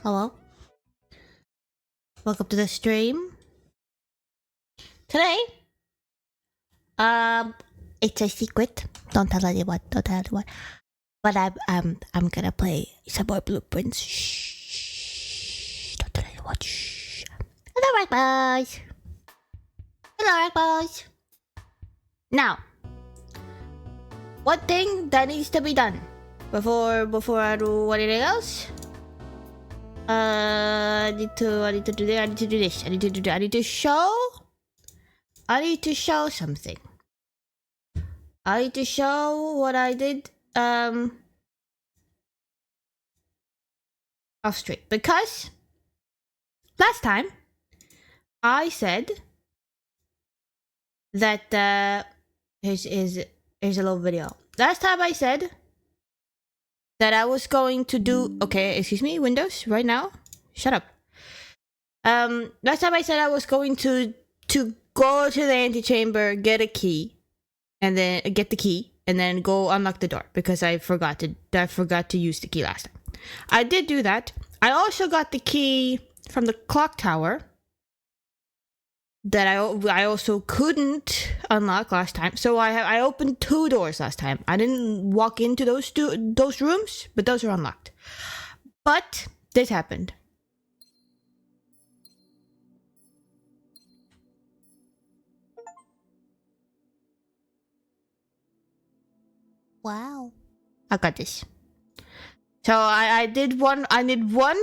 Hello. Welcome to the stream. Today, it's a secret. Don't tell anyone. Don't tell anyone. But I'm gonna play some more blueprints. Shh. Don't tell anyone. Shh. Hello, Ragbos. Hello, Ragbos. Now, one thing that needs to be done before I do anything else. I need to do this. I need to do this. I need to show something. I need to show what I did off stream, because last time I said that here's a little video. Last time I said that I was going to do... Okay, excuse me, Windows, right now. Shut up. Last time I said I was going to go to the antechamber, get a key, and then get the key, and then go unlock the door, because I forgot to use the key last time. I did do that. I also got the key from the clock tower that I also couldn't unlock last time. So I opened 2 doors last time. I didn't walk into those rooms, but those are unlocked. But this happened. Wow. I got this. So I did one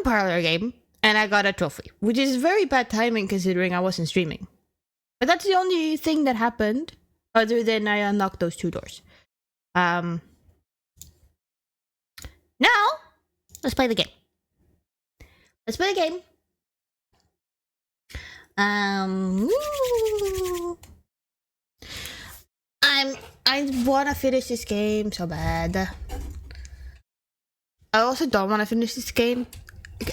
parlor game, and I got a trophy, which is very bad timing considering I wasn't streaming. But that's the only thing that happened, other than I unlocked those 2 doors. Now, let's play the game. I wanna finish this game so bad. I also don't want to finish this game.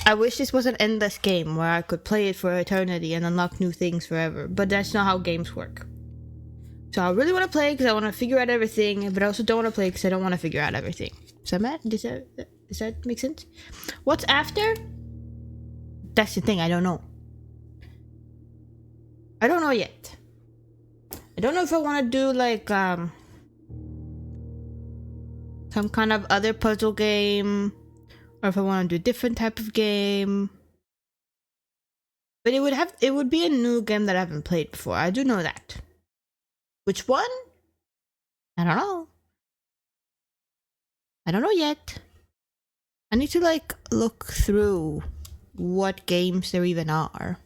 I wish this was an endless game where I could play it for eternity and unlock new things forever, but that's not how games work. So I really want to play because I want to figure out everything, but I also don't want to play because I don't want to figure out everything. Is that bad? Does that make sense? What's after? That's the thing, I don't know. I don't know yet. I don't know if I want to do like some kind of other puzzle game, or if I want to do a different type of game. But it would be a new game that I haven't played before. I do know that. Which one? I don't know. I don't know yet. I need to like look through what games there even are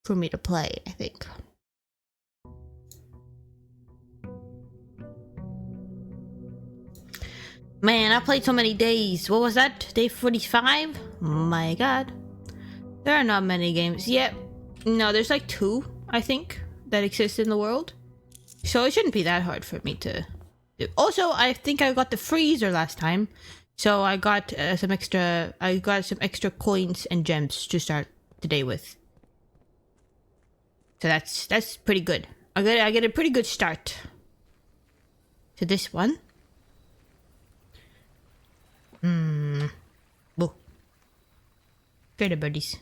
for me to play, I think. Man, I played so many days. What was that? Day 45? My god. There are not many games. Yep. No, there's like 2, I think, that exist in the world. So it shouldn't be that hard for me to do. Also, I think I got the freezer last time. So I got some extra coins and gems to start the day with. So that's pretty good. I get a pretty good start to this one. Whoa. Trader birdies.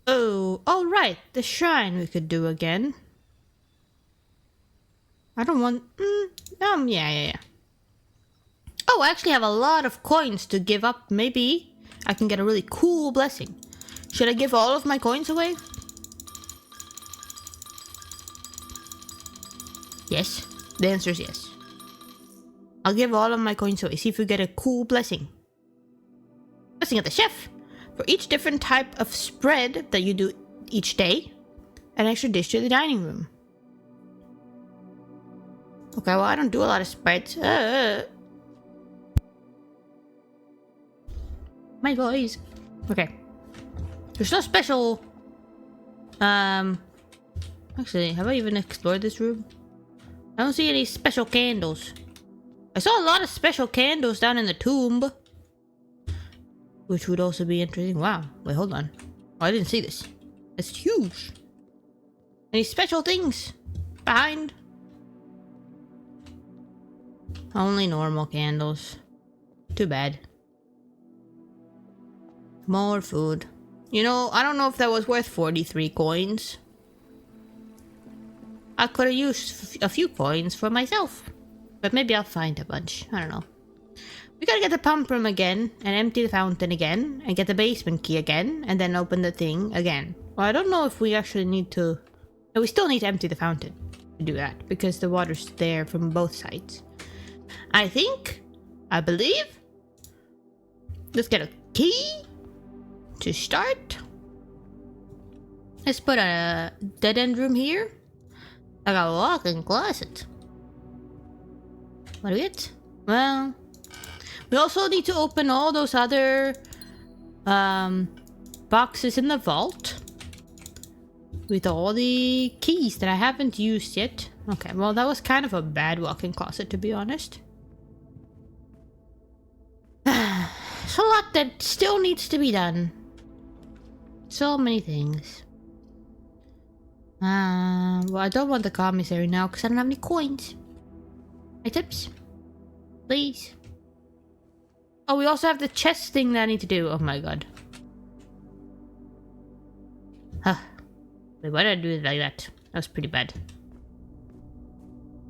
Oh, alright. The shrine we could do again. I don't want... yeah. Oh, I actually have a lot of coins to give up. Maybe I can get a really cool blessing. Should I give all of my coins away? Yes. The answer is yes. I'll give all of my coins away. See if we get a cool blessing. Blessing of the chef. For each different type of spread that you do each day, an extra dish to the dining room. Okay, well, I don't do a lot of spreads. My voice. Okay. There's no special... Actually, have I even explored this room? I don't see any special candles. I saw a lot of special candles down in the tomb, which would also be interesting. Wow. Wait, hold on. Oh, I didn't see this. It's huge. Any special things behind? Only normal candles. Too bad. More food. You know, I don't know if that was worth 43 coins. I could have used a few coins for myself. But maybe I'll find a bunch. I don't know. We gotta get the pump room again, and empty the fountain again, and get the basement key again, and then open the thing again. Well, I don't know if we actually need to... No, we still need to empty the fountain to do that, because the water's there from both sides. I believe... Let's get a key to start. Let's put a dead-end room here. Like a walk-in closet. What do we get? Well... We also need to open all those other boxes in the vault with all the keys that I haven't used yet. Okay, well that was kind of a bad walk-in closet, to be honest. It's a lot that still needs to be done. So many things. Well, I don't want the commissary now because I don't have any coins. Items? Please. Oh, we also have the chest thing that I need to do. Oh my god. Huh. Wait, why did I do it like that? That was pretty bad.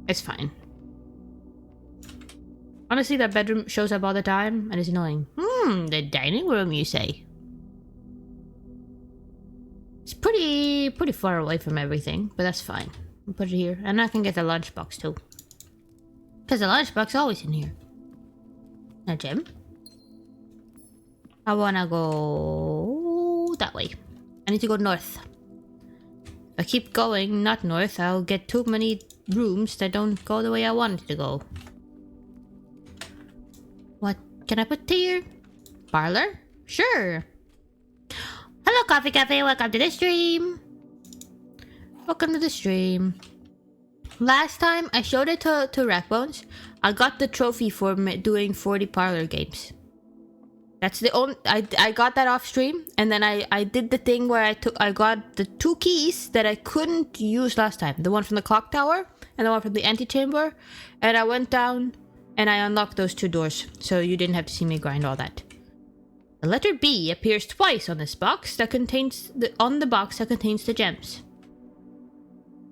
It's fine. Honestly, that bedroom shows up all the time and it's annoying. The dining room, you say? It's pretty far away from everything, but that's fine. I'll put it here. And I can get the lunchbox too. Because the lunchbox is always in here. Now, Jim. I wanna go that way. I need to go north. If I keep going not north, I'll get too many rooms that don't go the way I want it to go. What can I put here? Parlor? Sure. Hello, Coffee Cafe. Welcome to the stream. Welcome to the stream. Last time I showed it to Rackbones, I got the trophy for doing 40 parlor games. That's the only... I got that off stream, and then I did the thing where I got the 2 keys that I couldn't use last time. The one from the clock tower, and the one from the antechamber. And I went down, and I unlocked those 2 doors, so you didn't have to see me grind all that. The letter B appears twice on this box that contains... on the box that contains the gems.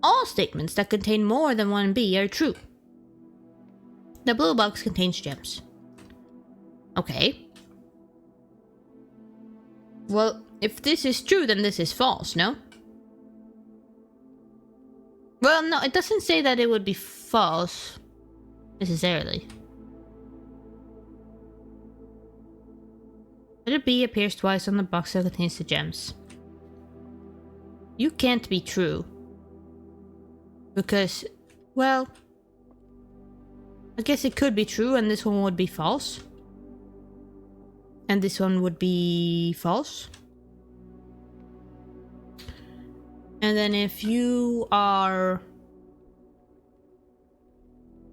All statements that contain more than 1 B are true. The blue box contains gems. Okay. Well, if this is true, then this is false, no? Well, no, it doesn't say that it would be false, necessarily. Letter B appears twice on the box that contains the gems. You can't be true. Because, well... I guess it could be true, and this one would be false. And this one would be false. And then if you are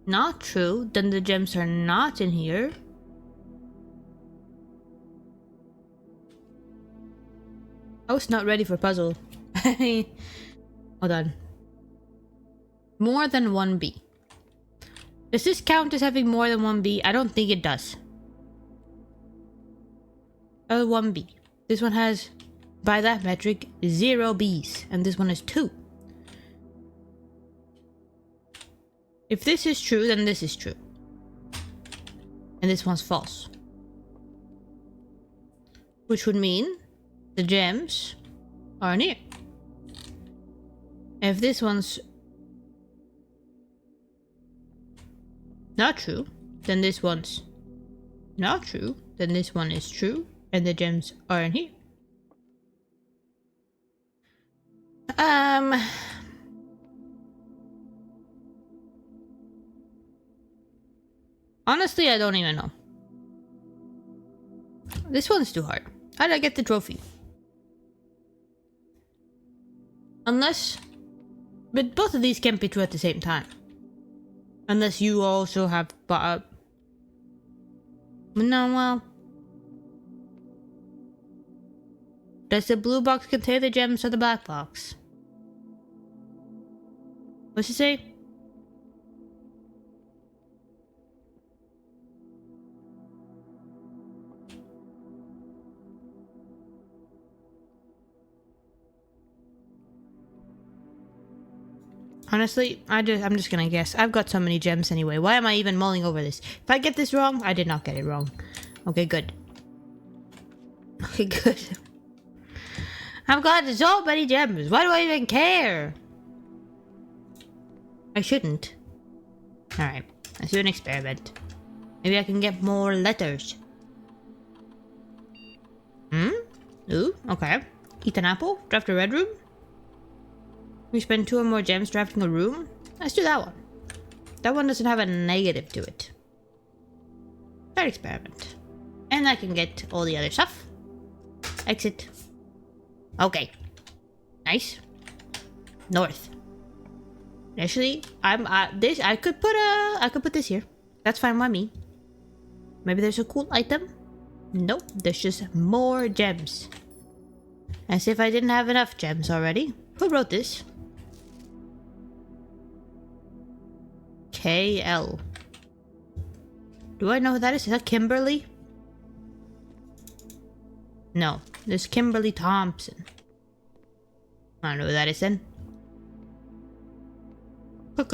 not true, then the gems are not in here. I was not ready for puzzle. Hold on. More than 1 B. Does this count as having more than 1 B? I don't think it does. 1 B. This one has, by that metric, 0 Bs. And this one is 2. If this is true, then this is true. And this one's false. Which would mean the gems are near. If this one's not true, then this one's not true, then this one is true, and the gems are in here. Honestly, I don't even know. This one's too hard. How did I get the trophy? Unless... But both of these can't be true at the same time. Unless you also have... No, well... Does the blue box contain the gems or the black box? What's it say? Honestly, I'm just gonna guess. I've got so many gems anyway. Why am I even mulling over this? If I get this wrong, I did not get it wrong. Okay, good. Okay, good. I've got so many gems. Why do I even care? I shouldn't. Alright, let's do an experiment. Maybe I can get more letters. Ooh, okay. Eat an apple, draft a red room. We spend 2 or more gems drafting a room. Let's do that one. That one doesn't have a negative to it. Start experiment. And I can get all the other stuff. Exit. Okay. Nice. North. Actually, I could put this here. That's fine by me. Maybe there's a cool item. Nope, there's just more gems. As if I didn't have enough gems already. Who wrote this? KL. Do I know who that is? Is that Kimberly? No, there's Kimberly Thompson. I don't know who that is then. Go.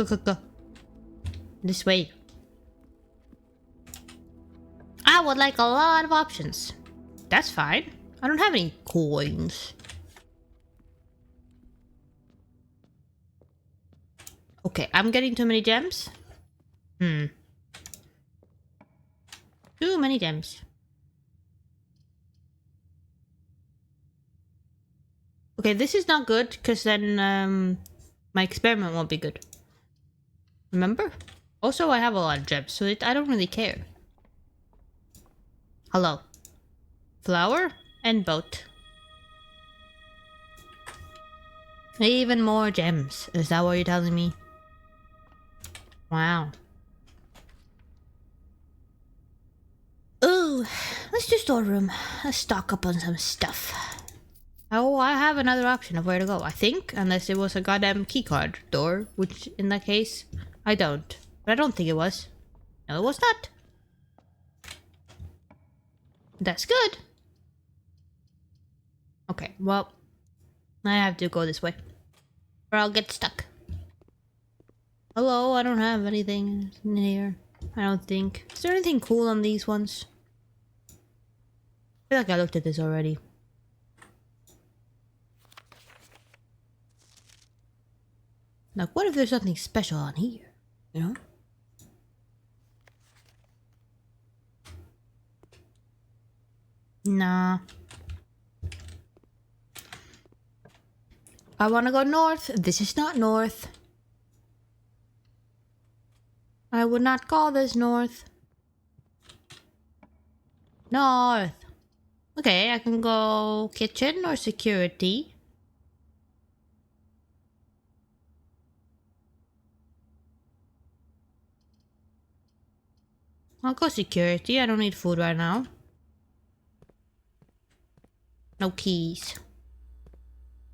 This way. I would like a lot of options. That's fine. I don't have any coins. Okay, I'm getting too many gems. Too many gems. Okay, this is not good, because then my experiment won't be good. Remember? Also, I have a lot of gems, so I don't really care. Hello. Flower and boat. Even more gems. Is that what you're telling me? Wow. Ooh, let's do storeroom. Let's stock up on some stuff. Oh, I have another option of where to go, I think. Unless it was a goddamn keycard door, which in that case, I don't. But I don't think it was. No, it was not. That's good. Okay, well, I have to go this way. Or I'll get stuck. Hello, I don't have anything in here. I don't think. Is there anything cool on these ones? I feel like I looked at this already. Like, what if there's something special on here? You know? Nah. I want to go north. This is not north. I would not call this north. North. Okay, I can go kitchen or security. I'll go security. I don't need food right now. No keys.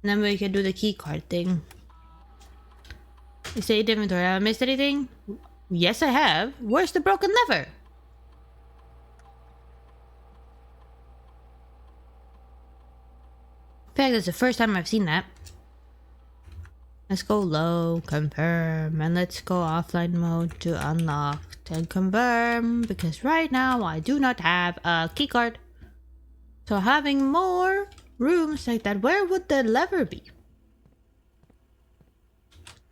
And then we can do the key card thing. Save inventory. Have I missed anything? Yes, I have. Where's the broken lever? In fact, that's the first time I've seen that. Let's go low, confirm, and let's go offline mode to unlock and confirm, because right now I do not have a keycard. So having more rooms like that, where would the lever be?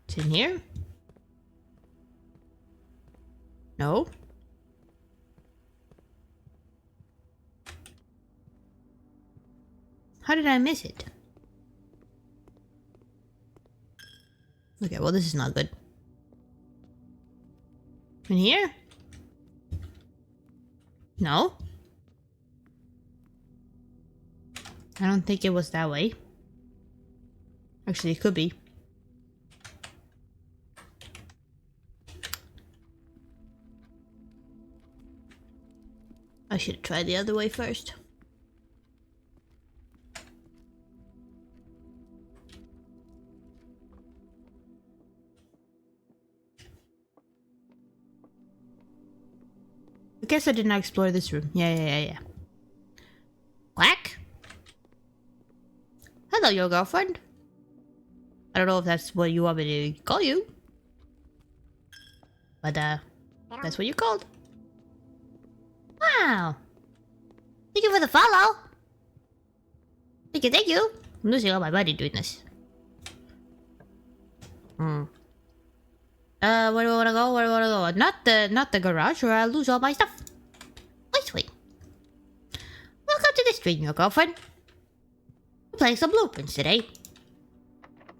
It's in here? No? How did I miss it? Okay, well, this is not good. In here? No? I don't think it was that way. Actually, it could be. I should try the other way first. I guess I did not explore this room. Yeah. Quack? Hello, your girlfriend. I don't know if that's what you want me to call you. But, that's what you called. Wow. Thank you for the follow. Thank you, thank you. I'm losing all my money doing this. Where do I wanna go? Where do I wanna go? Not the garage, or I'll lose all my stuff. Wait, wait. Welcome to the stream, your girlfriend. We're playing some blueprints today.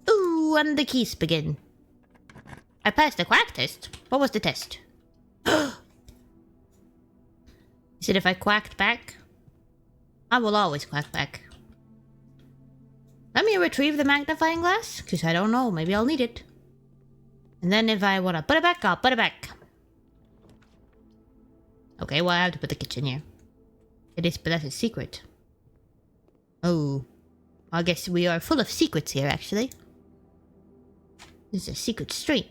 Ooh, and the keys begin. I passed the quack test. What was the test? He said if I quacked back, I will always quack back. Let me retrieve the magnifying glass, because I don't know, maybe I'll need it. And then if I want to put it back, I'll put it back. Okay, well I have to put the kitchen here. It is, but that's a secret. Oh. I guess we are full of secrets here, actually. This is a secret stream.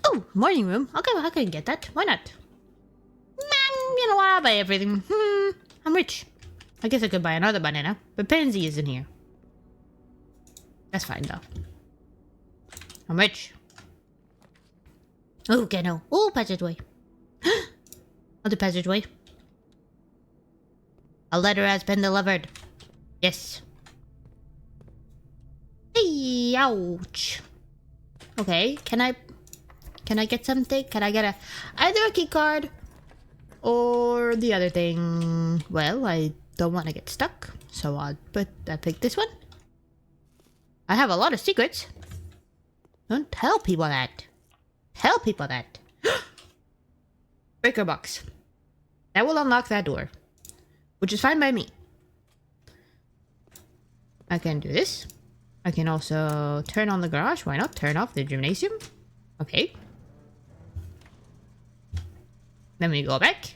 Oh, morning room. Okay, well, I can get that. Why not? Man, you know what? I'll buy everything. I'm rich. I guess I could buy another banana, but Pansy isn't here. That's fine, though. I'm rich. Oh, okay, no. Oh, passageway. Other passageway. A letter has been delivered. Yes. Hey, ouch. Okay, can I get something? Can I get either a key card or the other thing? Well, I don't want to get stuck, so I pick this one. I have a lot of secrets. Don't tell people that. Tell people that. Breaker box. That will unlock that door, which is fine by me. I can do this. I can also turn on the garage. Why not? Turn off the gymnasium. Okay. Then we go back.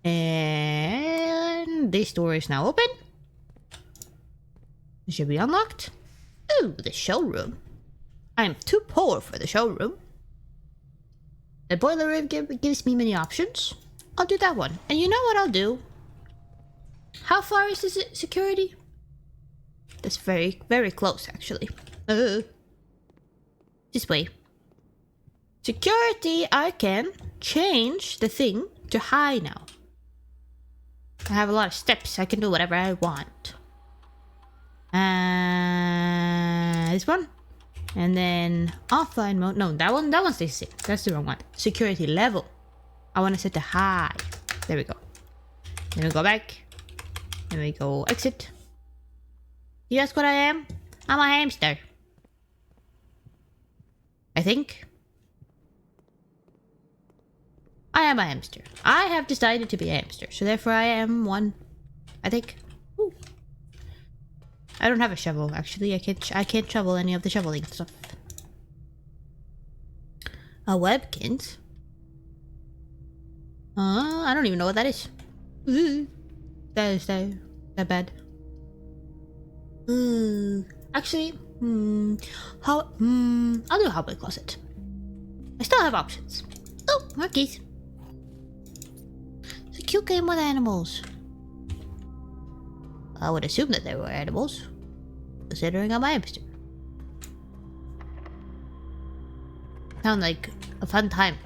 And this door is now open. It should be unlocked. Ooh, the showroom. I am too poor for the showroom. The boiler room gives me many options. I'll do that one. And you know what I'll do? How far is this security? That's very, very close, actually. This way. Security, I can change the thing to high now. I have a lot of steps. I can do whatever I want. This one. And then offline mode. No, that one stays the same. That's the wrong one. Security level. I want to set to high. There we go. Then we go back. Then we go exit. You ask what I am? I'm a hamster. I think. I am a hamster. I have decided to be a hamster, so therefore I am one. I think. Ooh. I don't have a shovel, actually. I can't shovel any of the shoveling stuff. A webkins? I don't even know what that is. That is that bad. Actually, I'll do hallway closet. I still have options. Oh, more keys. It's a cute game with animals. I would assume that there were animals, considering I'm a hamster. Sound like a fun time.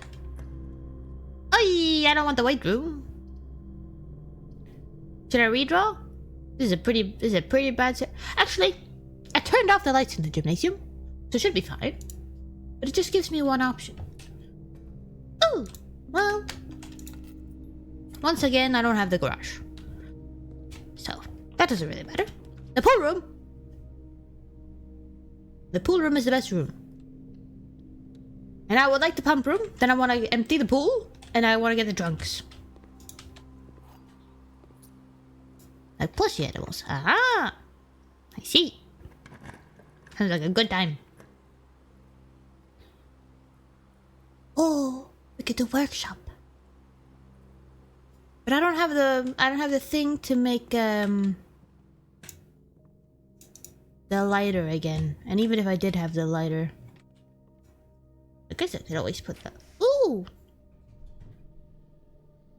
I don't want the weight room. Should I redraw? This is a pretty bad actually, I turned off the lights in the gymnasium, so it should be fine. But it just gives me one option. Oh, well. Once again, I don't have the garage. So, that doesn't really matter. The pool room. The pool room is the best room. And I would like the pump room. Then I want to empty the pool. And I want to get the drunks. Like plushie animals. Aha! I see. Sounds like a good time. Oh, we could do workshop. But I don't have the thing to make the lighter again. And even if I did have the lighter, I guess I could always put that. Ooh!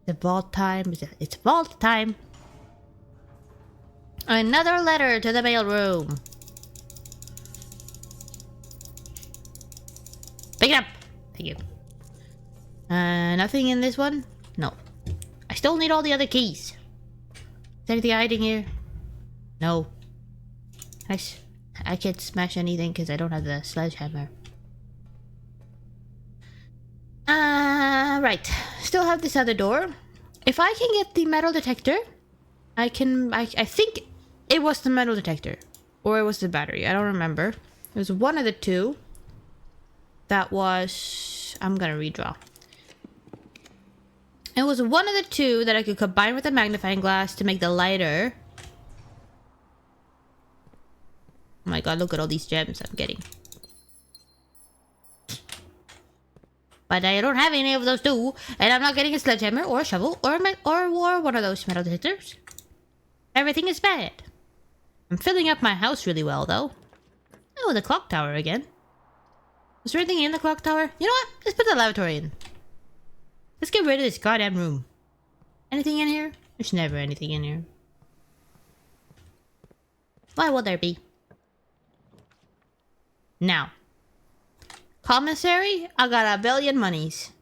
The vault time. It's vault time. Another letter to the mailroom. thank you. Nothing in this one? No. I still need all the other keys. Is anything hiding here? No. I can't smash anything because I don't have the sledgehammer. Right. Still have this other door. If I can get the metal detector, I think it was the metal detector. Or it was the battery. I don't remember. It was one of the two. That was... I'm gonna redraw. It was one of the two that I could combine with the magnifying glass to make the lighter. Oh my god, look at all these gems I'm getting. But I don't have any of those two, and I'm not getting a sledgehammer or a shovel or one of those metal detectors. Everything is bad. I'm filling up my house really well, though. Oh, the clock tower again. Was there anything in the clock tower? You know what? Let's put the lavatory in. Let's get rid of this goddamn room. Anything in here? There's never anything in here. Why would there be? Now. Commissary? I got a billion monies.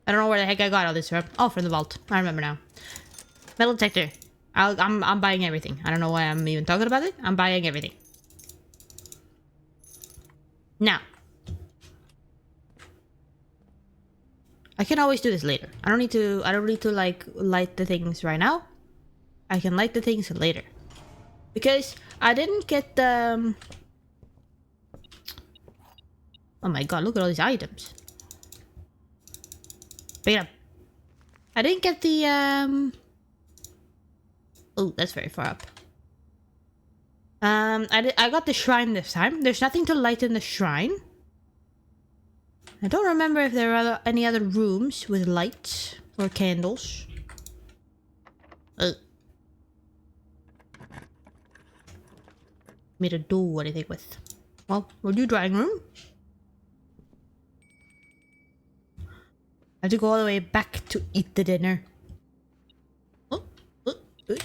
I don't know where the heck I got all this from. Oh, from the vault. I remember now. Metal detector. I'm buying everything. I don't know why I'm even talking about it. I'm buying everything. Now. I can always do this later. I don't need to like light the things right now. I can light the things later. Because I didn't get the oh my god, look at all these items. Pick it up. I didn't get the oh, that's very far up. I got the shrine this time. There's nothing to light in the shrine. I don't remember if there are any other rooms with lights or candles. Me to do anything with. Well, we'll do drawing room. I have to go all the way back to eat the dinner.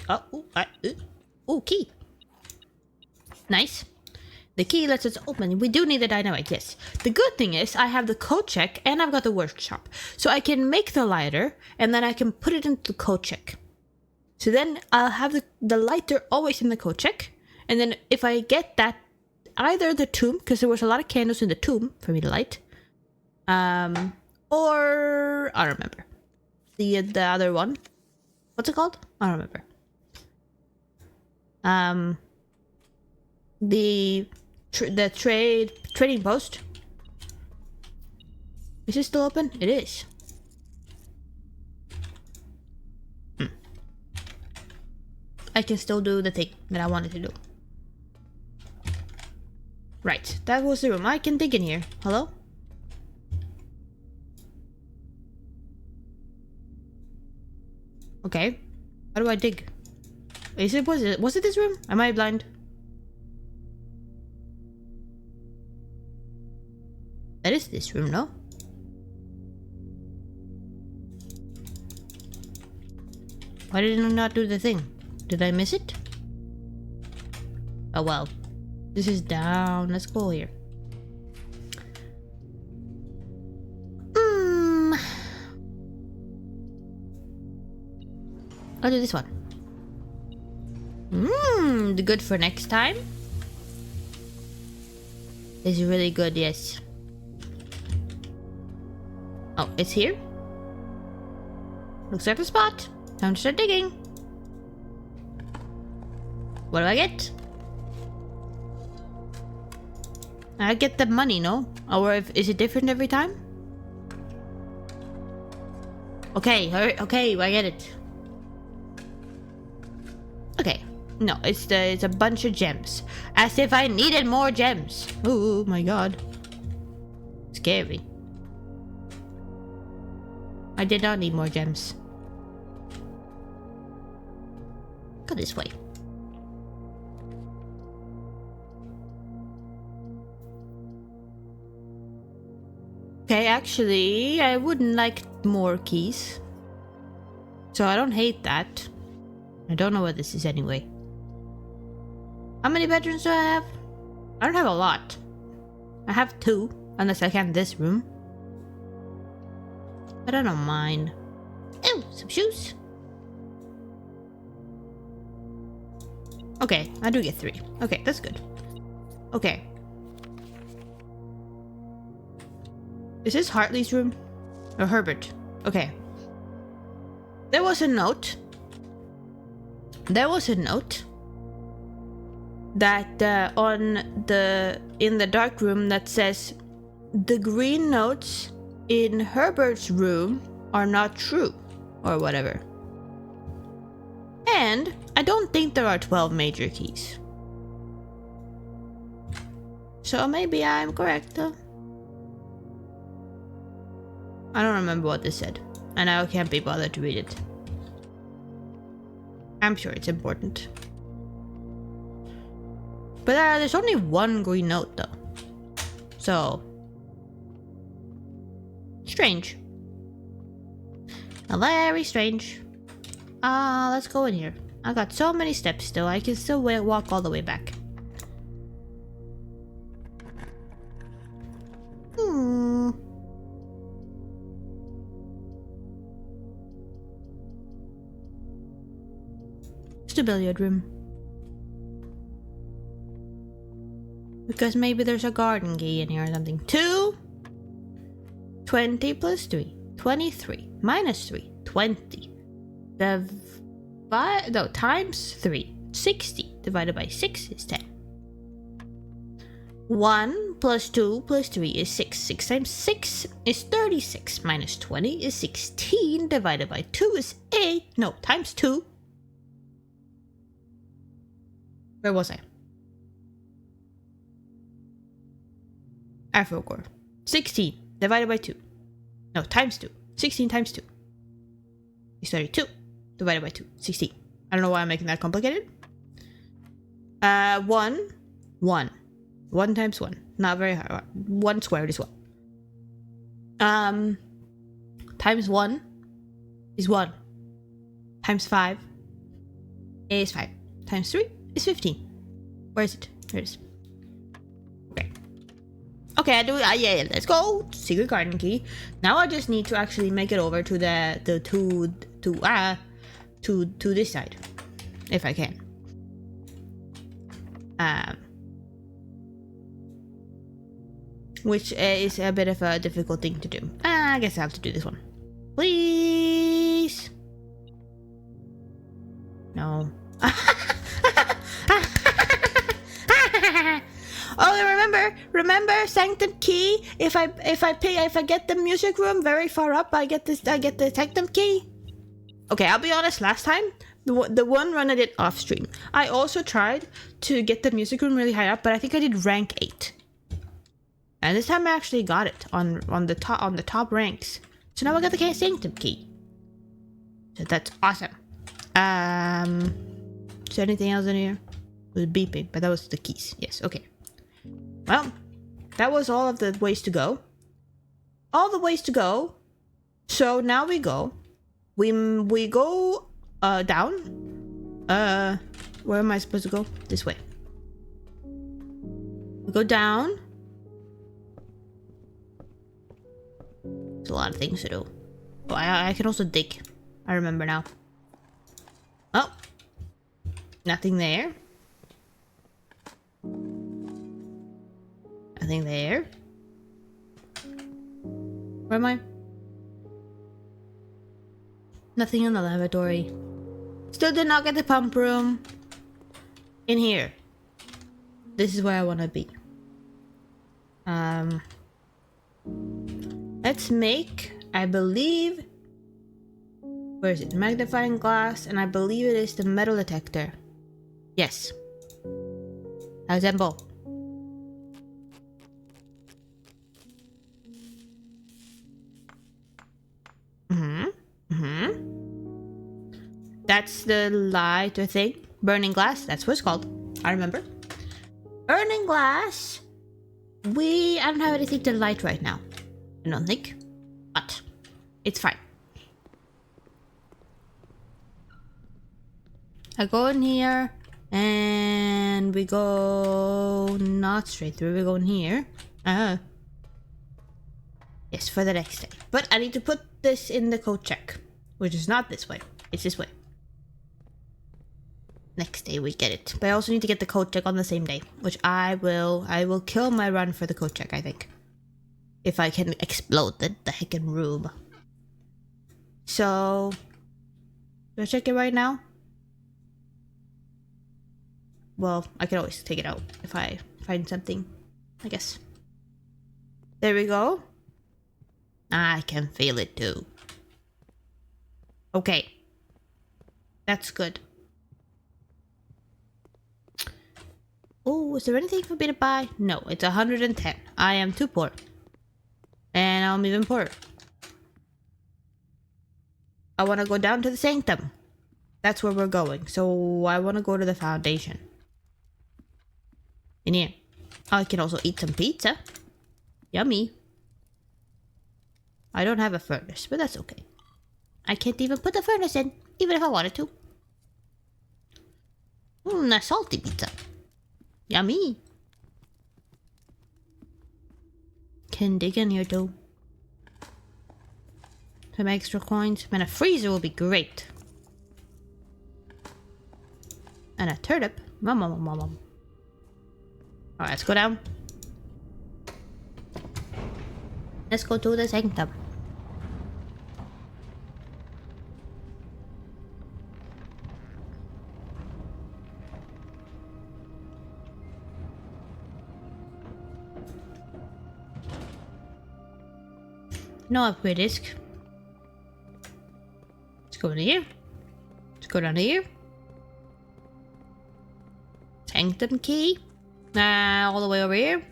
Oh, key. Nice. The key lets us open. We do need the dynamite, yes. The good thing is I have the code check and I've got the workshop. So I can make the lighter and then I can put it into the code check. So then I'll have the lighter always in the code check. And then if I get that, either the tomb, because there was a lot of candles in the tomb for me to light. Or I don't remember. The other one. What's it called? I don't remember. The trading post. Is it still open? It is. I can still do the thing that I wanted to do. Right, that was the room. I can dig in here. Hello? Okay. How do I dig? Was it this room? Am I blind? That is this room, no? Why did I not do the thing? Did I miss it? Oh well. This is down. Let's go here. I'll do this one. Good for next time. This is really good, yes. Oh, it's here? Looks like the spot. Time to start digging. What do I get? I get the money, no? Or is it different every time? Okay, okay, I get it. Okay, no, it's a bunch of gems. As if I needed more gems. Oh my god. Scary. I did not need more gems. Go this way. Okay, actually, I wouldn't like more keys. So I don't hate that. I don't know what this is anyway. How many bedrooms do I have? I don't have a lot. I have 2, unless I count this room. But I don't mind. Oh, some shoes. Okay, I do get 3. Okay, that's good. Okay. Is this Hartley's room? Or Herbert? Okay. There was a note. There was a note that in the dark room that says the green notes in Herbert's room are not true, or whatever. And I don't think there are 12 major keys. So maybe I'm correct. I don't remember what this said, and I can't be bothered to read it. I'm sure it's important. But there's only one green note though. So strange. Very strange. Let's go in here. I got so many steps still. I can still walk all the way back. It's the billiard room. Because maybe there's a garden key in here or something. 2. 20 plus 3. 23. Minus 3. 20. Times 3. 60 divided by 6 is 10. 1 plus 2 plus 3 is 6. 6 times 6 is 36. Minus 20 is 16. Divided by 2 is 8. No, times 2. Where was I? I forgot. 16 divided by 2. No, times 2. 16 times 2 is 32. Divided by 2. 16. I don't know why I'm making that complicated. 1. 1. 1 times 1. Not very hard. 1 squared is 1. Times 1 is 1. Times 5 is 5. Times 3 is 15. Where is it? There it is. Okay. Okay, I do. Yeah. Let's go. Secret garden key. Now I just need to actually make it over to to this side, if I can. Which is a bit of a difficult thing to do. I guess I have to do this one. Please. No. Oh, remember Sanctum Key? If I get the music room very far up, I get the Sanctum Key. Okay, I'll be honest, last time the one run I did off stream, I also tried to get the music room really high up, but I think I did rank 8. And this time I actually got it on the top ranks. So now I got the Sanctum Key. So that's awesome. Is there anything else in here? It was beeping, but that was the keys. Yes, okay. Well, that was all of the ways to go. All the ways to go. So now we go. We go down. Where am I supposed to go? This way. We go down. There's a lot of things to do. Oh, I can also dig. I remember now. Oh. Nothing there. Nothing there. Where am I? Nothing in the lavatory. Still did not get the pump room. In here. This is where I want to be. Let's make, I believe, where is it? Magnifying glass, and I believe it is the metal detector. Yes. Assemble. That's the lighter thing. Burning glass, that's what it's called. I remember. Burning glass. I don't have anything to light right now. I don't think. But it's fine. I go in here and we go not straight through, we go in here. Yes, for the next day. But I need to put this in the code check, which is not this way. It's this way. Next day we get it. But I also need to get the code check on the same day, which I will kill my run for the code check, I think. If I can explode the heckin' room. So, do I check it right now? Well, I can always take it out if I find something, I guess. There we go. I can feel it too. Okay. That's good. Oh, is there anything for me to buy? No, it's 110. I am too poor. And I'm even poorer. I want to go down to the sanctum. That's where we're going. So I want to go to the foundation. In here. I can also eat some pizza. Yummy. I don't have a furnace, but that's okay. I can't even put the furnace in, even if I wanted to. A salty pizza. Yummy. Can dig in here too. Some extra coins. Man, a freezer will be great. And a turnip. Alright, let's go down. Let's go to the sanctum. No upgrade disc. Let's go in here. Let's go down here. Sanctum key. All the way over here.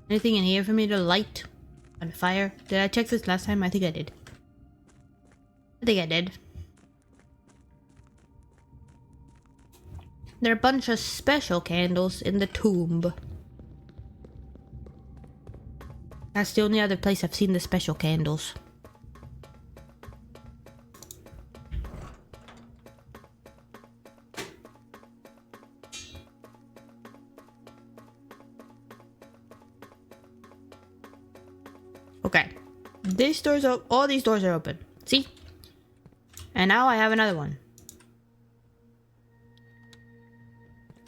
Anything in here for me to light on fire? Did I check this last time? I think I did. There are a bunch of special candles in the tomb. That's the only other place I've seen the special candles. Okay. These doors are all these doors are open. See? And now I have another one.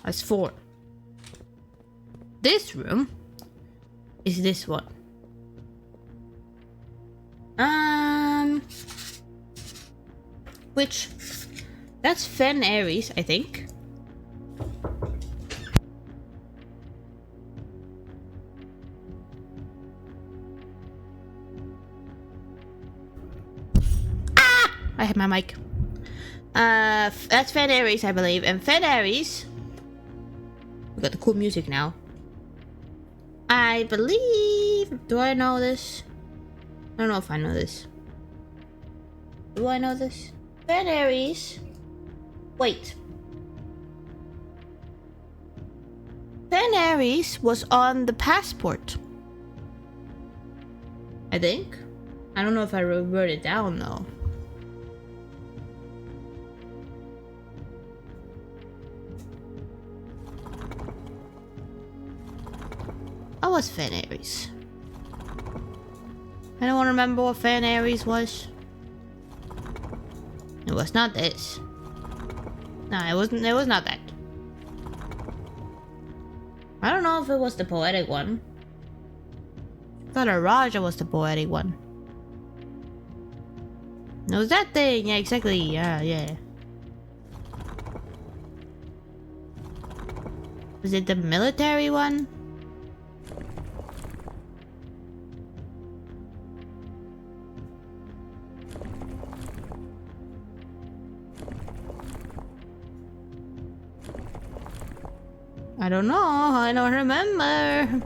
That's 4. This room is this one. Which that's Fen Ares, I think. I hit my mic. That's Fen Ares, I believe. And Fen Ares, we got the cool music now. I believe. Do I know this? I don't know if I know this. Do I know this? Fen Ares. Wait. Fen Ares was on the passport. I think. I don't know if I wrote it down though. What was Fen Ares? I don't remember what Fen Ares was. It was not this. No, it wasn't. It was not that. I don't know if it was the poetic one. I thought Raja was the poetic one. It was that thing. Yeah, exactly. Yeah. Was it the military one? I don't know. I don't remember.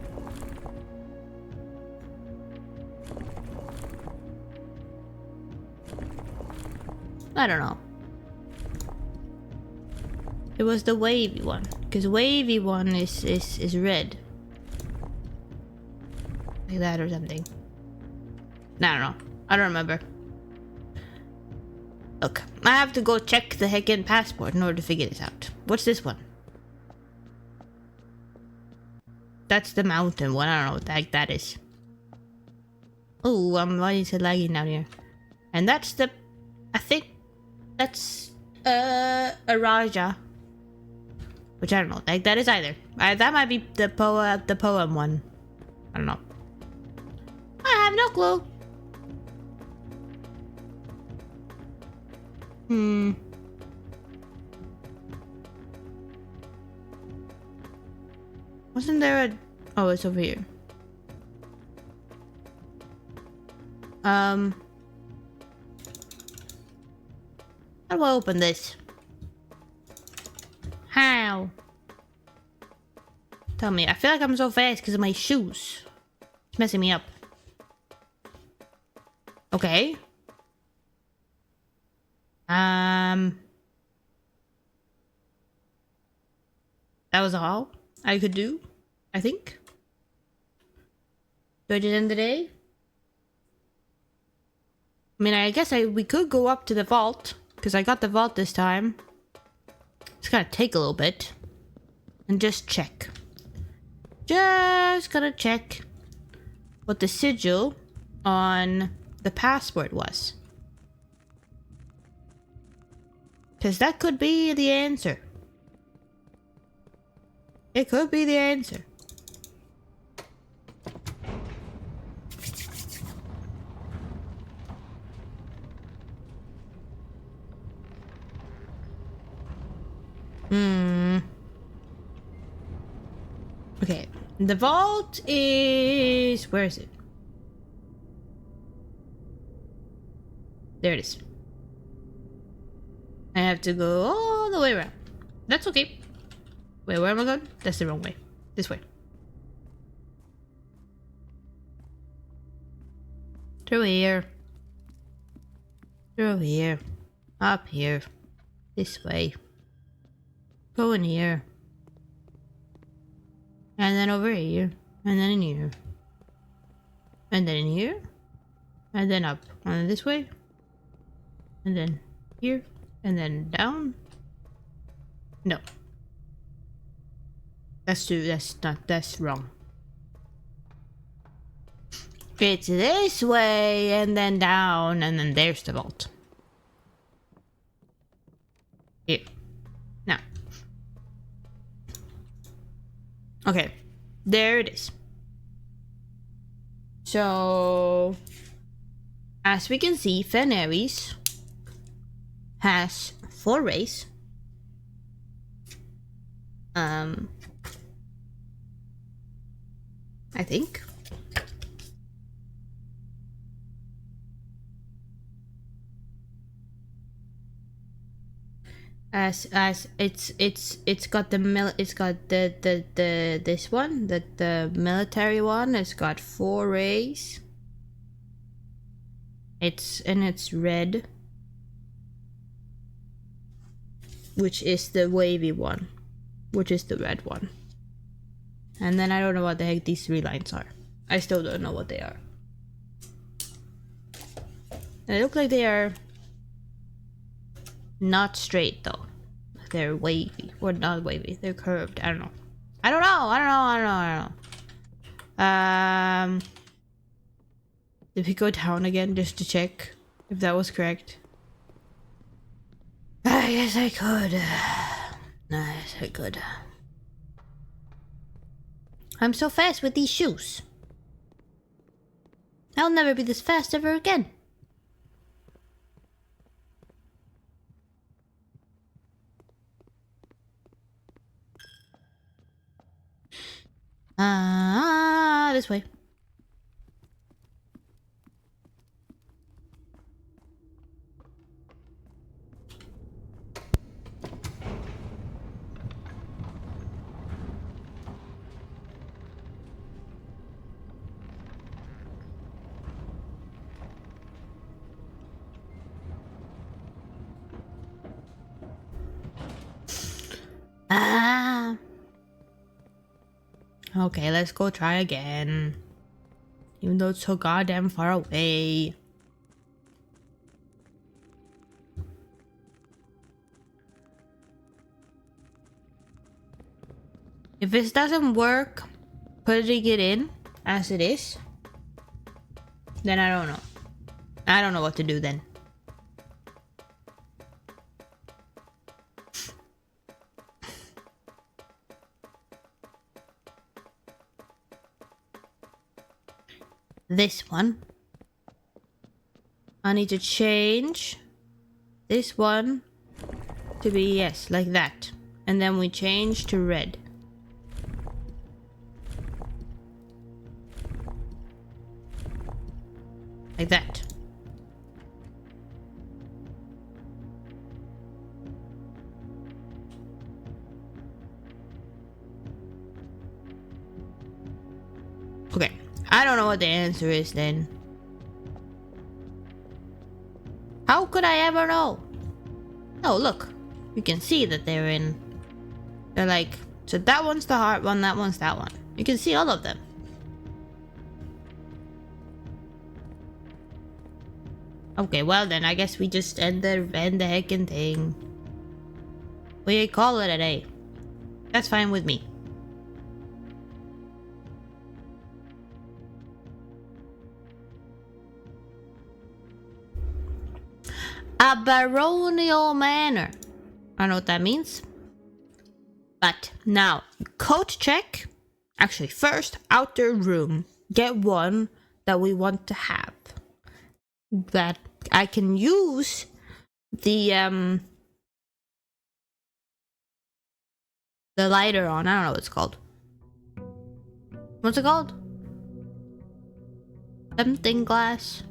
I don't know. It was the wavy one, because wavy one is red, like that or something. I don't know. I don't remember. Look, I have to go check the heckin' passport in order to figure this out. What's this one? That's the mountain one. I don't know what the heck that is. Oh, why is it lagging down here? And that's the... I think that's a Raja. Which I don't know. Like, that is either. That might be the poem one. I don't know. I have no clue. Wasn't there a... Oh, it's over here. How do I open this? How? Tell me. I feel like I'm so fast because of my shoes. It's messing me up. Okay. That was all I could do, I think. Do I just end the day? I mean, I guess we could go up to the vault, because I got the vault this time. It's gonna take a little bit. And just check. Just gonna check what the sigil on the passport was. Because that could be the answer. It could be the answer. Okay. The vault is... Where is it? There it is. I have to go all the way around. That's okay. Wait, where am I going? That's the wrong way. This way. Through here. Through here. Up here. This way. Go in here. And then over here. And then in here. And then in here. And then up. And then this way. And then here. And then down. No. That's wrong. It's this way, and then down, and then there's the vault. Here. Now. Okay. There it is. So, as we can see, Fenris has 4 rays. I think. As it's got the this one, the military one. It's got 4 rays. It's red, which is the wavy one, which is the red one. And then I don't know what the heck these 3 lines are. I still don't know what they are. They look like they are not straight though. They're wavy. Or not wavy. They're curved. I don't know. I don't know. Did we go down again just to check if that was correct? I guess I could. Yes, I could. I'm so fast with these shoes. I'll never be this fast ever again. This way. Okay, let's go try again. Even though it's so goddamn far away. If this doesn't work, putting it in as it is. then I don't know. I don't know what to do then. This one. I need to change this one to be, yes, like that. And then we change to red. Like that. Okay, I don't know what the answer is then. How could I ever know? Oh, look. You can see that they're like, so that one's the heart one, that one's that one. You can see all of them. Okay, well then, I guess we just end the heckin' thing. We call it a day. That's fine with me. A baronial manor. I don't know what that means. But now, coat check. Actually, first, outer room. Get one that we want to have. That I can use the lighter on. I don't know what it's called. What's it called? Something glass.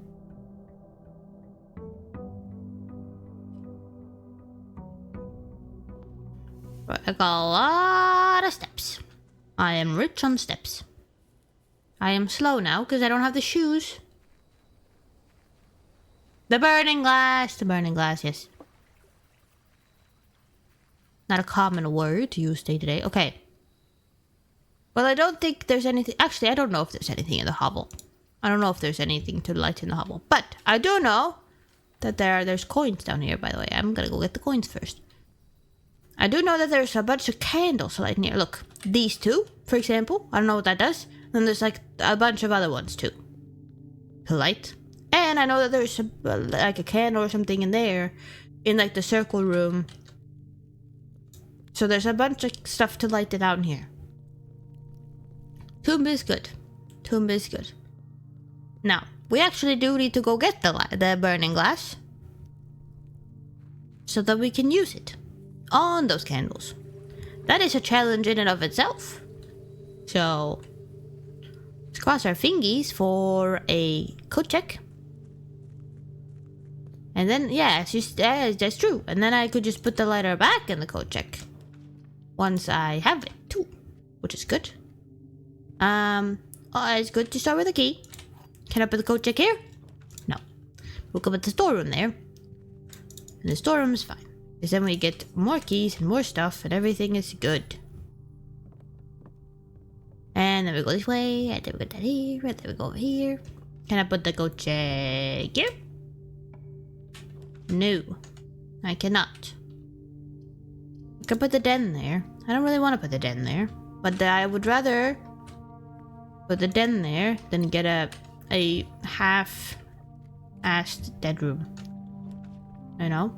I got a lot of steps. I am rich on steps. I am slow now because I don't have the shoes. The burning glass. The burning glass, yes. Not a common word to use day to day. Okay. Well, I don't think there's anything. Actually, I don't know if there's anything in the hovel. I don't know if there's anything to light in the hovel. But I do know that there's coins down here, by the way. I'm gonna go get the coins first. I do know that there's a bunch of candles lighting here. Look, these two, for example. I don't know what that does. And there's like a bunch of other ones too. To light. And I know that there's like a candle or something in there. In like the circle room. So there's a bunch of stuff to light it down here. Tomb is good. Tomb is good. Now, we actually do need to go get the burning glass. So that we can use it. On those candles. That is a challenge in and of itself. So, let's cross our fingies for a code check. And then, yeah, that's true. And then I could just put the lighter back in the code check. Once I have it, too. Which is good. It's good to start with a key. Can I put the code check here? No. We'll go put the storeroom there. And the storeroom is fine. Because then we get more keys and more stuff and everything is good. And then we go this way, and then we go that here, and then we go over here. Can I put the code check here? No. I cannot. I can put the den there. I don't really want to put the den there. But I would rather put the den there than get a half-assed dead room. You know?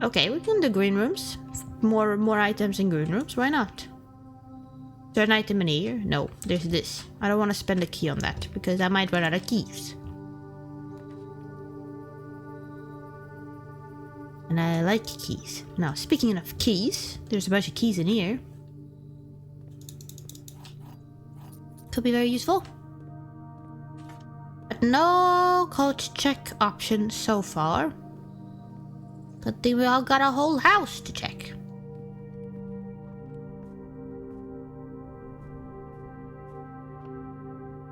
Okay, we can do green rooms. More items in green rooms. Why not? Is there an item in here? No, there's this. I don't want to spend a key on that because I might run out of keys. And I like keys. Now, speaking of keys, there's a bunch of keys in here. Could be very useful. But no code check option so far. Good thing we all got a whole house to check.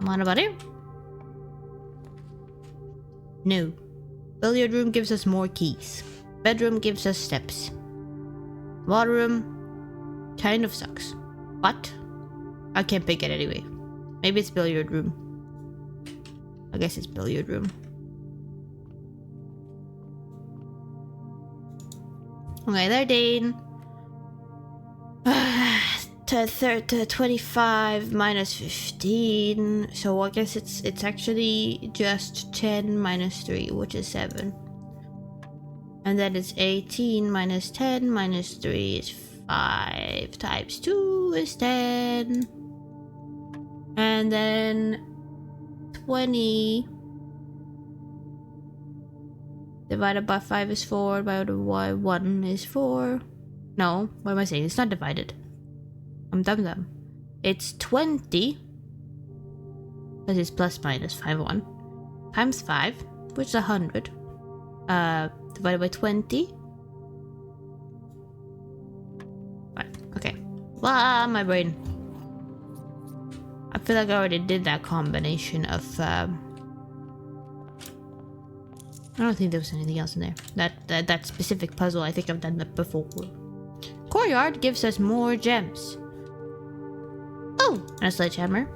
What about here? No. Billiard room gives us more keys. Bedroom gives us steps. Water room kind of sucks. But I can't pick it anyway. Maybe it's billiard room. I guess it's billiard room. Okay, there, Dane. 25 minus 15. So I guess it's actually just 10 minus 3, which is 7. And then it's 18 minus 10 minus 3 is 5 times 2 is 10. And then 20 divided by 5 is 4, divided by 1 is 4. No, what am I saying? It's not divided. I'm dumb. It's 20, because it's plus minus 5, 1, times 5, which is 100, divided by 20. Right, okay. Wow, my brain. I feel like I already did that combination of, I don't think there was anything else in there. That specific puzzle, I think I've done that before. Courtyard gives us more gems. Oh, and a sledgehammer.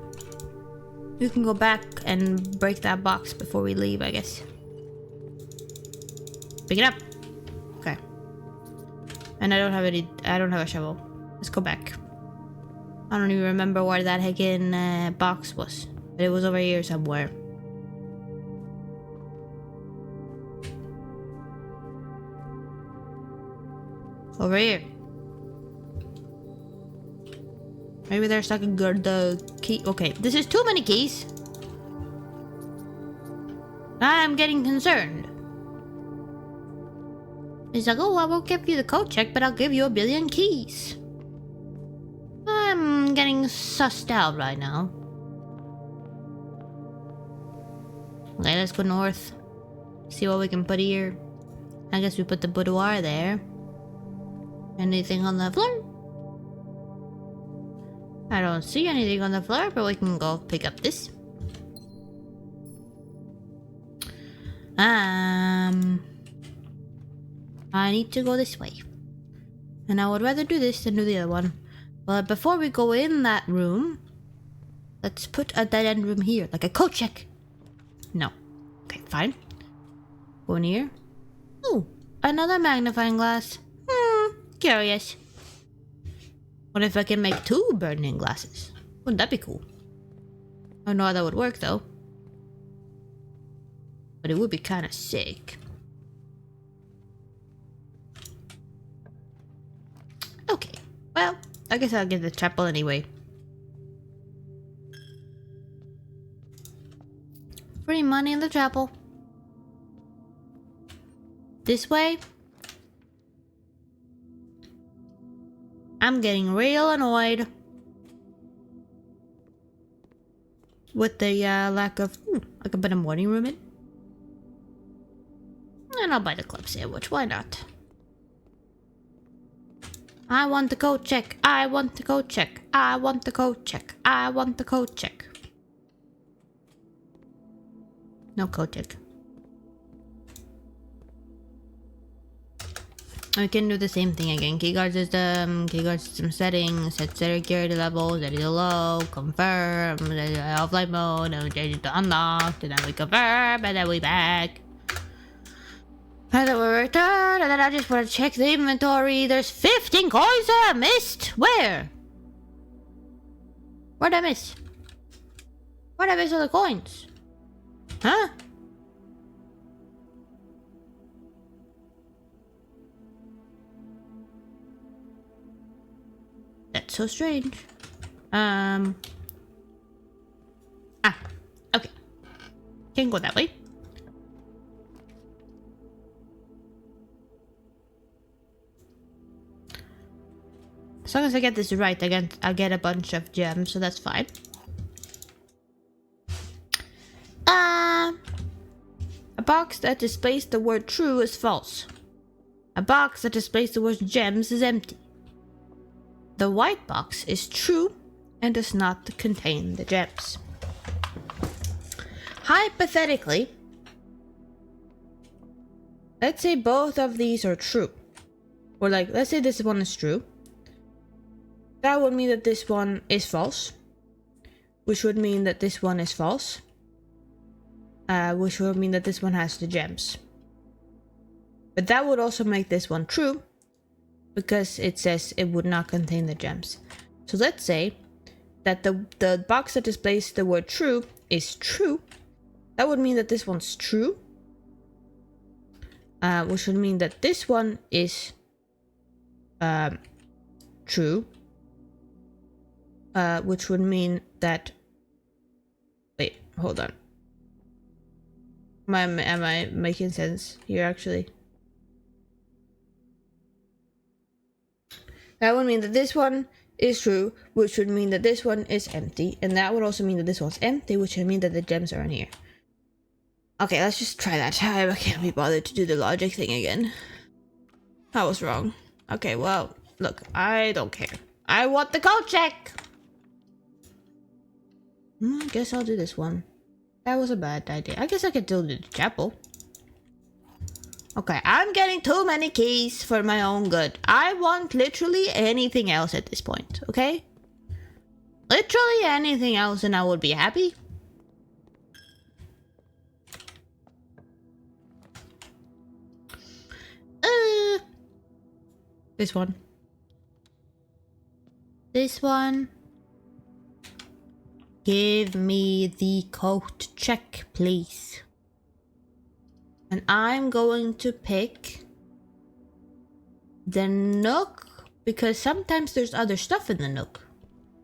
You can go back and break that box before we leave, I guess. Pick it up. Okay. And I don't have a shovel. Let's go back. I don't even remember where that heckin' box was. But it was over here somewhere. Over here. Maybe there's like a good key. Okay, this is too many keys. I'm getting concerned. He's like, oh, I won't give you the code check, but I'll give you 1 billion keys. I'm getting sussed out right now. Okay, let's go north. See what we can put here. I guess we put the boudoir there. Anything on the floor? I don't see anything on the floor, but we can go pick up this. I need to go this way. And I would rather do this than do the other one. But before we go in that room, let's put a dead end room here, like a code check. No. Okay, fine. Go in here. Oh, another magnifying glass. Curious. What if I can make 2 burning glasses? Wouldn't that be cool? I don't know how that would work though. But it would be kind of sick. Okay, well, I guess I'll get the chapel anyway. Free money in the chapel. This way. I'm getting real annoyed with the lack of... Ooh, I can put a morning room in. And I'll buy the club sandwich, why not? I want the code check, I want the code check, I want the code check, I want the code check. No code check. We can do the same thing again. Keyguard system, keyguard system settings, set security levels, ready to low, confirm, offline mode, and ready to unlock, and then we confirm, and then we back. And then we return, and then I just want to check the inventory. There's 15 coins that I missed. Where? Where'd I miss? Where'd I miss all the coins? Huh? That's so strange. Okay. Can't go that way. As long as I get this right, I'll get a bunch of gems, so that's fine. A box that displays the word true is false. A box that displays the word gems is empty. The white box is true and does not contain the gems. Hypothetically, let's say both of these are true. Or like, let's say this one is true. That would mean that this one is false. Which would mean that this one is false. Which would mean that this one has the gems. But that would also make this one true. Because it says it would not contain the gems. So let's say that the box that displays the word true is true. That would mean that this one's true. Which would mean that this one is true. Which would mean that... Wait, hold on. Am I making sense here, actually? That would mean that this one is true, which would mean that this one is empty. And that would also mean that this one's empty, which would mean that the gems are in here. Okay, let's just try that. I can't be bothered to do the logic thing again. I was wrong. Okay, well, look, I don't care. I want the code check! I guess I'll do this one. That was a bad idea. I guess I could still do the chapel. Okay, I'm getting too many keys for my own good. I want literally anything else at this point, okay? Literally anything else and I would be happy. This one. This one. Give me the code check, please. And I'm going to pick the Nook because sometimes there's other stuff in the Nook.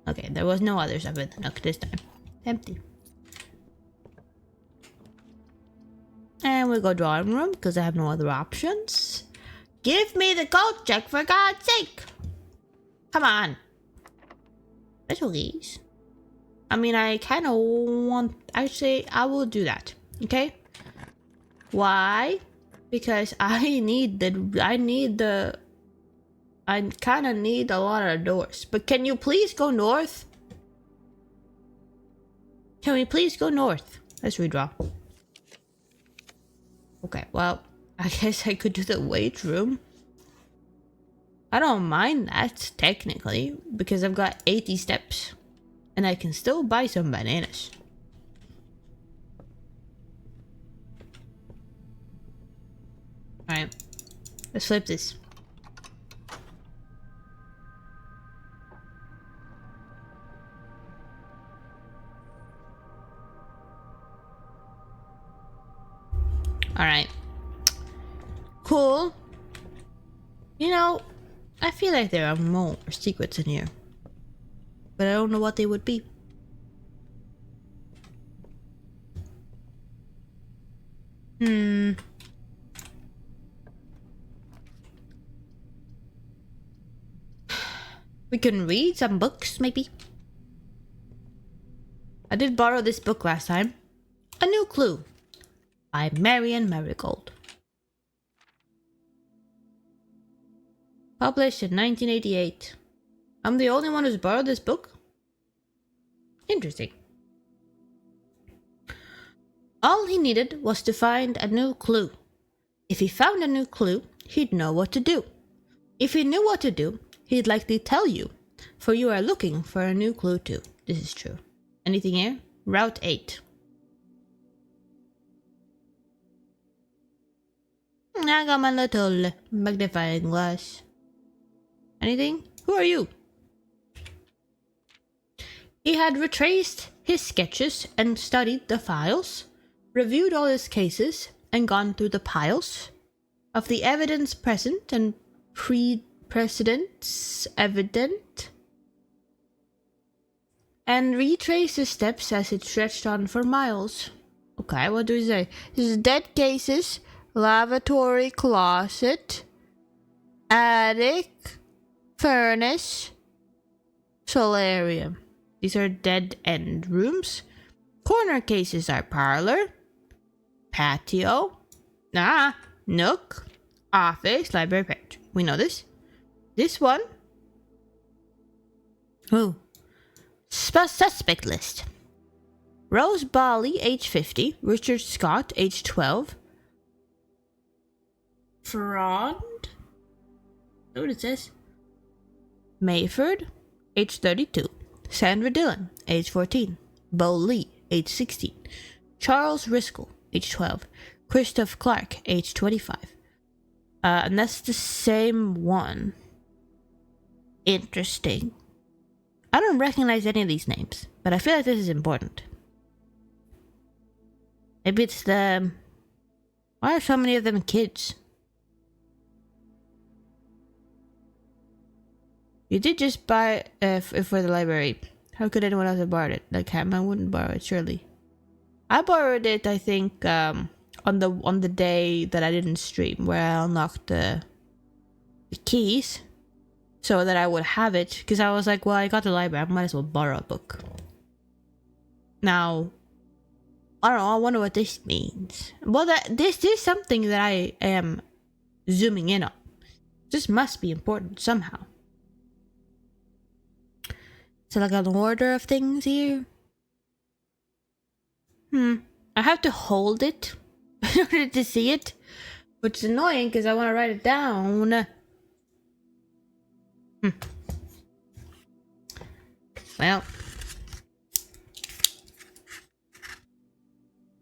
Okay, there was no other stuff in the Nook this time. Empty. And we go drawing room because I have no other options. Give me the code check for God's sake. Come on. Special keys. I mean, I kind of want... Actually, I will do that. Okay? Why? Because I kind of need a lot of doors. But can you please go north? Can we please go north? Let's redraw. Okay, well, I guess I could do the weight room. I don't mind that, technically, because I've got 80 steps. And I can still buy some bananas. Alright, let's flip this. Alright. Cool. You know, I feel like there are more secrets in here. But I don't know what they would be. We can read some books, maybe. I did borrow this book last time. A New Clue by Marion Marigold. Published in 1988. I'm the only one who's borrowed this book? Interesting. All he needed was to find a new clue. If he found a new clue, he'd know what to do. If he knew what to do, he'd likely tell you, for you are looking for a new clue too. This is true. Anything here? Route 8. I got my little magnifying glass. Anything? Who are you? He had retraced his sketches and studied the files, reviewed all his cases, and gone through the piles of the evidence present and precedents evident, and retraced his steps as it stretched on for miles. Okay, what do we say? This is dead cases, lavatory closet, attic, furnace, solarium. These are dead-end rooms. Corner cases are parlor, patio, nook, office, library, pantry. We know this. This one. Ooh. Suspect list. Rose Bali, age 50. Richard Scott, age 12. Frond? Is that what it says? Mayford, age 32. Sandra Dillon, age 14. Bo Lee, age 16. Charles Riskel, age 12. Christoph Clark, age 25. And that's the same one. Interesting. I don't recognize any of these names, but I feel like this is important. Maybe it's the... Why are so many of them kids? You did just buy for the library. How could anyone else have borrowed it? Like Hatman wouldn't borrow it, surely. I borrowed it, I think, on the day that I didn't stream, where I unlocked the keys, so that I would have it. Because I was like, well, I got the library, I might as well borrow a book. Now, I don't know. I wonder what this means. Well, this is something that I am zooming in on. This must be important somehow. So like an order of things here. I have to hold it in order to see it, which is annoying because I want to write it down. Well,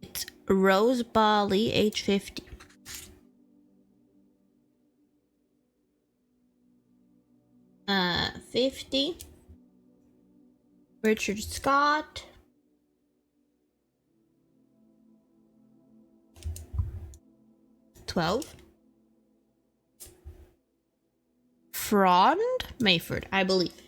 it's Rose Bali, age 50. Uh, 50. Richard Scott. 12. Frond Mayford, I believe.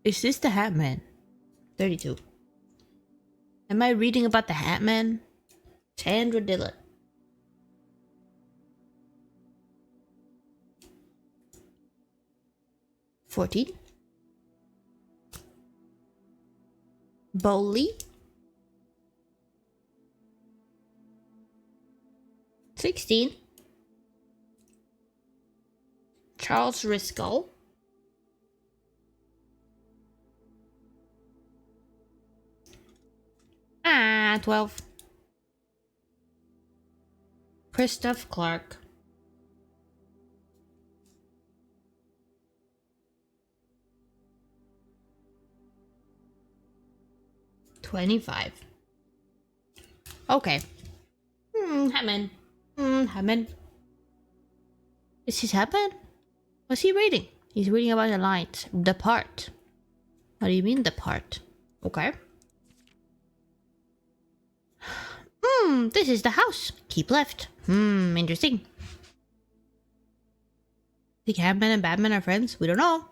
Is this the Hat Man? 32. Am I reading about the Hat Man? Sandra Dillon. 14. Bowley. 16. Charles Riscoll. 12. Christoph Clark. 25. Okay. Hatman. Hatman. Is this Hatman? What's he reading? He's reading about the lines. The part. What do you mean the part? Okay. This is the house. Keep left. Interesting. Think Hatman and Batman are friends? We don't know.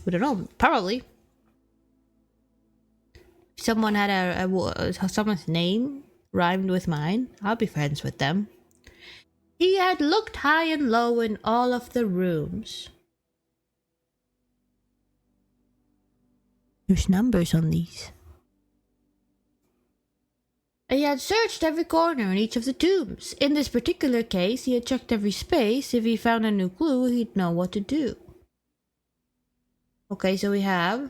We don't know. Probably. If someone had someone's name rhymed with mine, I'll be friends with them. He had looked high and low in all of the rooms. There's numbers on these. He had searched every corner in each of the tombs. In this particular case, he had checked every space. If he found a new clue, he'd know what to do. Okay, so we have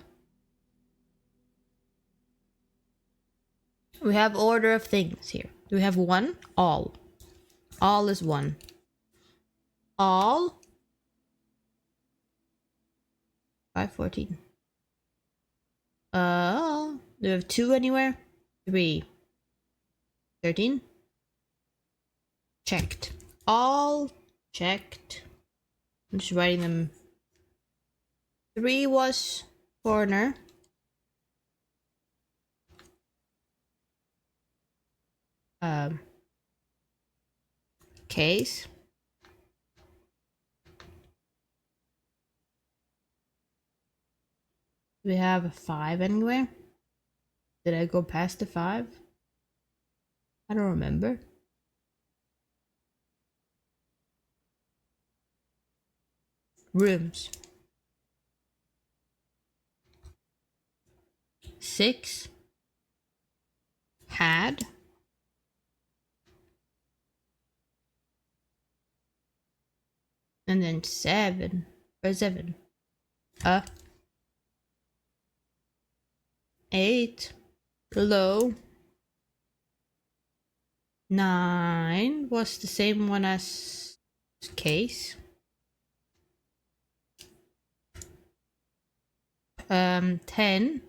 order of things here. Do we have one? All. All is one. All. 514. Do we have 2 anywhere? 3. 13. Checked. All checked. I'm just writing them. 3 was corner. Case. Do we have a 5 anywhere? Did I go past the 5? I don't remember. Rooms. 6. Had. And then 7. Or 7. 8. Low. 9 was the same one as case. 10.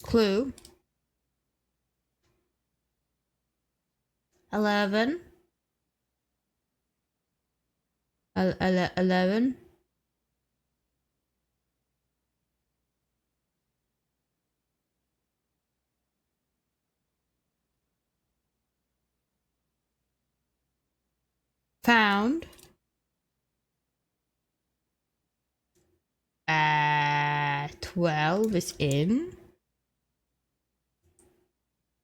Clue. 11. 11. Found. 12 is in.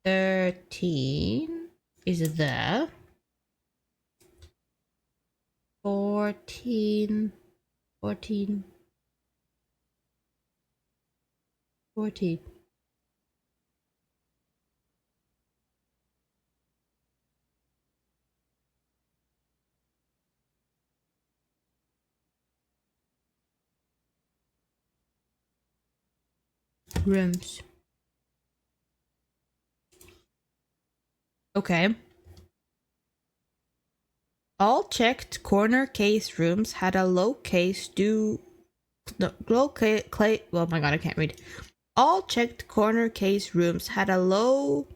13 is there. 14. 14. 14. Rooms. Okay. All checked corner case rooms had a low case due. No, low clay. Oh my god, I can't read. All checked corner case rooms had a low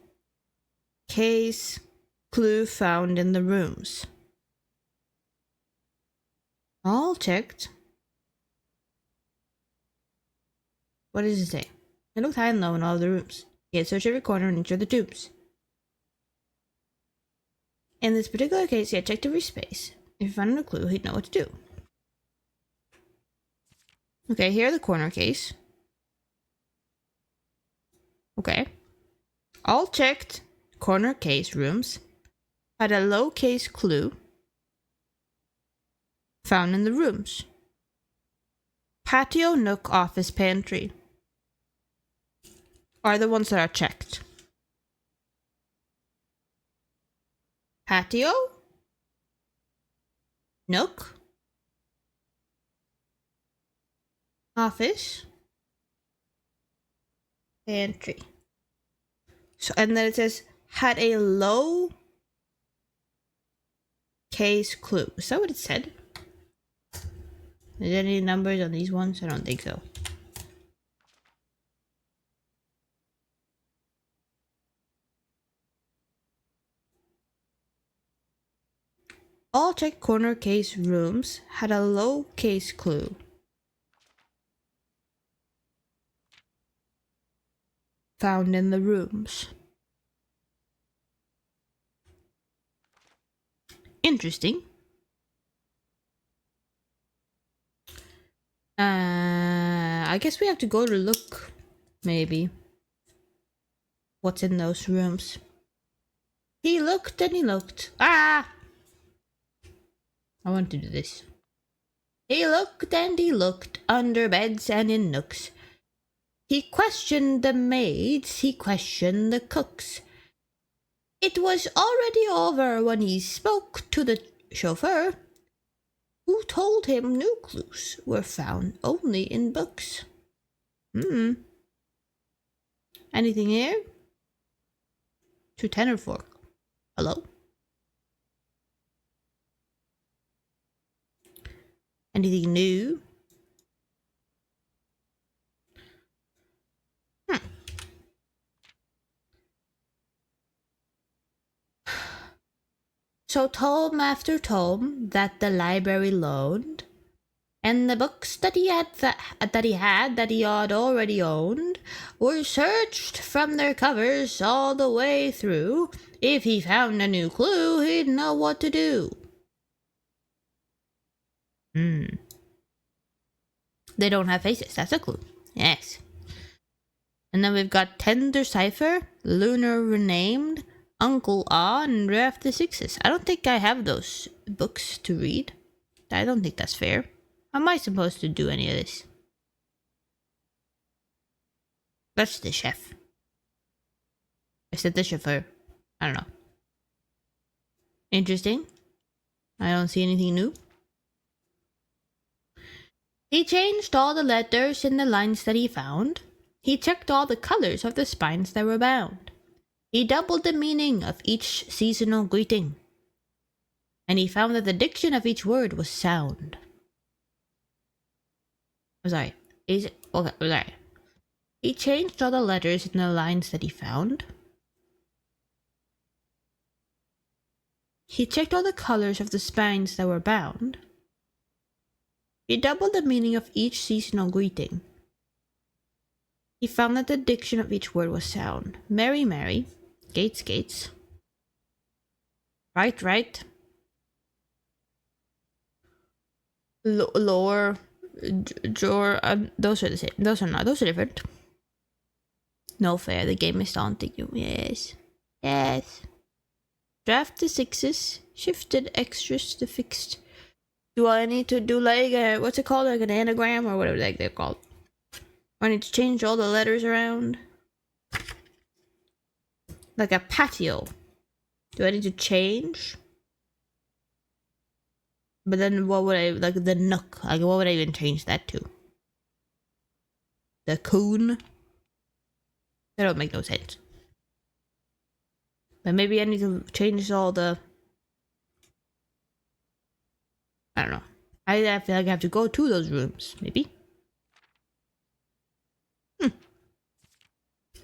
case clue found in the rooms. All checked. What does it say? It looked high and low in all of the rooms. He had searched every corner in each of the tubes. In this particular case, he had checked every space. If he found a clue, he'd know what to do. Okay, here are the corner case. Okay. All checked corner case rooms had a low case clue found in the rooms. Patio, nook, office, pantry are the ones that are checked. Patio, nook, office, pantry. So, and then it says had a low case clue. Is that what it said? Is there any numbers on these ones? I don't think so. All checked corner case rooms had a low case clue. Found in the rooms. Interesting. I guess we have to go to look, maybe, what's in those rooms. He looked and he looked. Ah! I want to do this. He looked and he looked under beds and in nooks. He questioned the maids, he questioned the cooks. It was already over when he spoke to the chauffeur, who told him new clues were found only in books. Anything here? 210 or 4? Hello? Anything new? So tome after tome that the library loaned, and the books that he had already owned, were searched from their covers all the way through. If he found a new clue, he'd know what to do. They don't have faces. That's a clue. Yes. And then we've got Tender Cipher, Lunar Renamed, Uncle Ah, and Rare of the Sixes. I don't think I have those books to read. I don't think that's fair. How am I supposed to do any of this? That's the chef. I said the chauffeur. I don't know. Interesting. I don't see anything new. He changed all the letters in the lines that he found. He checked all the colors of the spines that were bound. He doubled the meaning of each seasonal greeting. And he found that the diction of each word was sound. I'm sorry. Okay, sorry. He changed all the letters in the lines that he found. He checked all the colors of the spines that were bound. He doubled the meaning of each seasonal greeting. He found that the diction of each word was sound. Merry, merry. Gates, gates. Right, right. Lower, drawer. Those are the same. Those are not. Those are different. No fair. The game is daunting you. Yes. Yes. Draft the sixes. Shifted extras to fixed. Do I need to do like a, what's it called? Like an anagram or whatever they're called. I need to change all the letters around. Like a patio. Do I need to change? But then what would I, like the nook, like what would I even change that to? The coon? That don't make no sense. But maybe I need to change all the, I don't know. I feel like I have to go to those rooms, maybe.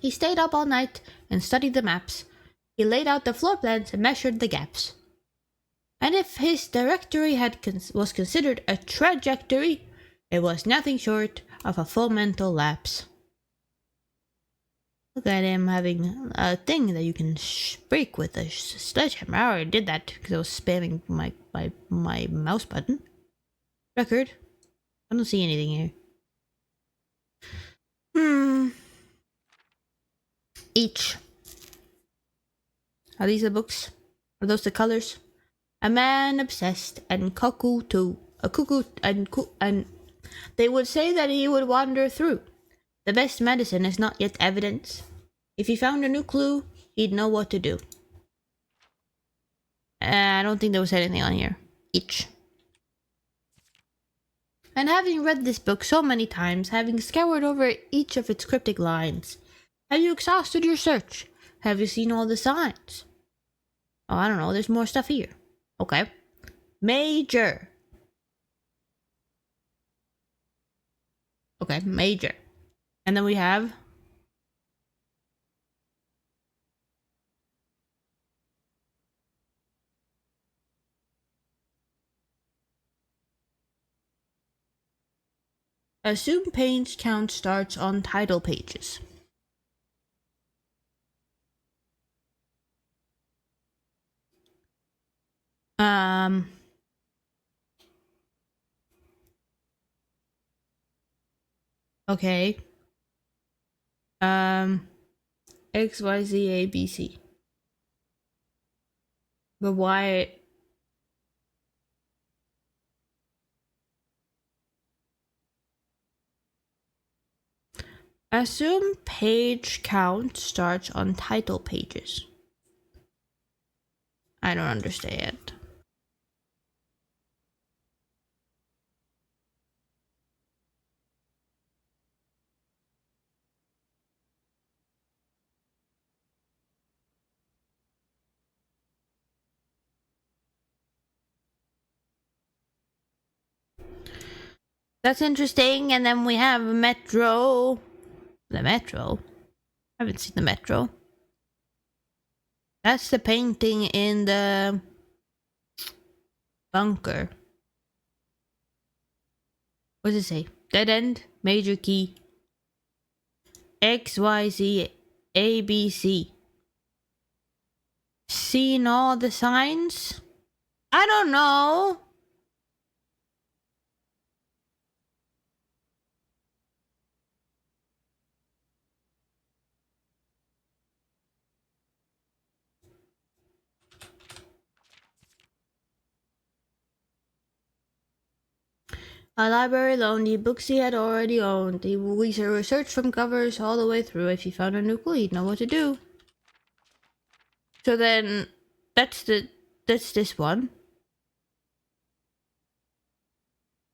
He stayed up all night and studied the maps. He laid out the floor plans and measured the gaps. And if his directory was considered a trajectory, it was nothing short of a full mental lapse. Look at him having a thing that you can break with a sledgehammer. I already did that because I was spamming my mouse button. Record. I don't see anything here. Each. Are these the books? Are those the colors? A man obsessed and cuckoo too. A cuckoo and they would say that he would wander through. The best medicine is not yet evidence. If he found a new clue, he'd know what to do. I don't think there was anything on here. Each. And having read this book so many times, having scoured over each of its cryptic lines, have you exhausted your search? Have you seen all the signs? Oh, I don't know. There's more stuff here. Okay. Major. Okay, major. And then we have assume page count starts on title pages. Okay. X, Y, Z, A, B, C. But why? Assume page count starts on title pages. I don't understand. That's interesting. And then we have Metro. The Metro? I haven't seen the Metro. That's the painting in the bunker. What does it say? Dead end, major key. X, Y, Z, A, B, C. Seen all the signs? I don't know. A library loaned the books he had already owned. He researched from covers all the way through. If he found a new clue, he'd know what to do. So then, that's this one.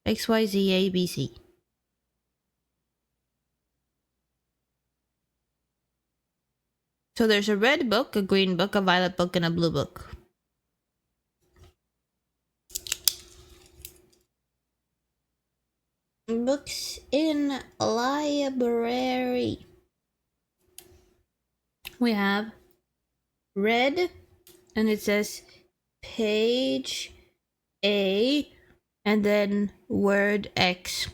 X, Y, Z, A, B, C. So there's a red book, a green book, a violet book, and a blue book. Books in library. We have red, and it says page A, and then word X.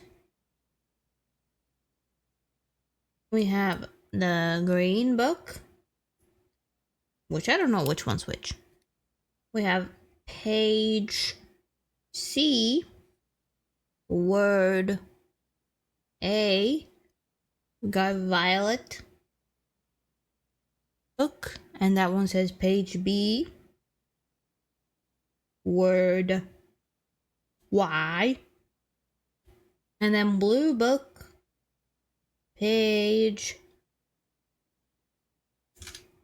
We have the green book, which I don't know which one's which. We have page C, word A. We got violet book, and that one says page B, word Y. And then blue book, page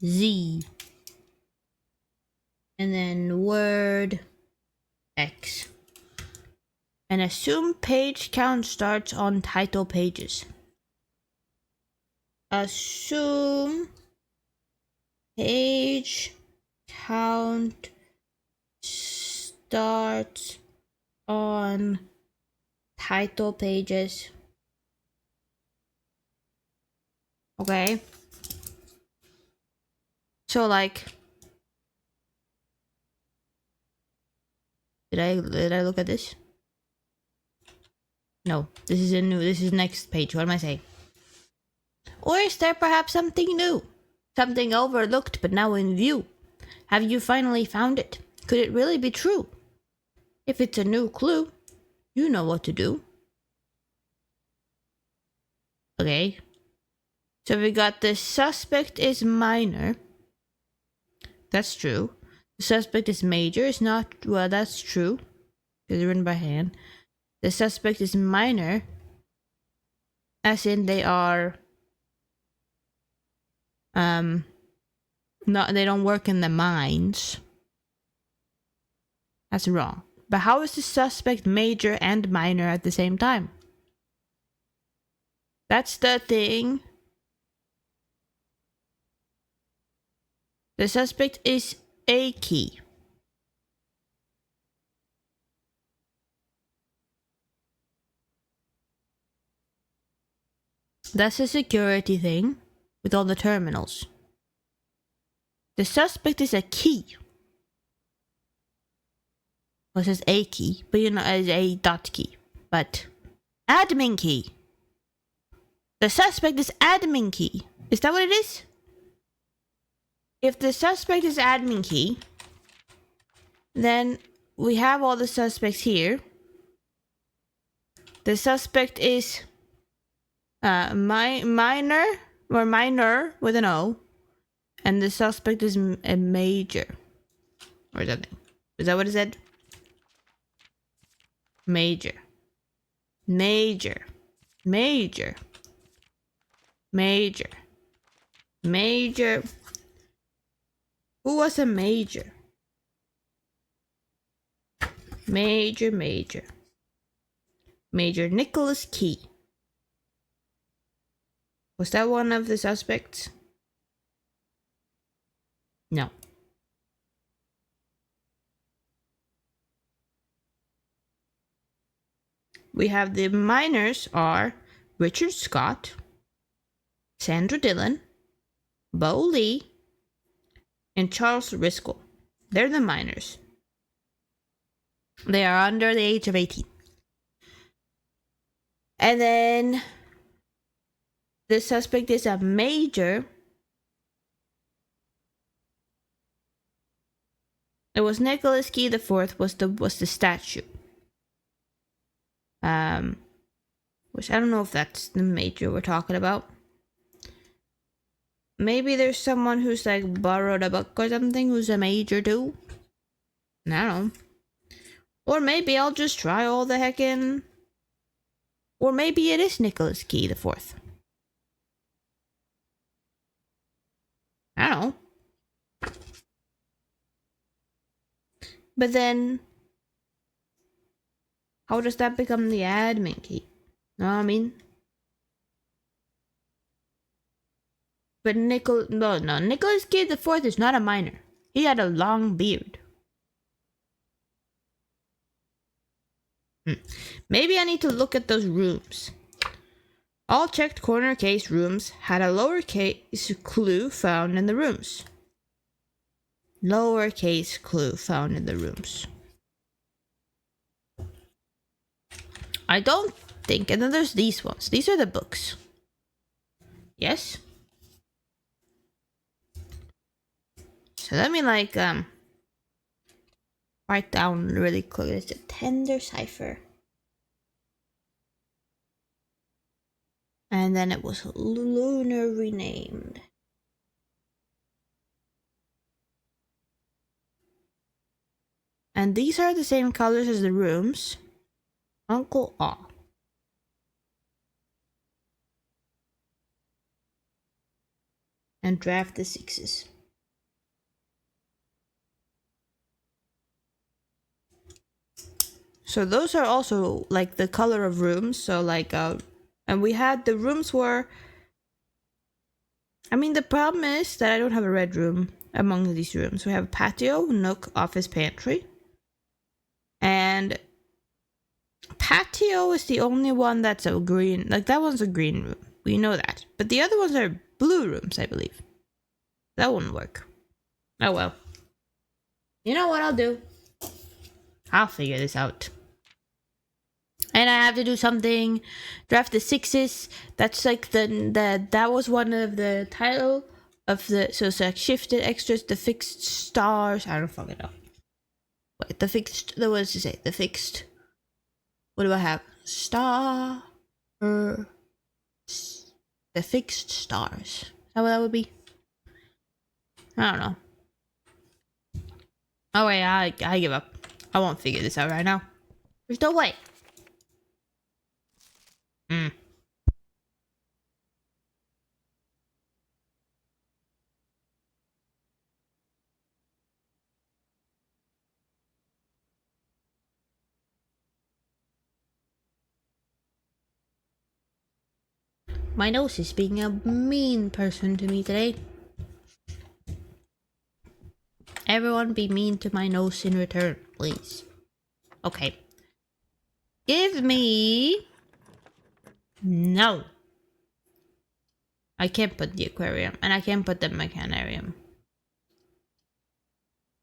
Z. And then word X. And assume page count starts on title pages. Assume page count starts on title pages. Okay. So like, did I look at this? No, this is next page. What am I saying? Or is there perhaps something new? Something overlooked but now in view? Have you finally found it? Could it really be true? If it's a new clue, you know what to do. Okay. So we got the suspect is minor. That's true. The suspect is major. It's not, well, that's true. Because it's written by hand. The suspect is minor. As in they are... not, they don't work in the mines. That's wrong. But how is the suspect major and minor at the same time? That's the thing. The suspect is a key. That's a security thing with all the terminals. The suspect is a key. Well, it says a key, but you know, as a dot key. But admin key. The suspect is admin key. Is that what it is? If the suspect is admin key, then we have all the suspects here. The suspect is minor or minor with an O, and the suspect is a major or something. Is that what it said? Major, major, major, major, major. Who was a major? Major, major. Major Nicholas Key. Was that one of the suspects? No. We have the minors are Richard Scott, Sandra Dillon, Bo Lee, and Charles Riskel. They're the minors. They are under the age of 18. And then the suspect is a major. It was Nicholas Key the Fourth was the statue. Which I don't know if that's the major we're talking about. Maybe there's someone who's like borrowed a book or something who's a major too. I don't know. Or maybe I'll just try all the heckin'. Or maybe it is Nicholas Key the Fourth. I don't know. But then, how does that become the admin key? Know what I mean? But Nicholas Key the Fourth is not a minor. He had a long beard. Maybe I need to look at those rooms. All checked corner case rooms had a lowercase clue found in the rooms. Lowercase clue found in the rooms. I don't think. And then there's these ones. These are the books. Yes? So let me like write down really quick. It's a tender cipher. And then it was lunar renamed. And these are the same colors as the rooms. Uncle Aw. And draft the 6s. So those are also like the color of rooms. So like and we had the rooms were, I mean the problem is that I don't have a red room among these rooms. We have patio, nook, office, pantry. And patio is the only one that's a green, like that one's a green room. We know that. But the other ones are blue rooms, I believe. That wouldn't work. Oh well. You know what I'll do? I'll figure this out. And I have to do something. Draft the 6s. That's like that was one of the title of the, so it's like shifted extras, the fixed stars. I don't fucking know. Wait, the fixed, what does it say? The fixed. What do I have? Star. The fixed stars. Is that what that would be? I don't know. Oh wait, I give up. I won't figure this out right now. There's no way. My nose is being a mean person to me today. Everyone be mean to my nose in return, please. Okay. Give me... No. I can't put the aquarium, and I can't put the mechanarium.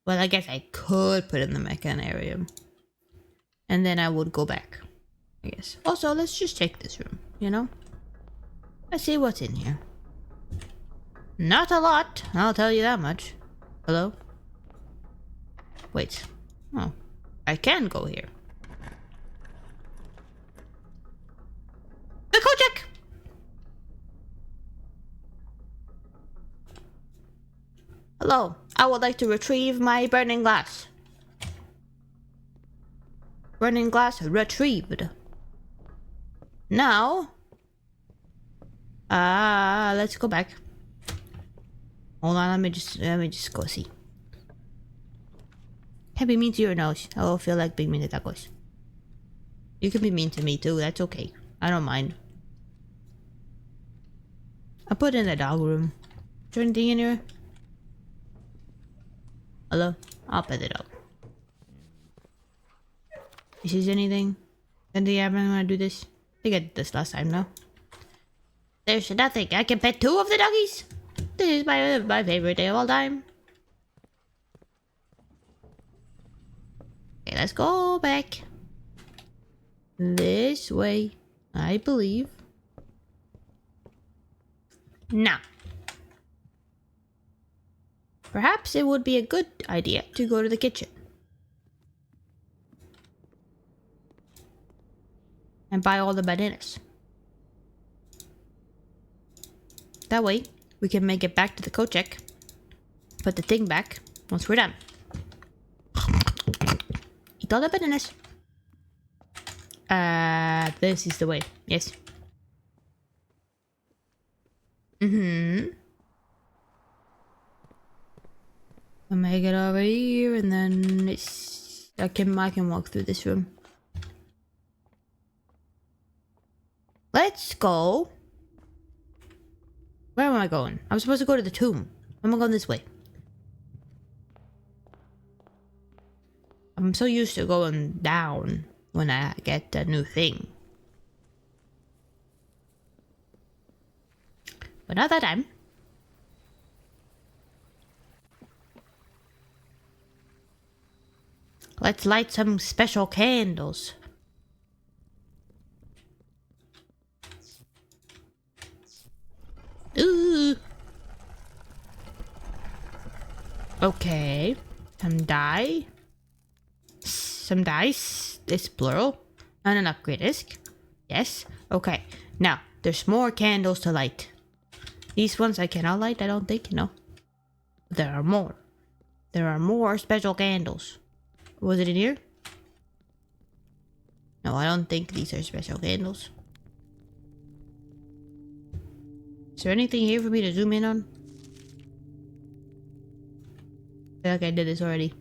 Well, I guess I could put in the mechanarium. And then I would go back, I guess. Also, let's just check this room, you know? Let's see what's in here. Not a lot, I'll tell you that much. Hello? Wait. Oh. I can go here. The Kojak! Hello. I would like to retrieve my burning glass. Burning glass retrieved. Now... let's go back. Hold on, let me just go see. Can't be mean to your nose. I will feel like being mean to tacos. You can be mean to me too, that's okay. I don't mind. I put in the dog room. Is there anything in here? Hello? I'll pet it up. Is there anything? Then do you ever want to do this? I think I did this last time, no? There's nothing. I can pet 2 of the doggies. This is my favorite day of all time. Okay, let's go back. This way, I believe. Now. Perhaps it would be a good idea to go to the kitchen. And buy all the bananas. That way, we can make it back to the Kojak. Put the thing back once we're done. Eat all the bananas. This is the way. Yes. Mm-hmm. I'll make it over here, and then it's... I can walk through this room. Let's go. Where am I going? I'm supposed to go to the tomb. I'm going this way. I'm so used to going down when I get a new thing. But not that time. Let's light some special candles. Ooh. Okay. Some dye. Some dice. It's plural. And an upgrade disc. Yes. Okay. Now, there's more candles to light. These ones I cannot light, I don't think. No. There are more. There are more special candles. Was it in here? No, I don't think these are special candles. Is there anything here for me to zoom in on? I feel like I did this already.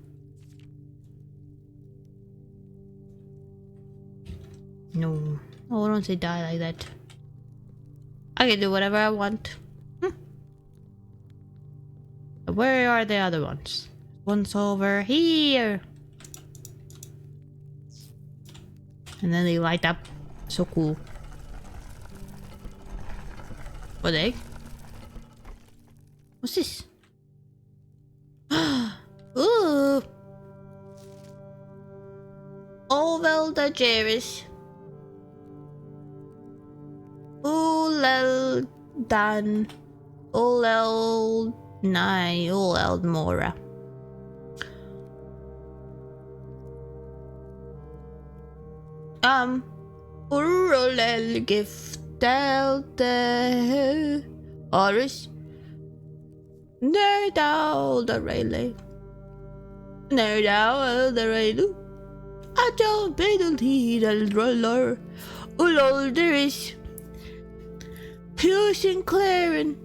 No. Oh, don't say die like that. I can do whatever I want. Where are the other ones? One's over here. And then they light up. So cool. What egg? What's this? Ooh! Oh well, the Jerris. Ulel Dan. Ulel Nai. Ulel Mora. Urolel giftel de Oris. Nerdal the relay. Nerdal the relay. I don't believe the roller. Ulol there is. Hugh Sinclair and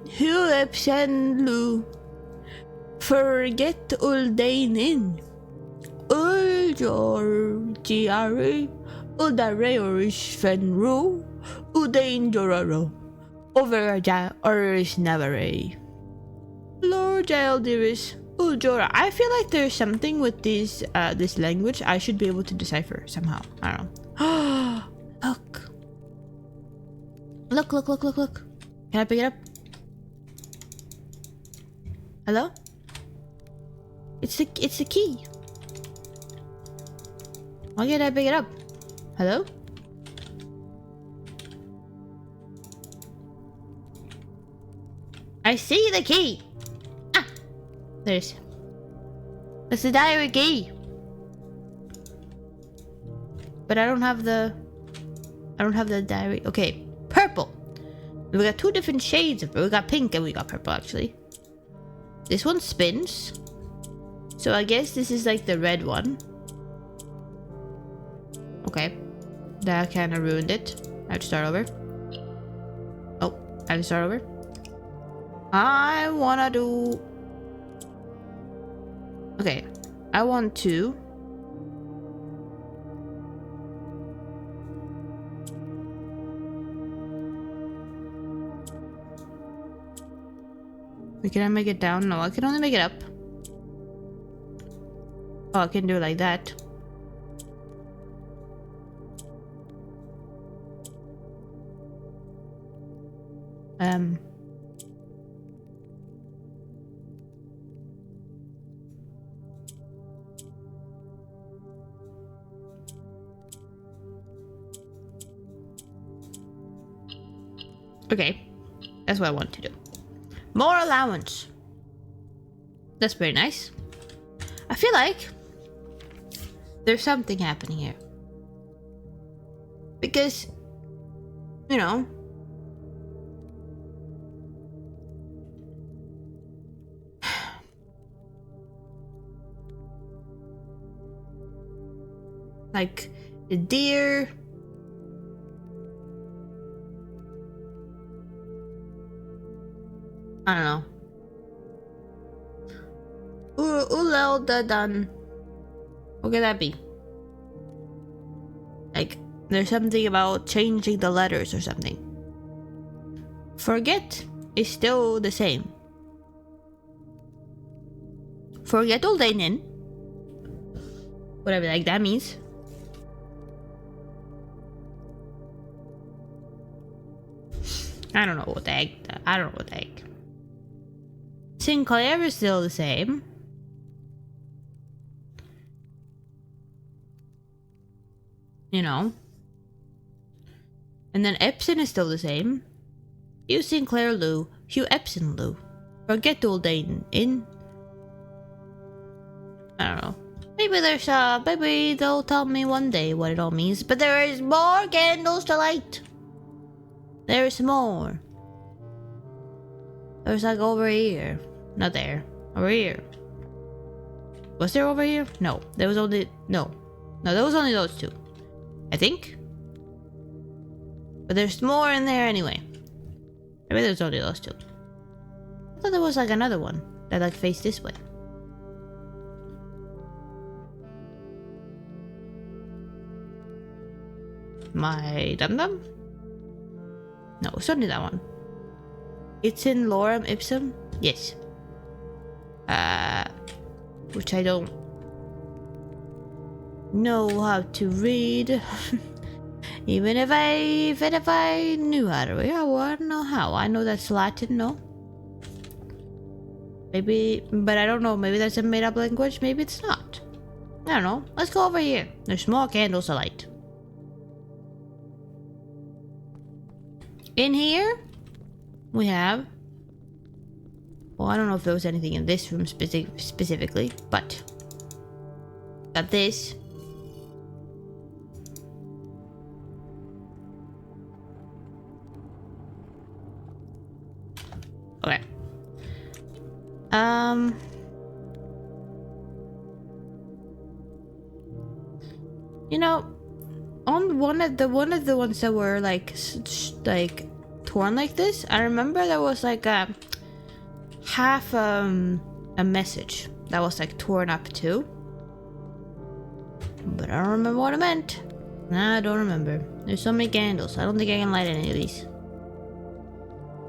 Hugh Epson Lou. Forget Uldainin. Georgiari, Udareorish Fenru, Udain Doraro, Overaja Orish Navare. Lord Eldiris, Ujora. I feel like there's something with this language I should be able to decipher somehow. I don't know. Look. Look. Can I pick it up? Hello? It's the key. Why can't I pick it up? Hello? I see the key! Ah! That's the diary key! But I don't have the diary. Okay, purple! We got two different shades of it. We got pink and we got purple actually. This one spins. So I guess this is like the red one. Okay, that kind of ruined it. I have to start over. Oh, I have to start over. I wanna do... Okay, I want to... Wait, can I make it down? No, I can only make it up. Oh, I can do it like that. Okay, that's what I want to do. More allowance. That's very nice. I feel like there's something happening here. Because, you know, like the deer. I don't know. Ulel Dadan. What could that be? Like, there's something about changing the letters or something. Forget is still the same. Forget Uldainin. Whatever like that means. I don't know what the heck. I don't know what the heck. Sinclair is still the same. you know. And then Epson is still the same. Hugh Sinclair Lou, Hugh Epson Lou. Forget old Dayton in. I don't know. Maybe they'll tell me one day what it all means. But there is more candles to light. There's more. There's like over here. Not there. Over here. Was there over here? No. There was only... No. No, there was only those two. I think. But there's more in there anyway. Maybe there's only those two. I thought there was like another one that like faced this way. My dum-dum? No, it's only that one. It's in Lorem Ipsum? Yes. Which I don't know how to read. Even if I knew how to read, I wouldn't know how. I know that's Latin, no? Maybe, but I don't know. Maybe that's a made-up language. Maybe it's not. I don't know. Let's go over here. There's more candles to light. In here, we have... Well, I don't know if there was anything in this room specifically, but... Got this. Okay. You know, on one of the ones that were like torn like this, I remember there was like a half a message that was like torn up too, but I don't remember what it meant. Nah, I don't remember. There's so many candles. I don't think I can light any of these.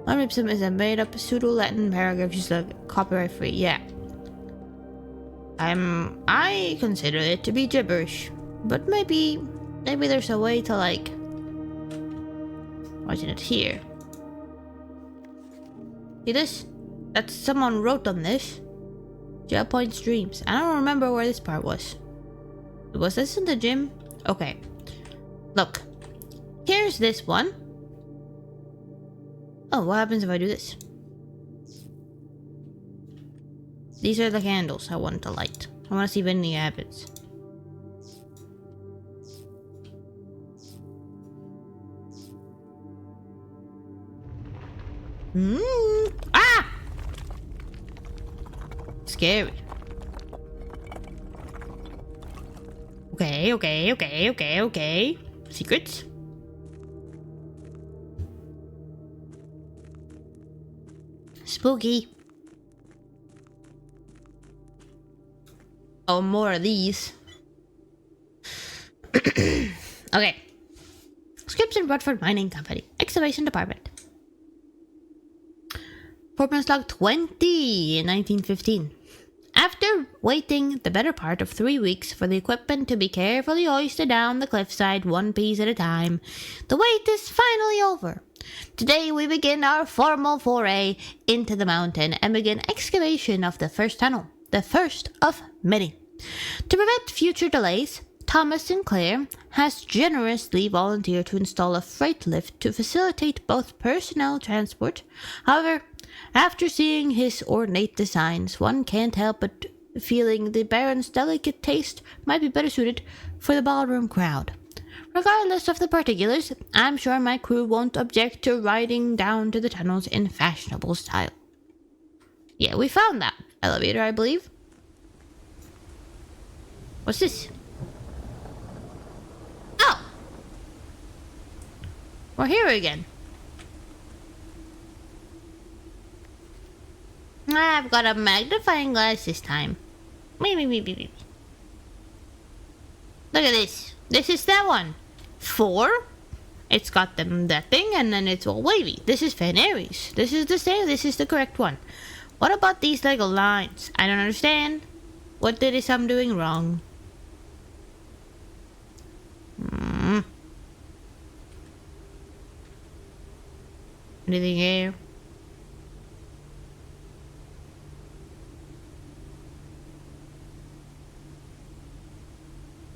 Ipsum is a made-up pseudo-Latin paragraph, just like copyright-free. Yeah. I consider it to be gibberish, but maybe there's a way to like. Watching it here. See this? That's someone wrote on this. Jail Point Streams. I don't remember where this part was. Was this in the gym? Okay. Look. Here's this one. Oh, what happens if I do this? These are the candles I want to light. I want to see if anything happens. Ah! Scary. Okay. Secrets? Spooky. Oh, more of these. Okay. Scripts in Bradford Mining Company. Excavation Department. Foreman's log 20 in 1915. After waiting the better part of 3 weeks for the equipment to be carefully hoisted down the cliffside one piece at a time, the wait is finally over. Today we begin our formal foray into the mountain and begin excavation of the first tunnel, the first of many. To prevent future delays, Thomas Sinclair has generously volunteered to install a freight lift to facilitate both personnel transport. However, after seeing his ornate designs, one can't help but feeling the Baron's delicate taste might be better suited for the ballroom crowd. Regardless of the particulars, I'm sure my crew won't object to riding down to the tunnels in fashionable style. Yeah, we found that elevator, I believe. What's this? Oh! We're here again. I've got a magnifying glass this time. Look at this. This is that one. 4. It's got that thing, and then it's all wavy. This is Fenari's. This is the same. This is the correct one. What about these like lines? I don't understand. What did I'm doing wrong? Anything here?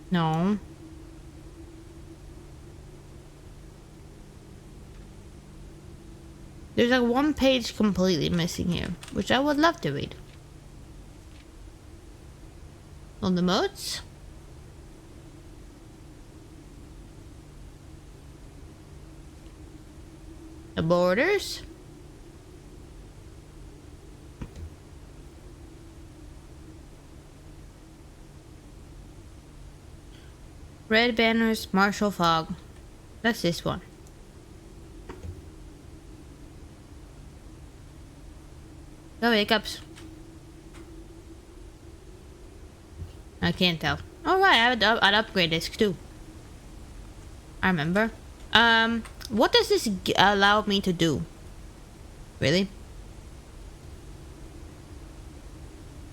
No. There's like one page completely missing here, which I would love to read. On the modes. The borders. Red banners, martial fog. That's this one. No hiccups. I can't tell. Oh right, I had an upgrade disc too. I remember. What does this allow me to do? Really?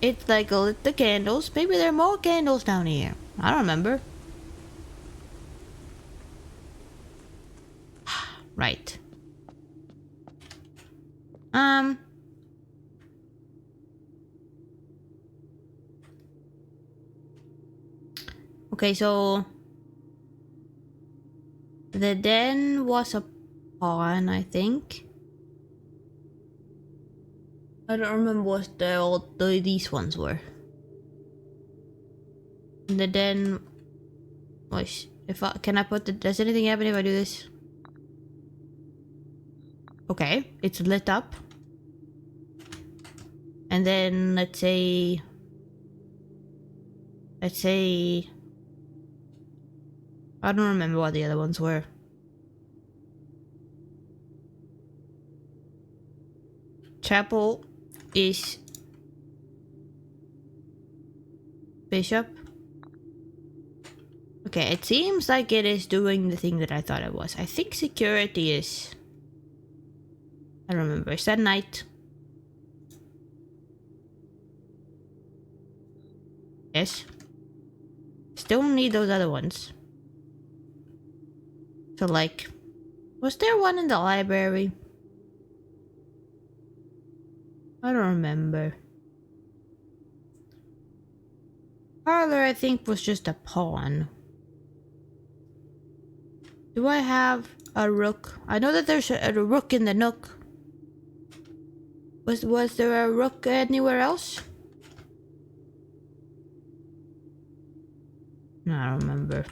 It's like lit the candles. Maybe there are more candles down here. I don't remember. Right. Okay, so the den was a pawn, I think. I don't remember what these ones were. The den was. Can I put the? Does anything happen if I do this? Okay, it's lit up. And then let's say. I don't remember what the other ones were. Chapel is bishop. Okay, it seems like it is doing the thing that I thought it was. I think security is. I don't remember. Is that knight? Yes. Still need those other ones. So like, was there one in the library? I don't remember. Parlor, I think, was just a pawn. Do I have a rook? I know that there's a rook in the nook. Was there a rook anywhere else? No, I don't remember.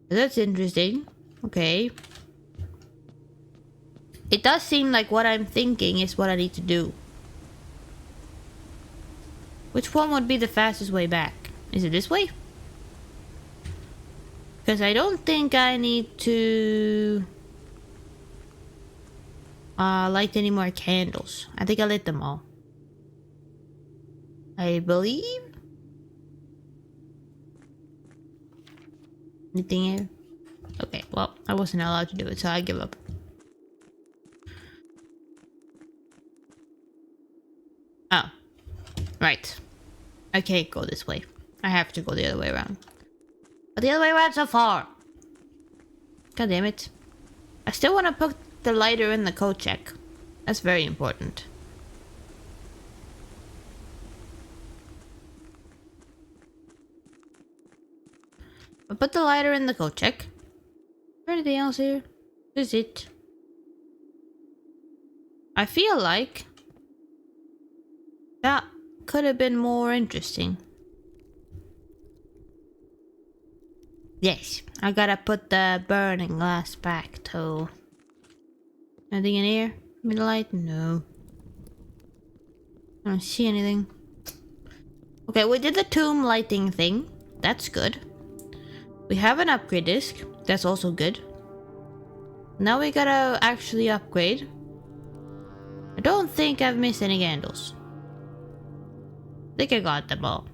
That's interesting. Okay. It does seem like what I'm thinking is what I need to do. Which one would be the fastest way back? Is it this way? Because I don't think I need to light any more candles. I think I lit them all. I believe. Anything here? Okay, well, I wasn't allowed to do it, so I give up. Oh. Right. I can't go this way. I have to go the other way around. But the other way around so far. God damn it. I still want to put the lighter in the code check. That's very important. I'll put the lighter in the code check. Is there anything else here? This is it. I feel like that could have been more interesting. Yes, I gotta put the burning glass back too. Anything in here? Middle light? No. I don't see anything. Okay, we did the tomb lighting thing. That's good. We have an upgrade disc. That's also good. Now we gotta actually upgrade. I don't think I've missed any candles. I think I got them all.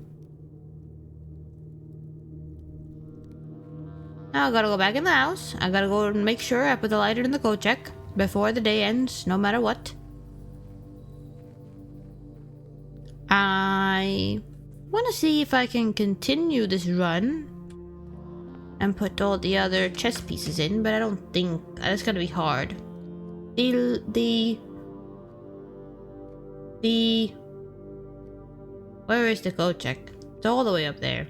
Now I gotta go back in the house. I gotta go and make sure I put the lighter in the code check before the day ends, no matter what. I want to see if I can continue this run and put all the other chess pieces in, but I don't think that's gonna be hard. Where is the code check? It's all the way up there.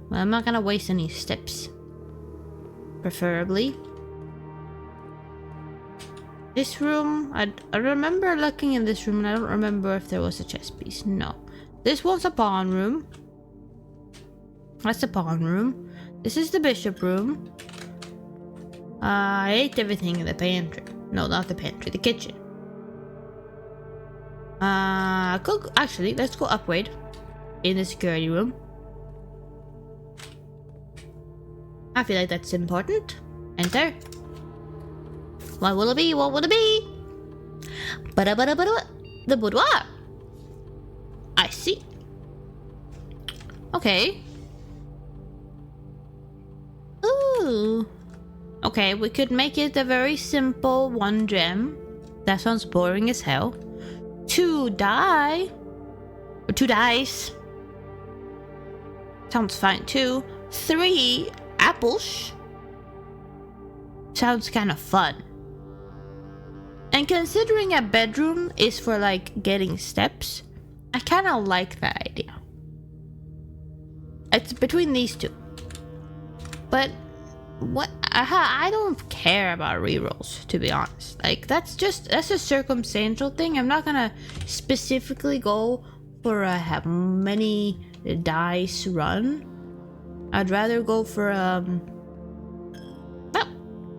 Well, I'm not gonna waste any steps. Preferably. This room, I remember looking in this room and I don't remember if there was a chess piece. No. This was a pawn room. That's the pawn room. This is the bishop room. I ate everything in the pantry. No, not the pantry, the kitchen. Actually, let's go upgrade in the security room. I feel like that's important. Enter. What will it be? What will it be? The boudoir. I see. Okay. Ooh. Okay, we could make it a very simple 1 gem. That sounds boring as hell. 2 die. Or 2 dice. Sounds fine too. 3 apples. Sounds kind of fun. And considering a bedroom is for like getting steps, I kind of like that idea. It's between these two. But what I don't care about rerolls, to be honest. Like that's a circumstantial thing. I'm not gonna specifically go for a have many dice run. I'd rather go for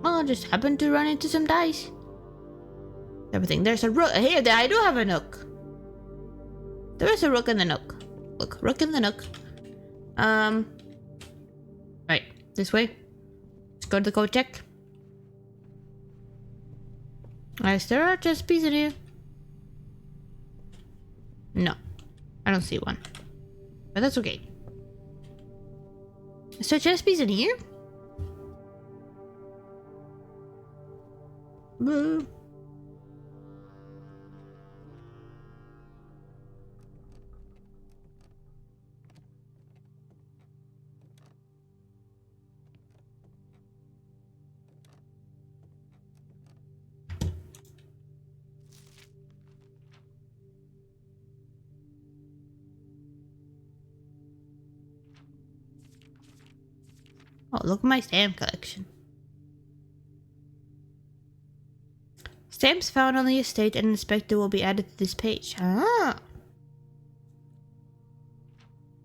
well, I'll just happen to run into some dice. Everything. There's a rook here. I do have a nook. There is a rook in the nook. Look, rook in the nook. Right, this way. Let's go to the code check. Is there a chess piece in here? No, I don't see one. But that's okay. Is there a chess piece in here? Boo. Oh, look at my stamp collection. Stamps found on the estate and inspected will be added to this page. Ah.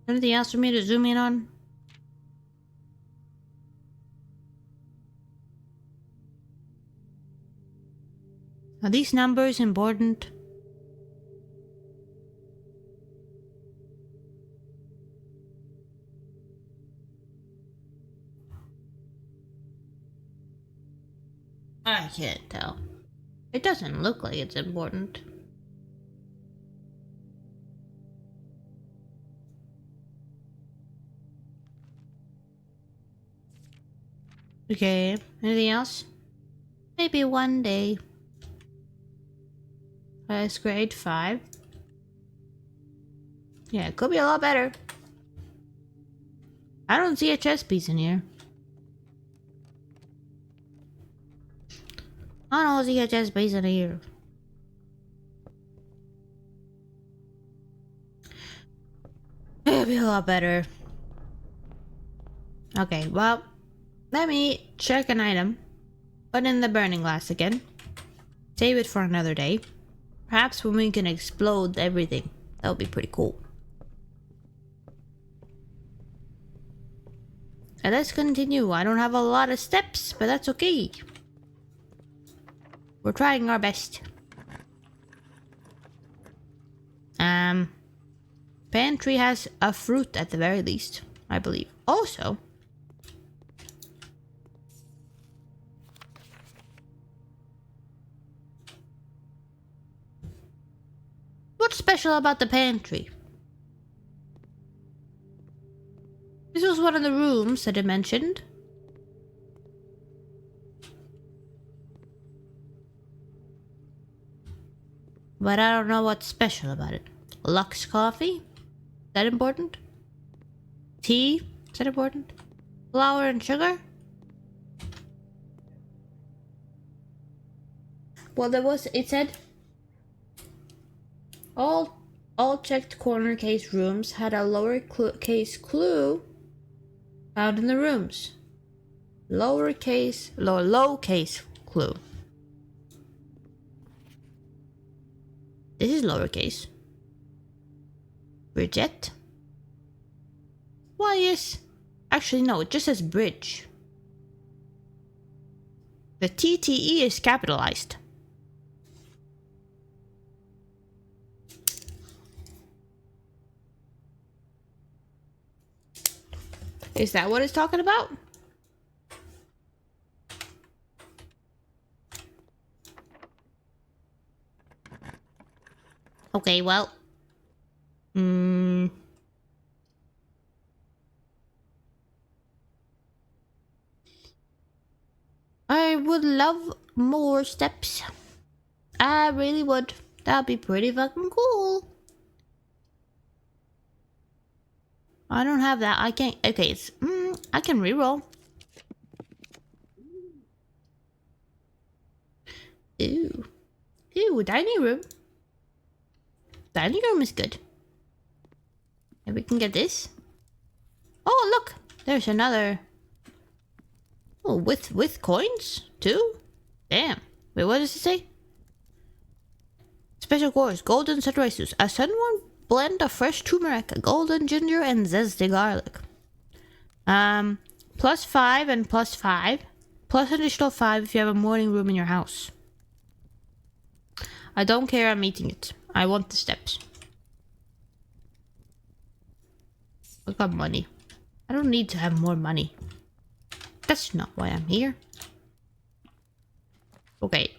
Anything else for me to zoom in on? Are these numbers important? I can't tell. It doesn't look like it's important. Okay, anything else? Maybe one day. That's grade 5. Yeah, it could be a lot better. I don't see a chess piece in here. I don't see a chess piece in here. It'll be a lot better. Okay, well, let me check an item. Put in the burning glass again. Save it for another day. Perhaps when we can explode everything. That would be pretty cool. And let's continue. I don't have a lot of steps, but that's okay. We're trying our best. Pantry has a fruit at the very least, I believe. Also, what's special about the pantry? This was one of the rooms that I mentioned. But I don't know what's special about it. Lux coffee? Is that important? Tea? Is that important? Flour and sugar? Well, it said all checked corner case rooms had a lower case clue found in the rooms. Low case clue. This is lowercase. Bridget. Why is... Actually, no, it just says bridge. The TTE is capitalized. Is that what it's talking about? Okay, well. I would love more steps. I really would. That'd be pretty fucking cool. I don't have that. I can't. Okay, it's. I can reroll. Ooh. Ooh, dining room. Dining room is good. And we can get this. Oh, look! There's another. Oh, with coins too? Damn. Wait, what does it say? Special course, golden sunrise juice. A sunwarm blend of fresh turmeric, golden ginger, and zesty garlic. +5 and +5. Plus additional 5 if you have a morning room in your house. I don't care, I'm eating it. I want the steps. I got money. I don't need to have more money. That's not why I'm here. Okay.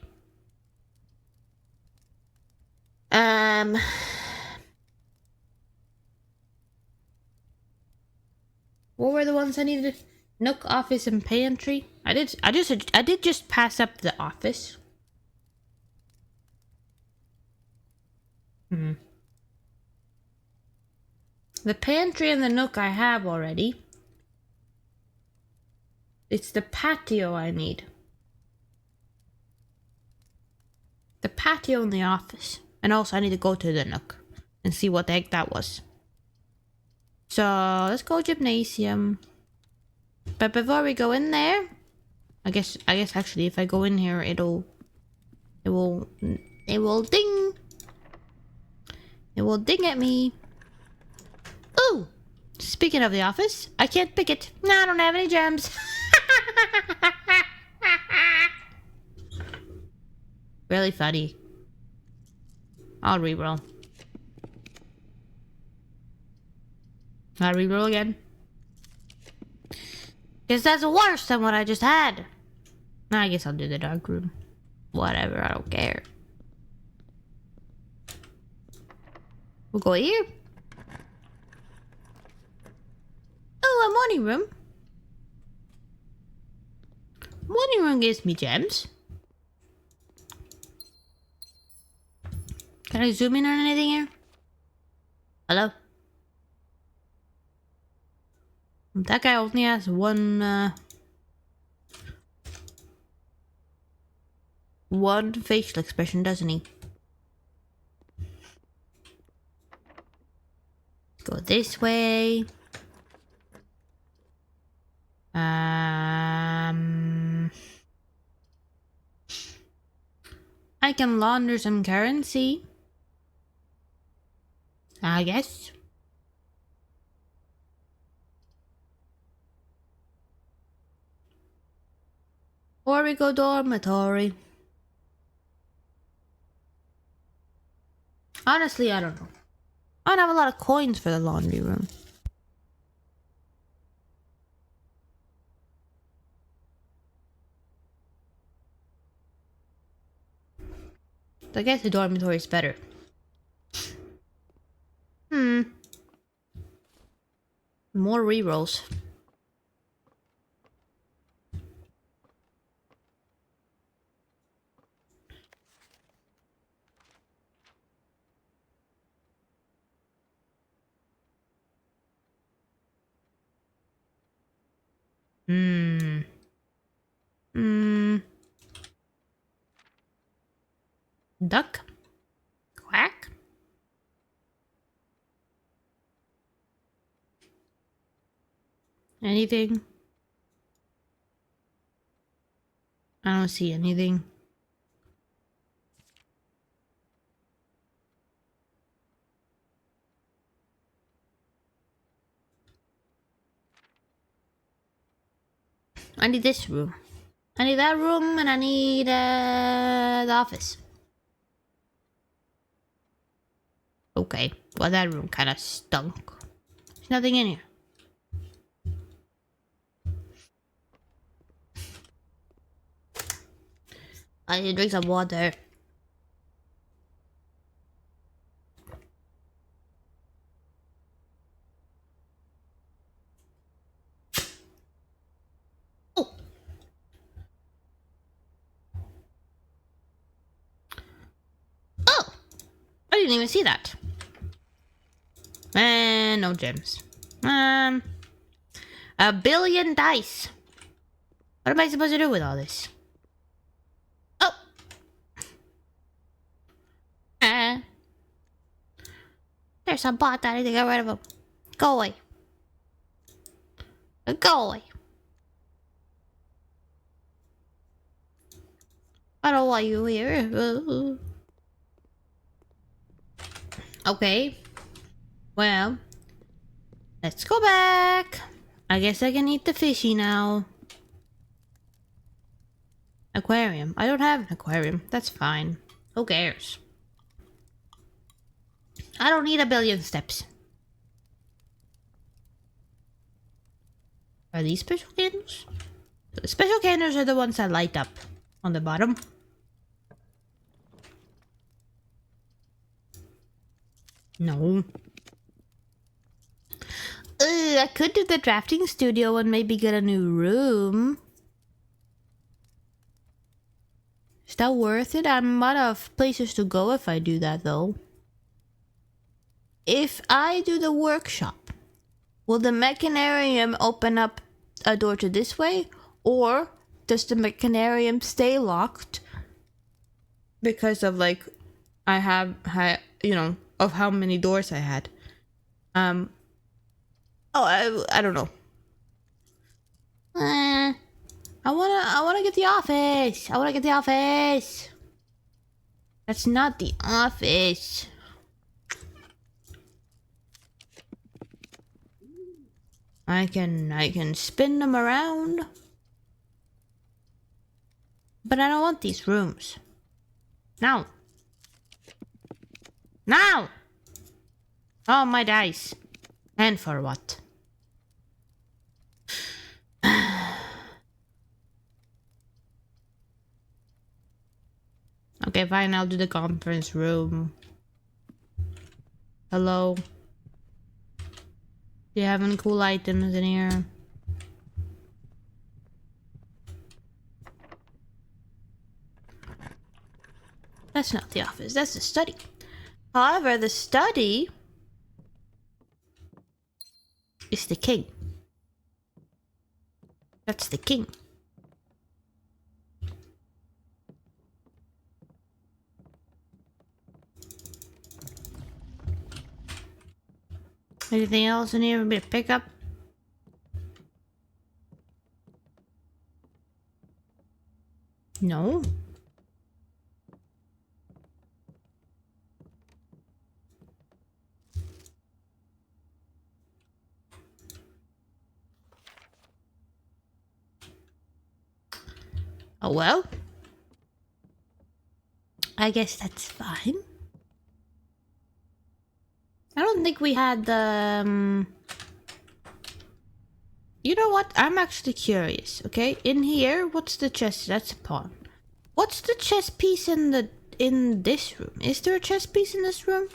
What were the ones I needed? Nook, office, and pantry. I did just pass up the office. The pantry and the nook I have already. It's the patio I need. The patio and the office. And also I need to go to the nook and see what the heck that was. So let's go gymnasium. But before we go in there, I guess actually if I go in here it will ding. It will ding at me. Ooh! Speaking of the office, I can't pick it. No, I don't have any gems. Really funny. I'll reroll. I'll reroll again. Because that's worse than what I just had. I guess I'll do the dark room. Whatever, I don't care. We'll go here. Oh, a morning room. Morning room gives me gems. Can I zoom in on anything here? Hello? That guy only has one facial expression, doesn't he? Go this way. I can launder some currency. I guess. Or we go dormitory. Honestly, I don't know. I don't have a lot of coins for the laundry room. So I guess the dormitory is better. More rerolls. Duck? Quack? Anything? I don't see anything. I need this room. I need that room, and I need the office. Okay, well that room kind of stunk. There's nothing in here. I need to drink some water. Oh! Oh! I didn't even see that. And no gems. $1 billion dice. What am I supposed to do with all this? Oh! There's a bot that I need to get rid of him. Go away. Go away. I don't want you here. Okay. Well, let's go back. I guess I can eat the fishy now. Aquarium. I don't have an aquarium. That's fine. Who cares? I don't need 1 billion steps. Are these special candles? The special candles are the ones that light up on the bottom. No. I could do the drafting studio and maybe get a new room. Is that worth it? I'm out of places to go if I do that though. If I do the workshop, will the mechanarium open up a door to this way? Or does the mechanarium stay locked? Because of like, I have, you know, of how many doors I had. I don't know. I wanna get the office. I wanna get the office. That's not the office. I can spin them around. But I don't want these rooms. No. No! Oh, my dice. And for what? Okay, fine, I'll do the conference room. Hello? Do you have any cool items in here? That's not the office, that's the study. However, the study is the king. That's the king. Anything else in here for me to pick up? No. Oh well. I guess that's fine. I don't think we had the... You know what? I'm actually curious, okay? In here, what's the chest? That's a pawn. What's the chess piece in this room? Is there a chess piece in this room?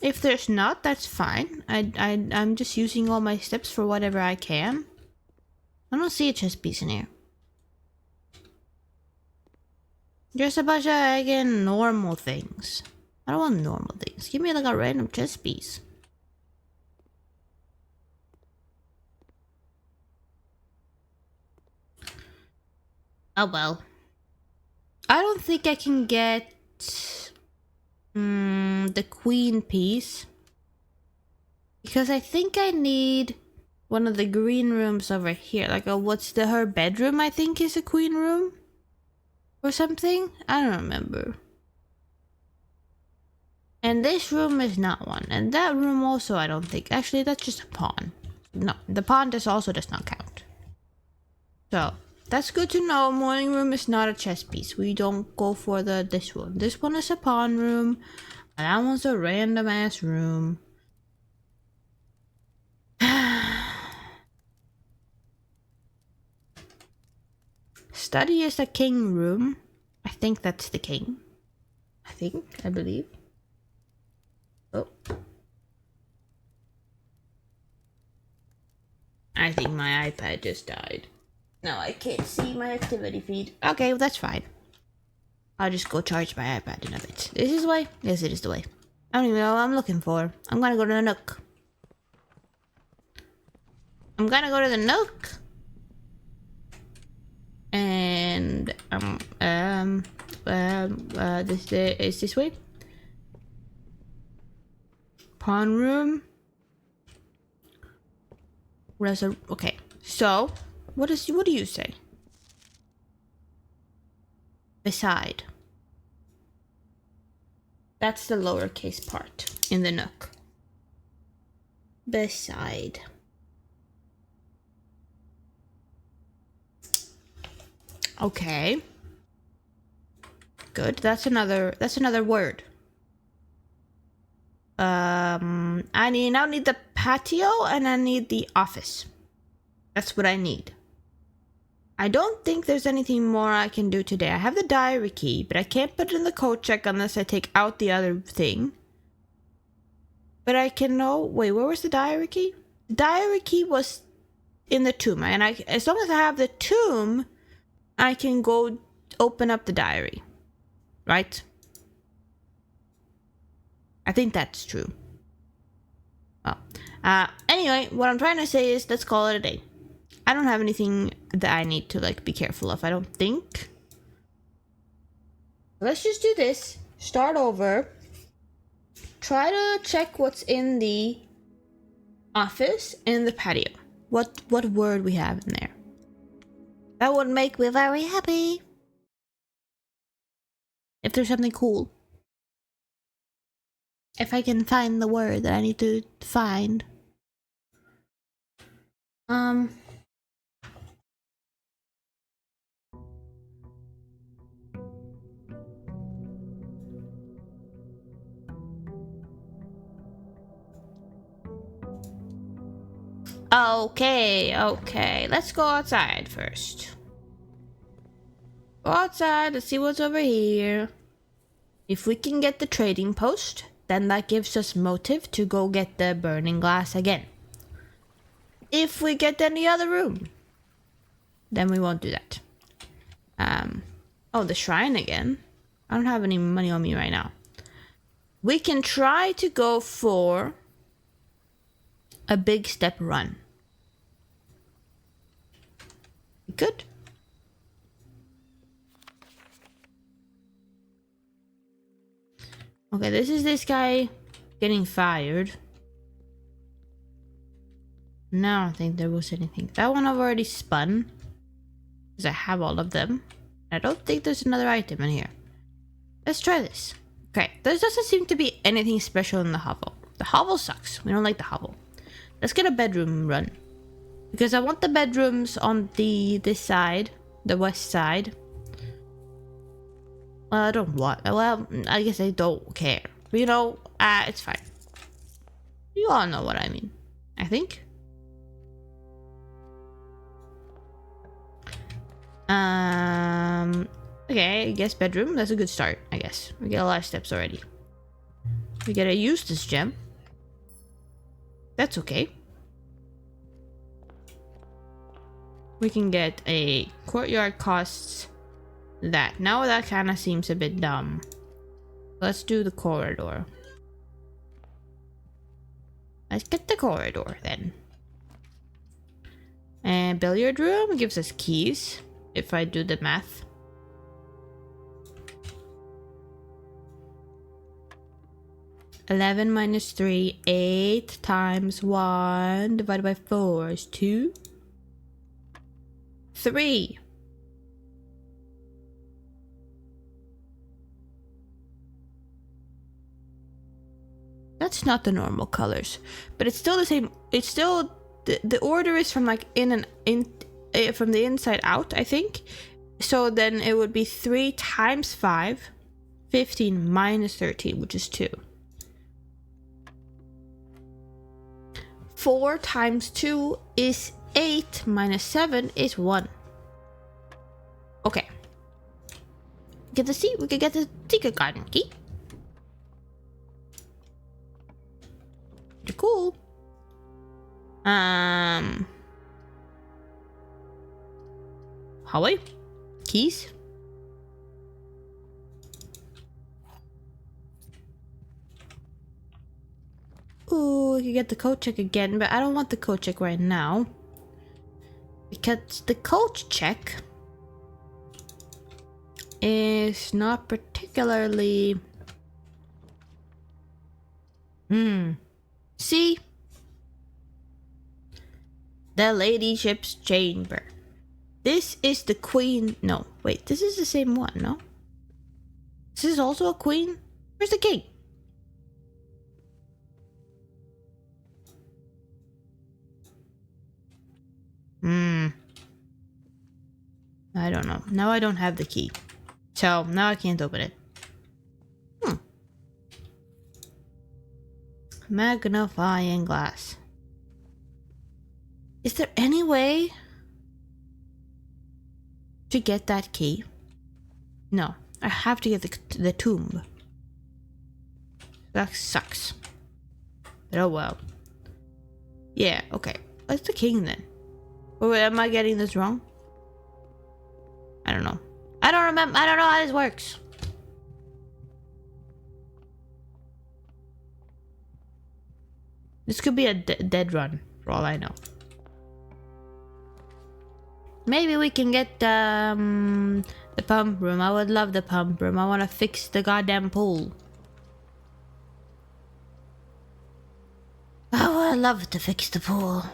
If there's not, that's fine. I'm just using all my steps for whatever I can. I don't see a chess piece in here. Just a bunch of, again, normal things. I don't want normal things. Give me like a random chess piece. Oh well. I don't think I can get the queen piece. Because I think I need one of the green rooms over here. Like her bedroom I think is a queen room? Or something? I don't remember. And this room is not one. And that room also I don't think. Actually, that's just a pawn. No, the pond also does not count. So that's good to know. Morning room is not a chess piece. We don't go for this one. This one is a pawn room. And that one's a random ass room. Study is a king room. I think that's the king. I believe. Oh. I think my iPad just died. Now I can't see my activity feed. Okay, well that's fine. I'll just go charge my iPad in a bit. This is the way? Yes, it is the way. I don't even know what I'm looking for. I'm gonna go to the Nook. And this is this way. Pawn room. Okay. So, what do you say? Beside. That's the lowercase part in the Nook. Beside. Okay. Good. That's another word. I now need the patio and I need the office. That's what I need. I don't think there's anything more I can do today. I have the diary key, but I can't put it in the code check unless I take out the other thing. But I can know. Wait, where was the diary key? The diary key was in the tomb, and as long as I have the tomb, I can go open up the diary. Right? I think that's true. Well, anyway, what I'm trying to say is let's call it a day. I don't have anything that I need to like be careful of, I don't think. Let's just do this. Start over. Try to check what's in the office and the patio. What word we have in there. That would make me very happy. If there's something cool. If I can find the word that I need to find. Okay. Let's go outside first. Go outside, let's see what's over here. If we can get the trading post, then that gives us motive to go get the burning glass again. If we get any other room, then we won't do that. Oh, the shrine again. I don't have any money on me right now. We can try to go for a big step run. Good. Okay, this is this guy getting fired. No, I don't think there was anything. That one I've already spun. Because I have all of them. I don't think there's another item in here. Let's try this. Okay, there doesn't seem to be anything special in the hovel. The hovel sucks. We don't like the hovel. Let's get a bedroom run. Because I want the bedrooms on this side. The west side. Well, I don't want... Well, I guess I don't care. But you know, it's fine. You all know what I mean. I think. Okay, I guess bedroom. That's a good start, I guess. We get a lot of steps already. We gotta use this gem. That's okay. We can get a courtyard costs that. Now that kind of seems a bit dumb. Let's do the corridor. Let's get the corridor then. And billiard room gives us keys. If I do the math. (11 minus 3), 8 times 1 divided by 4 is 2. 3. That's not the normal colors, but it's still the same. It's still the order is from like from the inside out, I think. So then it would be 3 times 5, 15 minus 13, which is 2. 4 times 2 is 8 minus 7 is 1. Okay. We can get the secret garden key. Pretty cool. Hallway? Keys? Ooh, we can get the code check again, but I don't want the code check right now. Because the code check is not particularly... See? The ladyship's chamber. This is the queen. No, wait, this is the same one, no? This is also a queen? Where's the king? I don't know. Now I don't have the key. So now I can't open it. Magnifying glass. Is there any way to get that key? No, I have to get the tomb. That sucks. But oh well. Yeah, okay. What's the king then? Oh, wait, am I getting this wrong? I don't know. I don't remember. I don't know how this works. This could be a dead run, for all I know. Maybe we can get the pump room. I would love the pump room. I want to fix the goddamn pool. I would love to fix the pool.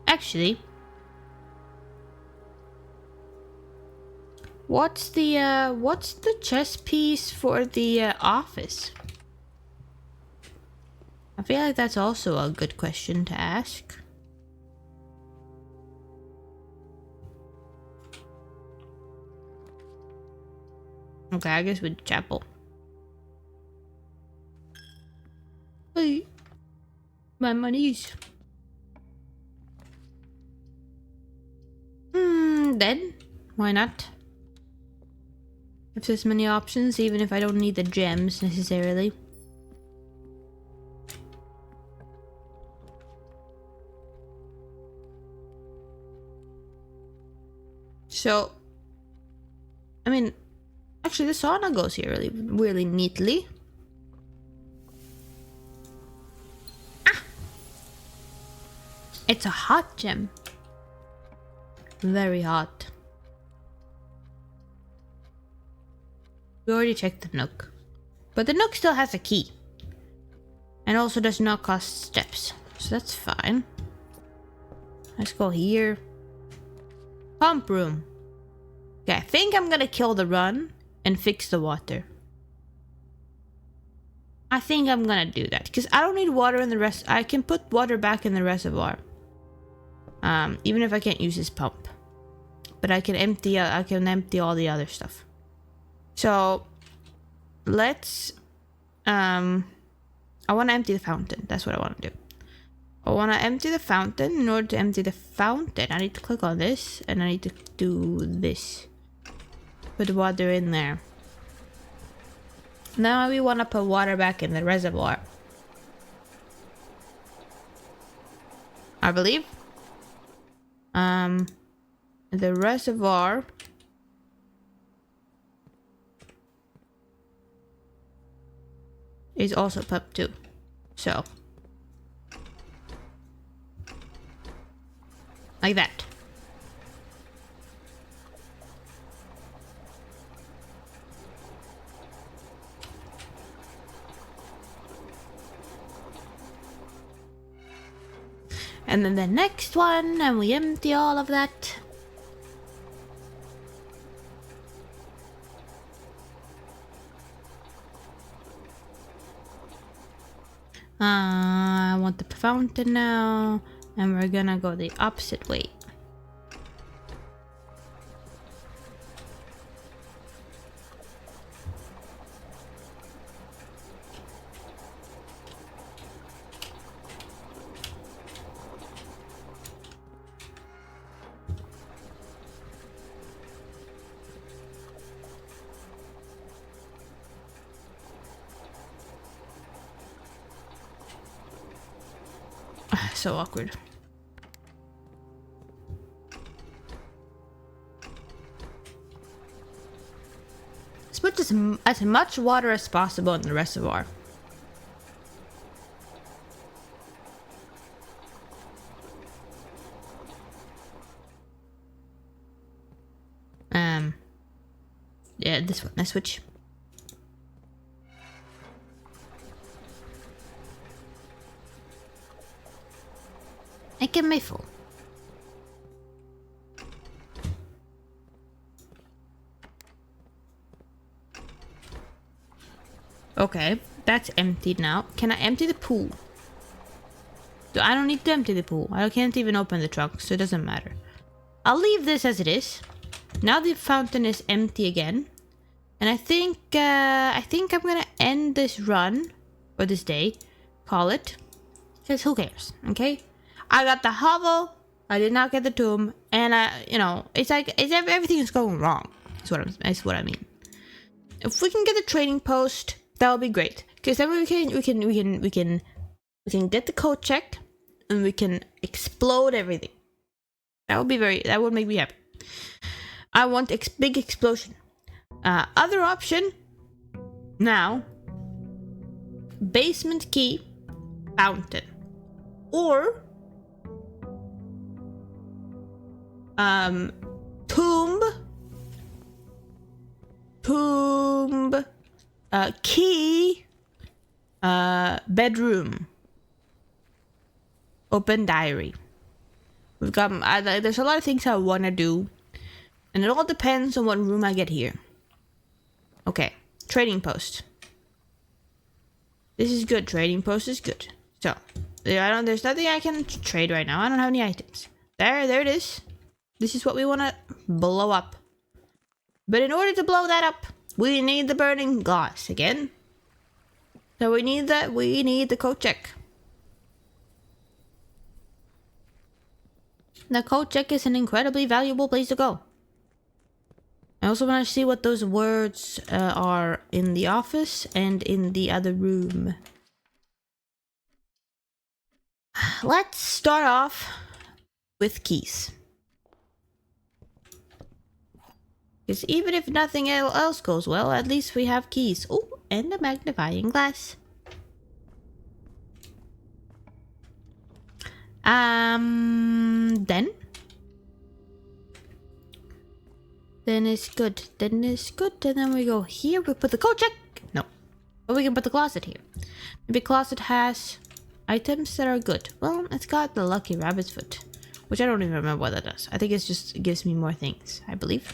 Actually, what's the chess piece for the office? I feel like that's also a good question to ask. Okay, I guess with chapel. Hey, my money's. Then why not? If there's many options, even if I don't need the gems necessarily. So, I mean, actually the sauna goes here really neatly. Ah! It's a hot gem. Very hot. We already checked the nook. But the nook still has a key. And also does not cost steps. So that's fine. Let's go here. Pump room. Okay, I think I'm gonna kill the run and fix the water. I think I'm gonna do that. Because I don't need water in the rest. I can put water back in the reservoir. Even if I can't use this pump. But I can empty all the other stuff. So let's I want to empty the fountain. That's what I want to do. I want to empty the fountain. In order to empty the fountain, I need to click on this and I need to do this. Put water in there. Now we want to put water back in the reservoir. I believe. The reservoir is also pumped too. So like that. And then the next one, and we empty all of that. want the fountain now, and we're gonna go the opposite way. So awkward. Let's put as much water as possible in the reservoir. Yeah, this one. Let's switch. I get my full. Okay, that's emptied now. Can I empty the pool? I don't need to empty the pool. I can't even open the trunk, so it doesn't matter. I'll leave this as it is. Now the fountain is empty again. And I think I'm gonna end this run, or this day, call it. Because who cares, okay? I got the hovel, I did not get the tomb, and everything is going wrong. That's what I mean. If we can get the trading post, that would be great. Because then we can get the code check, and we can explode everything. That would make me happy. I want big explosion. Other option now, basement key, fountain, or tomb, key, bedroom, open diary. We've got, there's a lot of things I want to do, and it all depends on what room I get here. Okay, trading post. This is good. Trading post is good. So, there's nothing I can trade right now. I don't have any items. There it is. This is what we want to blow up. But in order to blow that up, we need the burning glass again. So we need the code check. The code check is an incredibly valuable place to go. I also want to see what those words are in the office and in the other room. Let's start off with keys. Because even if nothing else goes well, at least we have keys. Oh, and a magnifying glass. Then it's good. Then it's good. And then we go here. We put the code check. No. But we can put the closet here. Maybe closet has items that are good. Well, it's got the lucky rabbit's foot, which I don't even remember what that does. I think it gives me more things, I believe.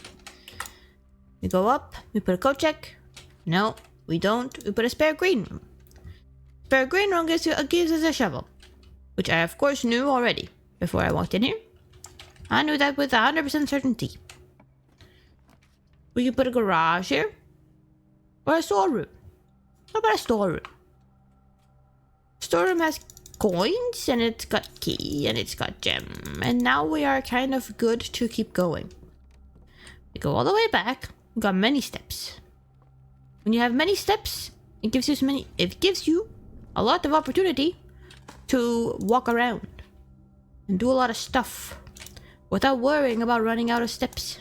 We go up. We put a code check. No, we don't. We put a spare green room. Spare green room gives us a shovel, which I of course knew already before I walked in here. I knew that with 100% certainty. We can put a garage here. Or a storeroom. What about a storeroom? Storeroom has coins, and it's got key, and it's got gem. And now we are kind of good to keep going. We go all the way back. We got many steps. When you have many steps, it gives you a lot of opportunity to walk around and do a lot of stuff without worrying about running out of steps.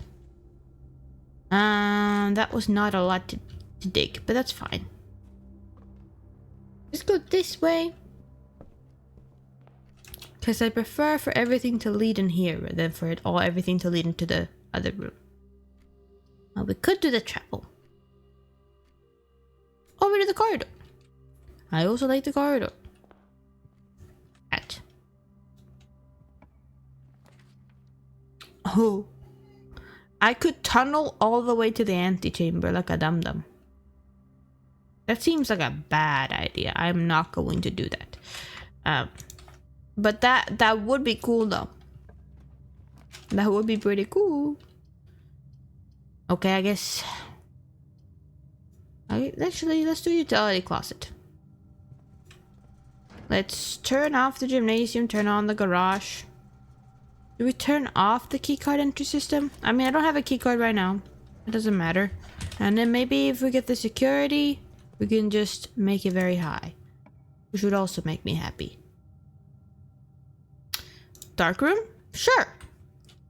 That was not a lot to dig, but that's fine. Let's go this way. Because I prefer for everything to lead in here than for everything to lead into the other room. Well, we could do the travel. Over to the corridor. I also like the corridor. At. Oh. I could tunnel all the way to the antechamber like a dum-dum. That seems like a bad idea. I'm not going to do that. But that would be cool though. That would be pretty cool. Okay, I guess. Actually, let's do utility closet. Let's turn off the gymnasium, turn on the garage. Do we turn off the keycard entry system? I mean, I don't have a keycard right now. It doesn't matter. And then maybe if we get the security, we can just make it very high. Which would also make me happy. Dark room? Sure.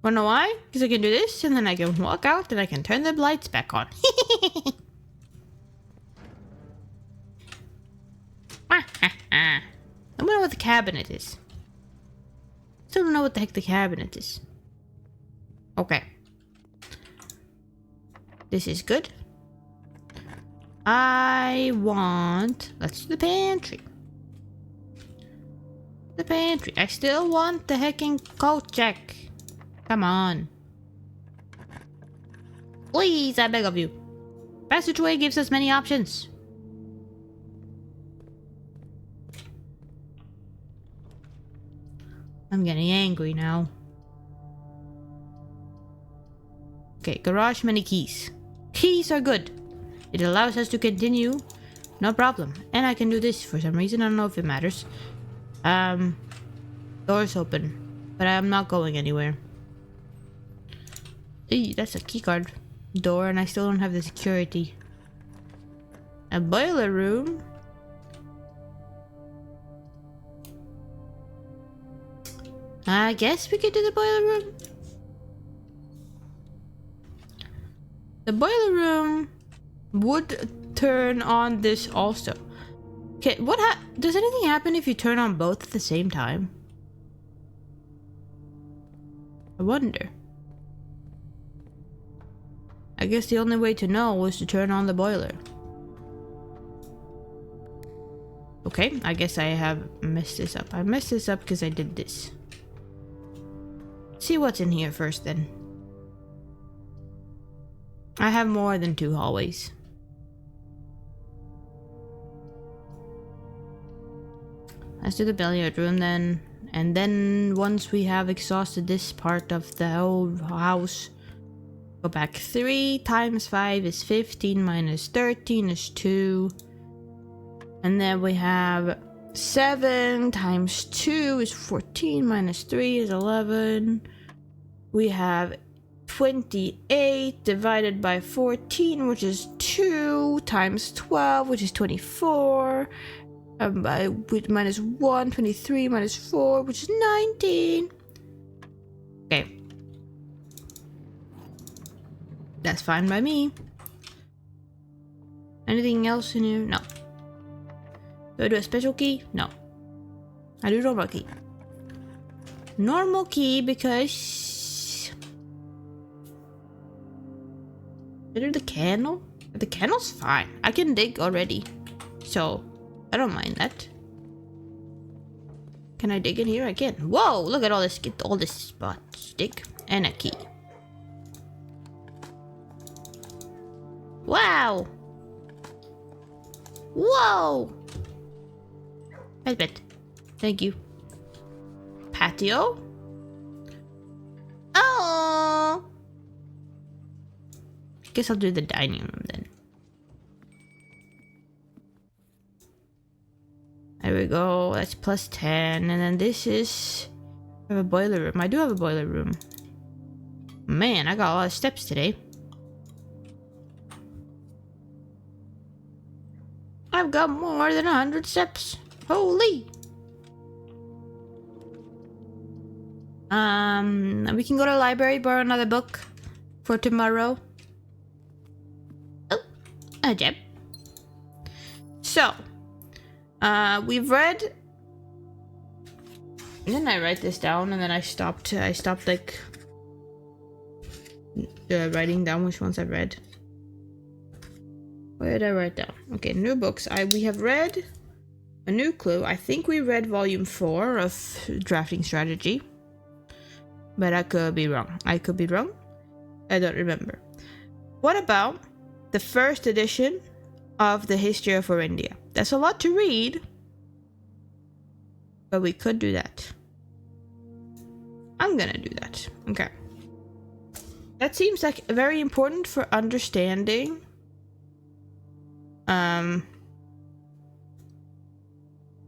Wanna know why? Because I can do this, and then I can walk out, and I can turn the lights back on. I wonder what the cabinet is. Still don't know what the heck the cabinet is. Okay. This is good. I want... Let's do the pantry. The pantry. I still want the hecking coat check. Come on. Please, I beg of you. Passageway gives us many options. I'm getting angry now. Okay, garage, many keys. Keys are good. It allows us to continue. No problem. And I can do this for some reason. I don't know if it matters. Door's open. But I'm not going anywhere. Eee, that's a keycard door and I still don't have the security. A boiler room? I guess we could do the boiler room. The boiler room would turn on this also. Okay, does anything happen if you turn on both at the same time? I wonder. I guess the only way to know was to turn on the boiler. Okay, I guess I have messed this up. I messed this up because I did this. See what's in here first then. I have more than 2 hallways. Let's do the billiard room then. And then once we have exhausted this part of the whole house, go back 3 times 5 is 15 minus 13 is 2. And then we have 7 times 2 is 14 minus 3 is 11. We have 28 divided by 14, which is 2 times 12, which is 24. With minus 1, 23 minus 4, which is 19. Okay. That's fine by me. Anything else in here? No. Do I do a special key? No. I do normal key. Normal key because... I do the candle? The candle's fine. I can dig already. So... I don't mind that. Can I dig in here? I can. Whoa! Look at all this. Get all this spots. Dig. And a key. Wow! Whoa! Bed. Thank you. Patio? Oh! I guess I'll do the dining room then. There we go. That's plus 10. And then this is... I have a boiler room. I do have a boiler room. Man, I got a lot of steps today. I've got more than 100 steps. Holy! We can go to the library, borrow another book for tomorrow. Oh, a gem. So... we've read. And then I write this down, and then I stopped like writing down which ones I've read. Where did I write down? Okay, new books. We have read A New Clue. I think we read volume 4 of Drafting Strategy, but I could be wrong. I don't remember. What about the first edition of the History of India? That's a lot to read. But we could do that. I'm gonna do that. Okay. That seems like very important for understanding. A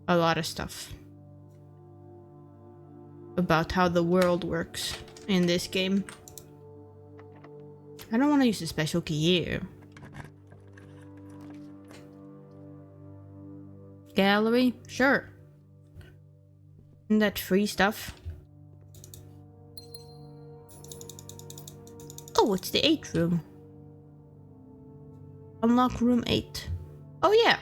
lot of stuff. About how the world works in this game. I don't want to use the special key here. Gallery? Sure. Isn't that free stuff? Oh, it's the 8th room. Unlock room 8. Oh yeah.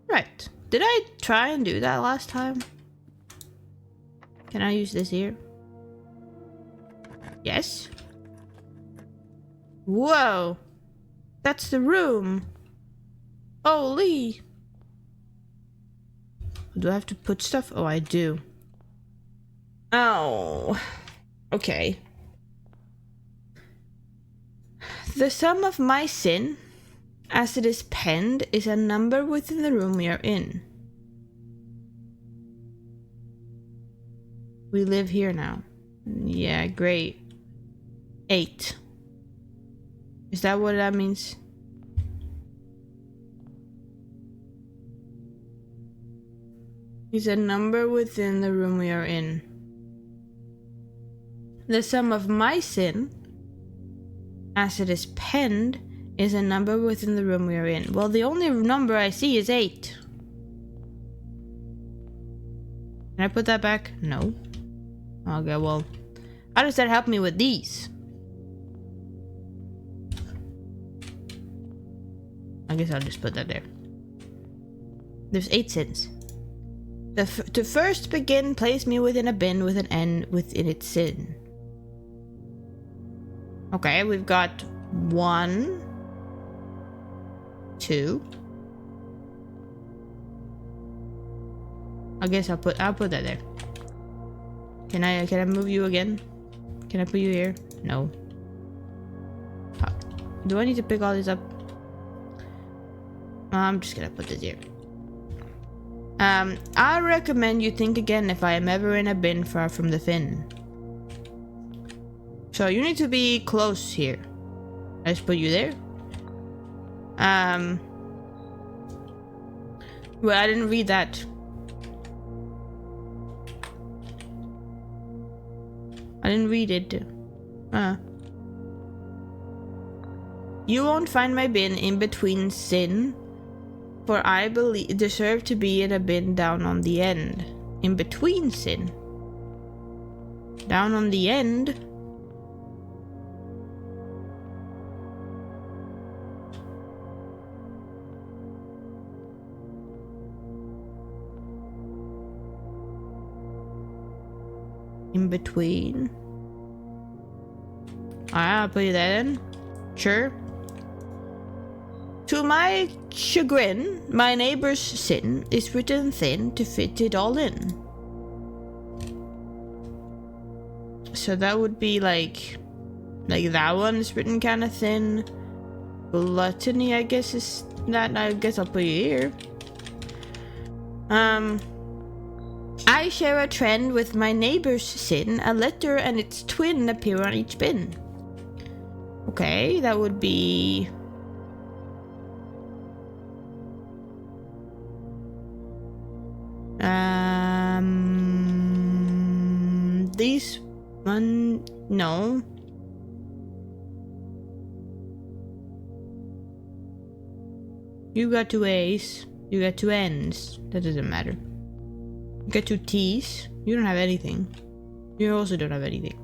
Right. Did I try and do that last time? Can I use this here? Yes. Whoa. That's the room. Holy. Do I have to put stuff? Oh, I do. Oh. Okay. The sum of my sin, as it is penned, is a number within the room we are in. We live here now. Yeah, great. 8. Is that what that means? Is a number within the room we are in. The sum of my sin, as it is penned, is a number within the room we are in. Well, the only number I see is 8. Can I put that back? No. Okay, well, how does that help me with these? I guess I'll just put that there. There's 8 sins. To first begin, place me within a bin with an N within its sin. Okay, we've got 1, 2. I guess I'll put that there. Can I move you again? Can I put you here? No. Do I need to pick all these up? I'm just gonna put this here. I recommend you think again if I am ever in a bin far from the fin. So you need to be close here. I just put you there. Well, I didn't read that. I didn't read it. You won't find my bin in between sin, for I deserve to be in a bin down on the end. In between sin. Down on the end. In between. I'll put you there then. Sure. To my chagrin, my neighbor's sin is written thin to fit it all in. So that would be like that one is written kind of thin. Gluttony, I guess, is that. I guess I'll put you here. I share a trend with my neighbor's sin. A letter and its twin appear on each bin. Okay, that would be... These one... No. You got 2 A's. You got 2 N's. That doesn't matter. You got 2 T's. You don't have anything. You also don't have anything.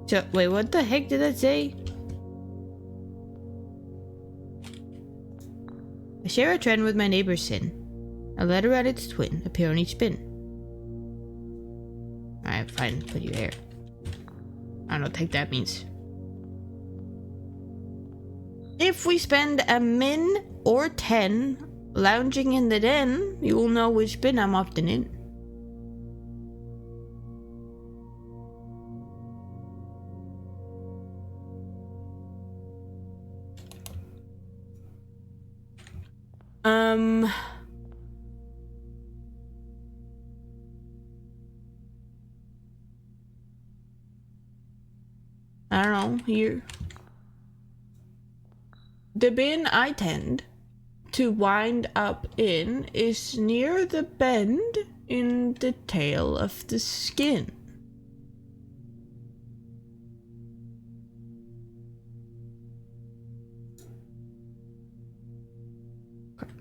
So, wait, what the heck did that say? I share a trend with my neighbor's sin. A letter and its twin appear on each bin. Alright, fine. Put you here. I don't think that means. If we spend a min or 10 lounging in the den, you will know which bin I'm often in. I don't know, here. The bin I tend to wind up in is near the bend in the tail of the skin.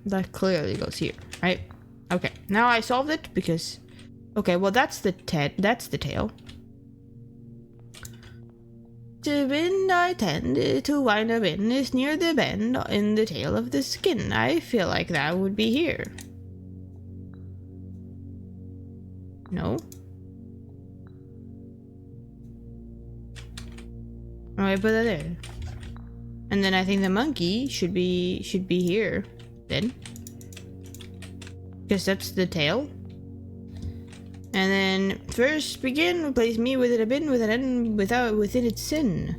That clearly goes here, right? Okay, now I solved it because... Okay, well that's the tail. The bin I tend to wind up in is near the bend in the tail of the skin. I feel like that would be here. No? Alright, put that there. And then I think the monkey should be here then. Because that's the tail. And then first begin, replace me with a bin with an end within its sin.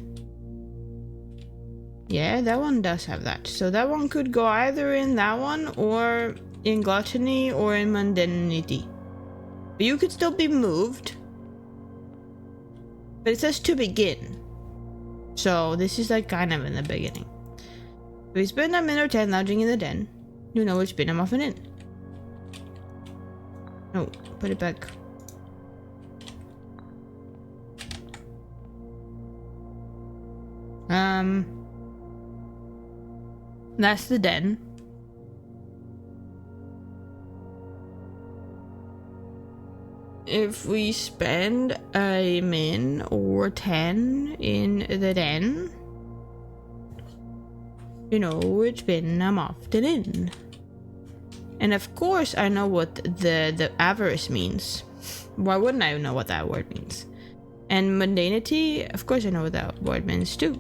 Yeah, that one does have that. So that one could go either in that one or in gluttony or in mundanity. But you could still be moved. But it says to begin. So this is like kind of in the beginning. If we spend a minute or 10 lounging in the den, you know which bin I'm often in. No, put it back. That's the den. If we spend a min or 10 in the den, you know which bin I'm often in. And of course I know what the avarice means. Why wouldn't I know what that word means? And mundanity, of course I know what that word means too.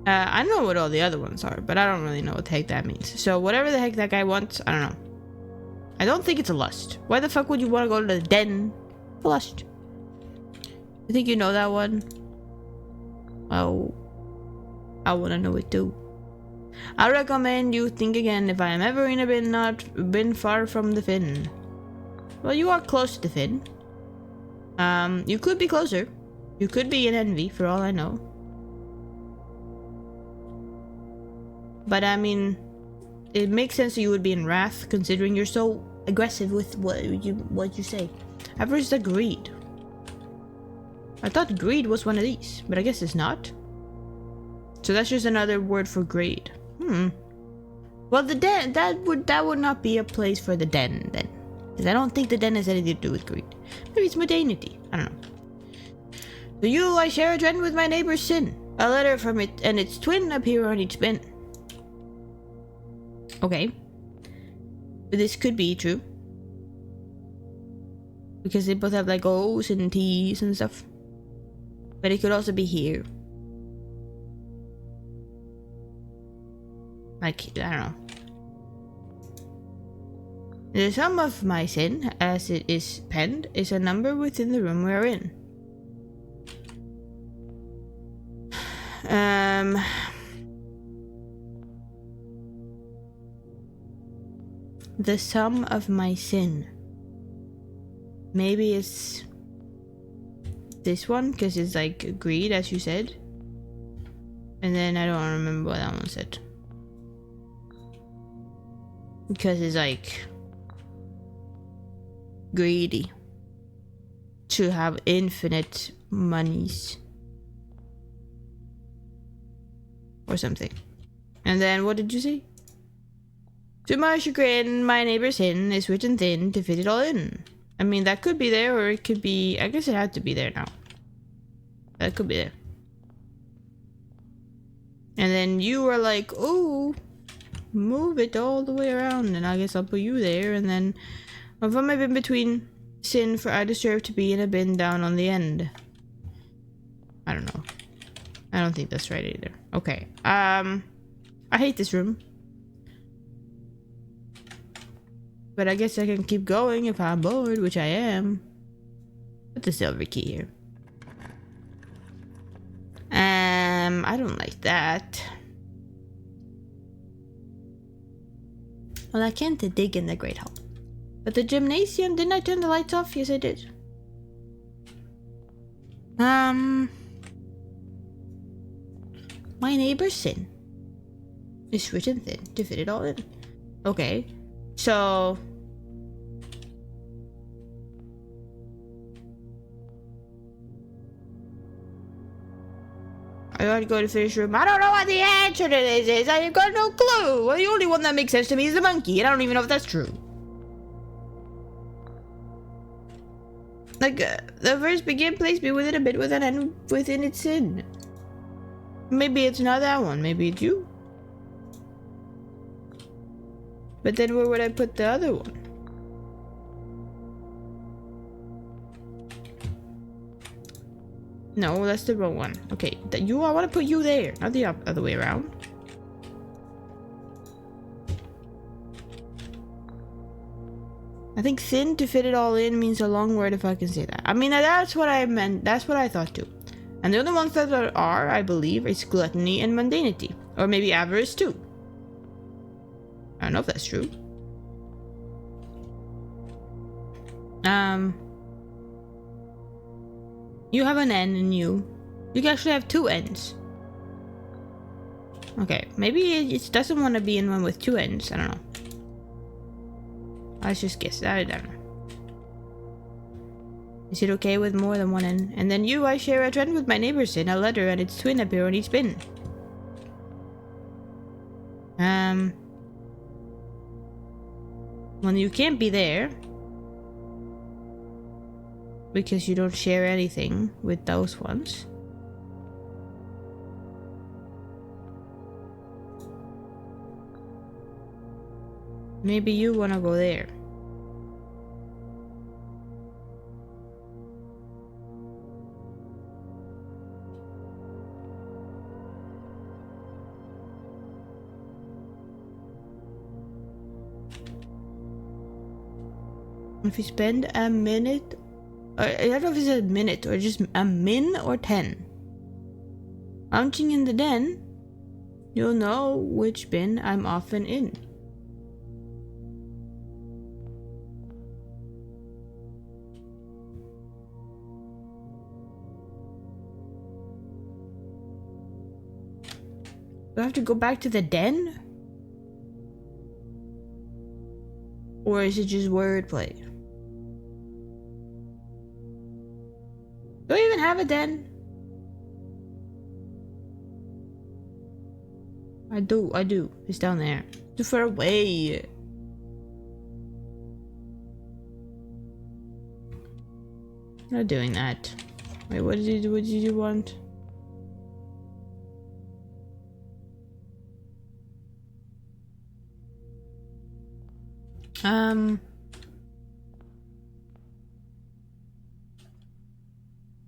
I know what all the other ones are, but I don't really know what the heck that means. So whatever the heck that guy wants, I don't know. I don't think it's a lust. Why the fuck would you want to go to the den? Lust. I think you know that one. Oh, I want to know it too. I recommend you think again if I am ever in a bin not been far from the fin. Well, you are close to the fin. You could be closer. You could be in envy for all I know. But I mean, it makes sense that you would be in wrath considering you're so aggressive with what you say. Avarice is like greed. I thought greed was one of these, but I guess it's not. So that's just another word for greed. Well, the den, that would not be a place for the den then. Because I don't think the den has anything to do with greed. Maybe it's mundanity. I don't know. To you I share a den with my neighbor's sin. A letter from it and its twin appear on each bin. Okay. This could be true. Because they both have like O's and T's and stuff. But it could also be here. Like, I don't know. The sum of my sin, as it is penned, is a number within the room we're in. The sum of my sin. Maybe it's this one, because it's like greed, as you said. And then I don't remember what that one said. Because it's like greedy to have infinite monies or something. And then what did you say? To my chagrin, my neighbor's sin is rich and thin to fit it all in. I mean, that could be there, or it could be... I guess it had to be there now. That could be there. And then you were like, oh, move it all the way around, and I guess I'll put you there, and then if I'm in between sin, for I deserve to be in a bin down on the end. I don't know. I don't think that's right either. Okay. I hate this room. But I guess I can keep going if I'm bored, which I am. Put the silver key here. I don't like that. Well, I can't dig in the great hall. But the gymnasium, didn't I turn the lights off? Yes, I did. My neighbor's sin is written thin to fit it all in. Okay, so I gotta go to the fish room. I don't know what the answer to this is. I've got no clue. Well, the only one that makes sense to me is the monkey, and I don't even know if that's true. Like, the verse begin, place be within a bit with an end within its sin. Maybe it's not that one. Maybe it's you. But then where would I put the other one? No, that's the wrong one. Okay, I want to put you there, not the other way around. I think thin to fit it all in means a long word, if I can say that. I mean, that's what I meant. That's what I thought too. And the other ones that are, I believe, is gluttony and mundanity. Or maybe avarice too. I don't know if that's true. You have an N in you. You can actually have two N's. Okay, maybe it doesn't want to be in one with two N's. I don't know. Let's just guess. I don't know. Is it okay with more than one N? And then I share a trend with my neighbor's in a letter and its twin appear on each bin. Well, you can't be there. Because you don't share anything with those ones. Maybe you wanna go there. If you spend a minute, I don't know if it's a minute or just a min or 10. Lounging in the den, you'll know which bin I'm often in. Do I have to go back to the den? Or is it just wordplay? Do I even have a den? I do. It's down there. Too far away. Not doing that. Wait, what did you do? What did you want?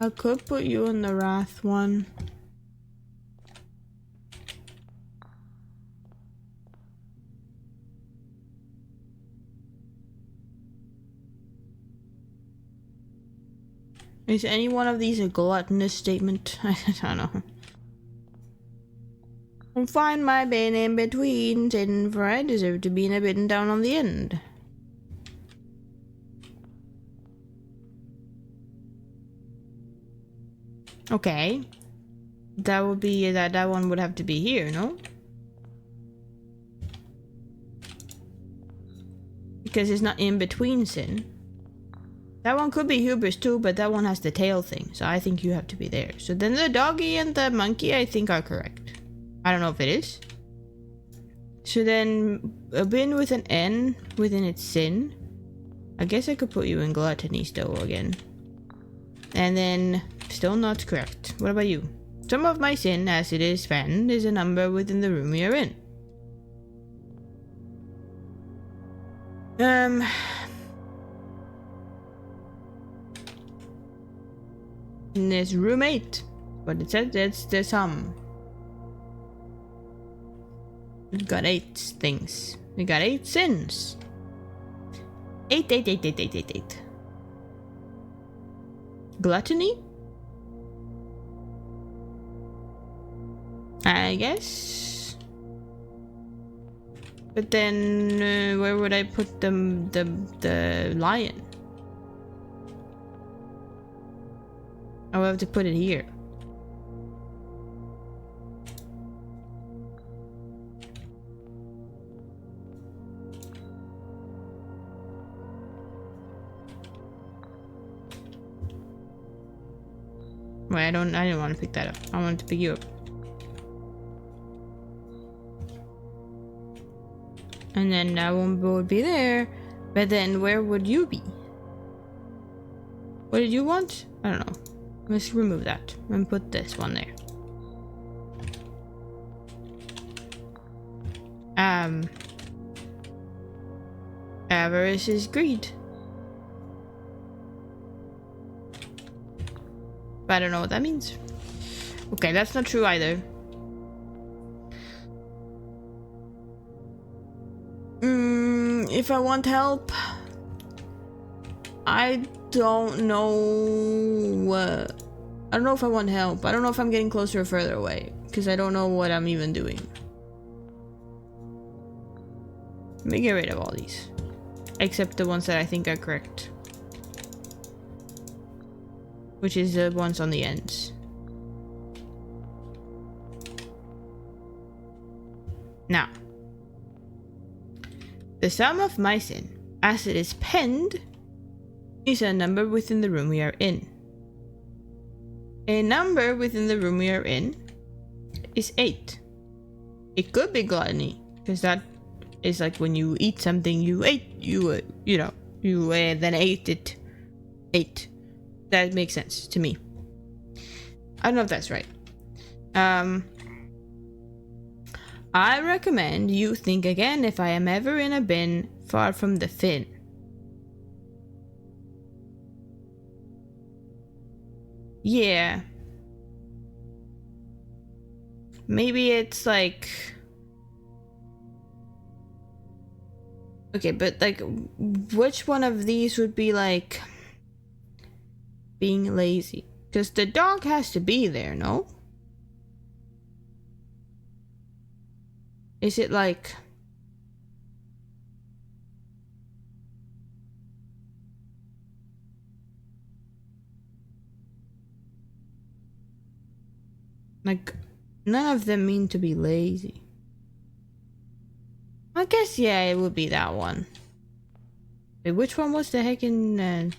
I could put you in the wrath one. Is any one of these a gluttonous statement? I don't know. I'll find my bin in between sin, for I deserve to be in a bitten down on the end. Okay. That would be that one would have to be here, no? Because it's not in between sin. That one could be hubris too, but that one has the tail thing, so I think you have to be there. So then the doggy and the monkey I think are correct. I don't know if it is. So then a bin with an N within its sin. I guess I could put you in gluttony still again. And then still not correct. What about you? Some of my sin, as it is found, is a number within the room you're in. And there's room 8. But it says that's the sum. We've got 8 things. We got 8 sins. 8, 8, 8, 8, 8, 8, 8. Gluttony? I guess. But then where would I put the lion? I will have to put it here. Wait, I didn't want to pick that up. I wanted to pick you up. And then that one would be there. But then where would you be? What did you want? I don't know. Let's remove that and put this one there. Avarice is greed. But I don't know what that means. Okay, that's not true either. If I want help, I don't know. I don't know if I want help. I don't know if I'm getting closer or further away, because I don't know what I'm even doing. Let me get rid of all these, except the ones that I think are correct, which is the ones on the ends. Now, the sum of my sin, as it is penned, is a number within the room we are in. A number within the room we are in is 8. It could be gluttony, because that is like when you eat something you then ate it. 8. That makes sense to me. I don't know if that's right. I recommend you think again if I am ever in a bin far from the fin. Yeah. Maybe it's like... Okay, but like, which one of these would be like being lazy? Because the dog has to be there, no? Is it like... Like, none of them mean to be lazy. I guess, yeah, it would be that one. Wait, which one was the heckin'...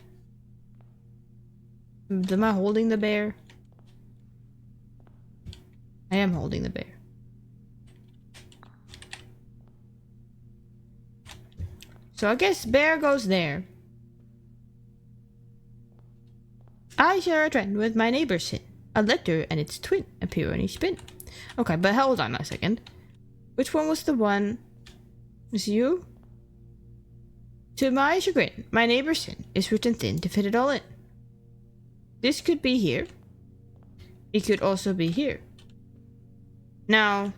Am I holding the bear? I am holding the bear. So I guess bear goes there. I share a trend with my neighbor's sin. A letter and its twin appear on each bin. Okay, but hold on a second. Which one was the one? Is you? To my chagrin, my neighbor's sin is written thin to fit it all in. This could be here. It could also be here. Now...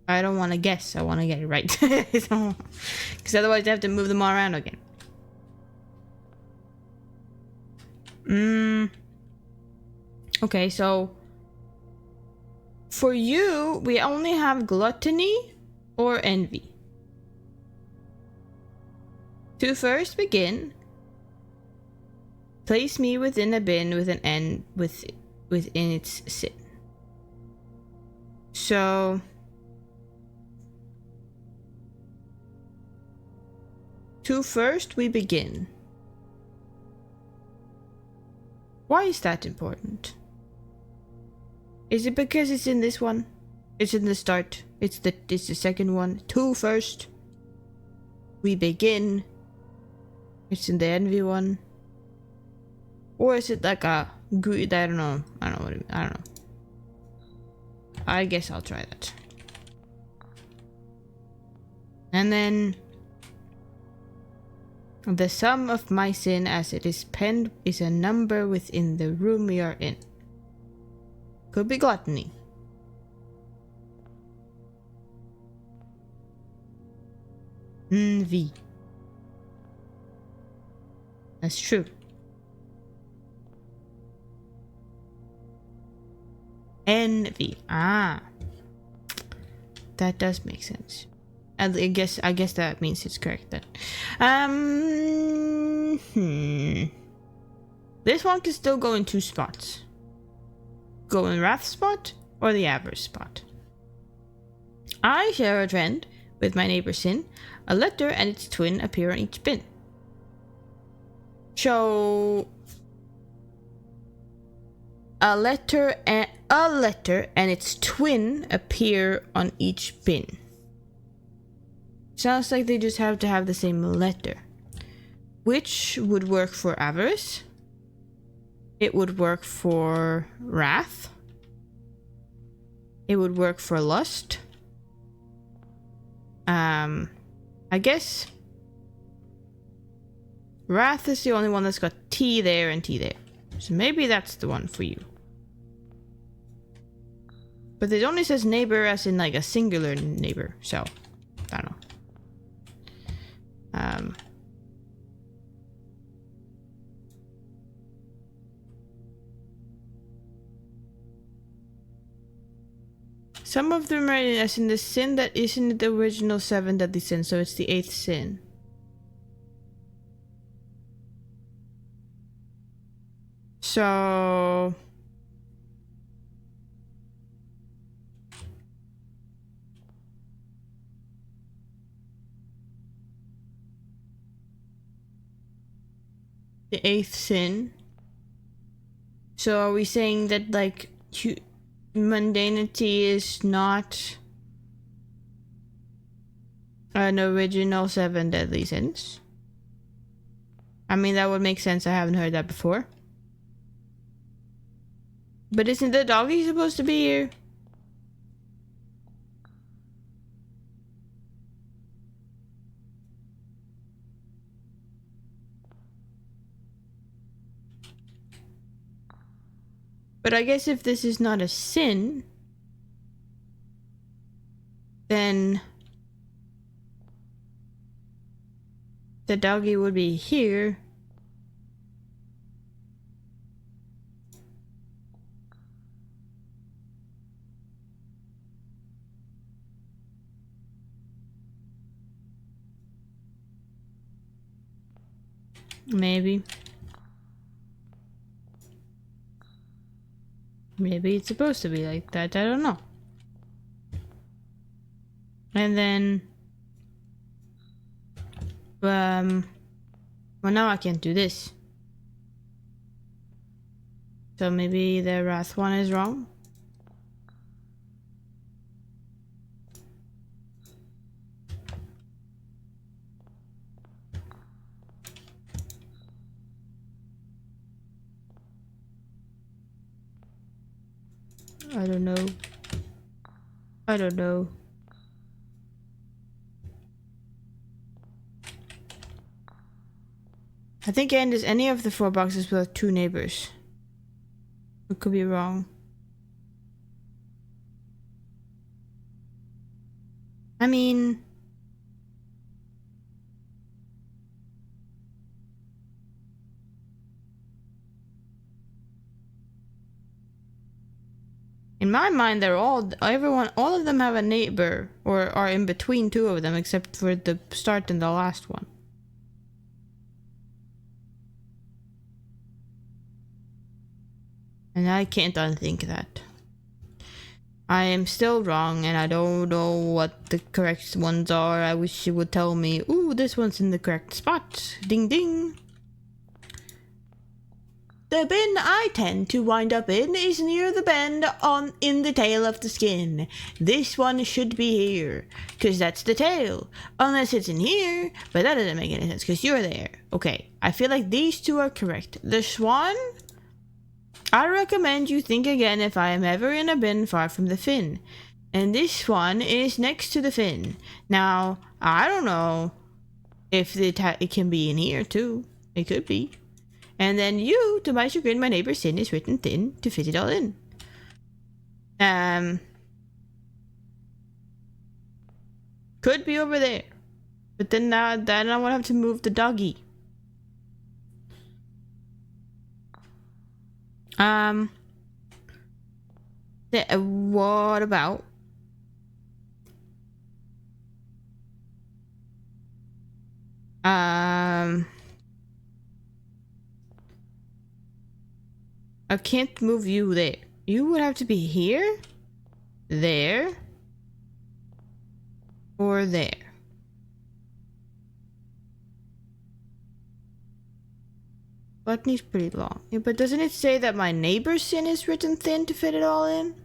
I don't want to guess. I want to get it right. Because otherwise I have to move them all around again. Okay, so... For you, we only have gluttony or envy. To first begin, place me within a bin with an N within its sin. So... To first we begin. Why is that important? Is it because it's in this one? It's in the start. It's the second one. To first we begin. It's in the envy one. Or is it like a greed? I don't know. I don't know what it means. I don't know. I guess I'll try that. And then the sum of my sin as it is penned is a number within the room we are in. Could be gluttony. Envy. That's true. Envy. Ah. That does make sense. I guess that means it's correct then. This one can still go in 2 spots. Go in Wrath spot or the Avarice spot. I share a trend with my neighbor sin. A letter and its twin appear on each bin. So a letter and its twin appear on each bin. Sounds like they just have to have the same letter, which would work for avarice. It would work for wrath. It would work for lust. I guess wrath is the only one that's got T there and T there. So maybe that's the one for you. But it only says neighbor as in like a singular neighbor, so I don't know. Some of them are as in the sin that isn't the original 7 deadly sins, so it's the 8th sin. So the 8th sin. So are we saying that like mundanity is not an original 7 deadly sins? I mean, that would make sense. I haven't heard that before. But isn't the doggy supposed to be here? But I guess if this is not a sin, then the doggy would be here. Maybe. Maybe it's supposed to be like that, I don't know. And then well, now I can't do this. So maybe the wrath one is wrong. I don't know. I don't know. I think N is any of the 4 boxes with 2 neighbors. I could be wrong. I mean, in my mind, all of them have a neighbor, or are in between 2 of them, except for the start and the last one. And I can't unthink that. I am still wrong, and I don't know what the correct ones are. I wish you would tell me, ooh, this one's in the correct spot. Ding ding. The bin I tend to wind up in is near the bend in the tail of the skin. This one should be here, because that's the tail. Unless it's in here, but that doesn't make any sense, because you're there. Okay, I feel like these 2 are correct. The swan? I recommend you think again if I am ever in a bin far from the fin. And this one is next to the fin. Now, I don't know if it can be in here too. It could be. And then you, to my chagrin, my neighbor's sin is written thin to fit it all in. Could be over there. But then I would have to move the doggy. What about I can't move you there. You would have to be here, there, Or there. Botany's pretty long. Yeah, but doesn't it say that my neighbor's sin is written thin to fit it all in?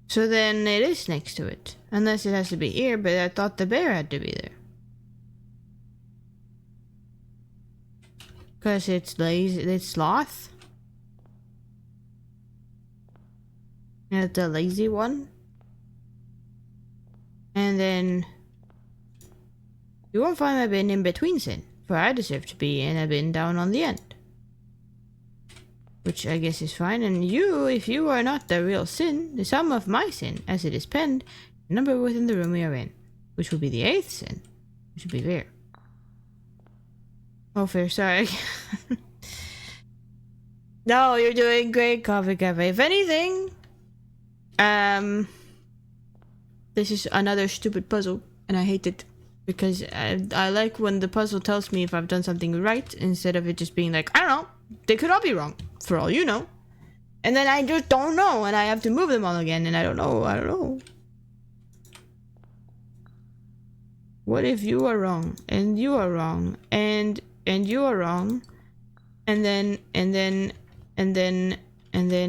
So then it is next to it. Unless it has to be here, but I thought the bear had to be there. Because it's lazy, it's sloth. And it's the lazy one. And then you won't find my bin in between sin, for I deserve to be in a bin down on the end. Which I guess is fine, and you, if you are not the real sin, the sum of my sin, as it is penned, number within the room we are in, which will be the 8th sin, which would be fair. Oh, fair, sorry. No, you're doing great, Coffee Cafe. If anything, this is another stupid puzzle, and I hate it. Because I like when the puzzle tells me if I've done something right, instead of it just being like, I don't know, they could all be wrong, for all you know. And then I just don't know, and I have to move them all again, and I don't know. What if you are wrong, and you are wrong, and you are wrong, and then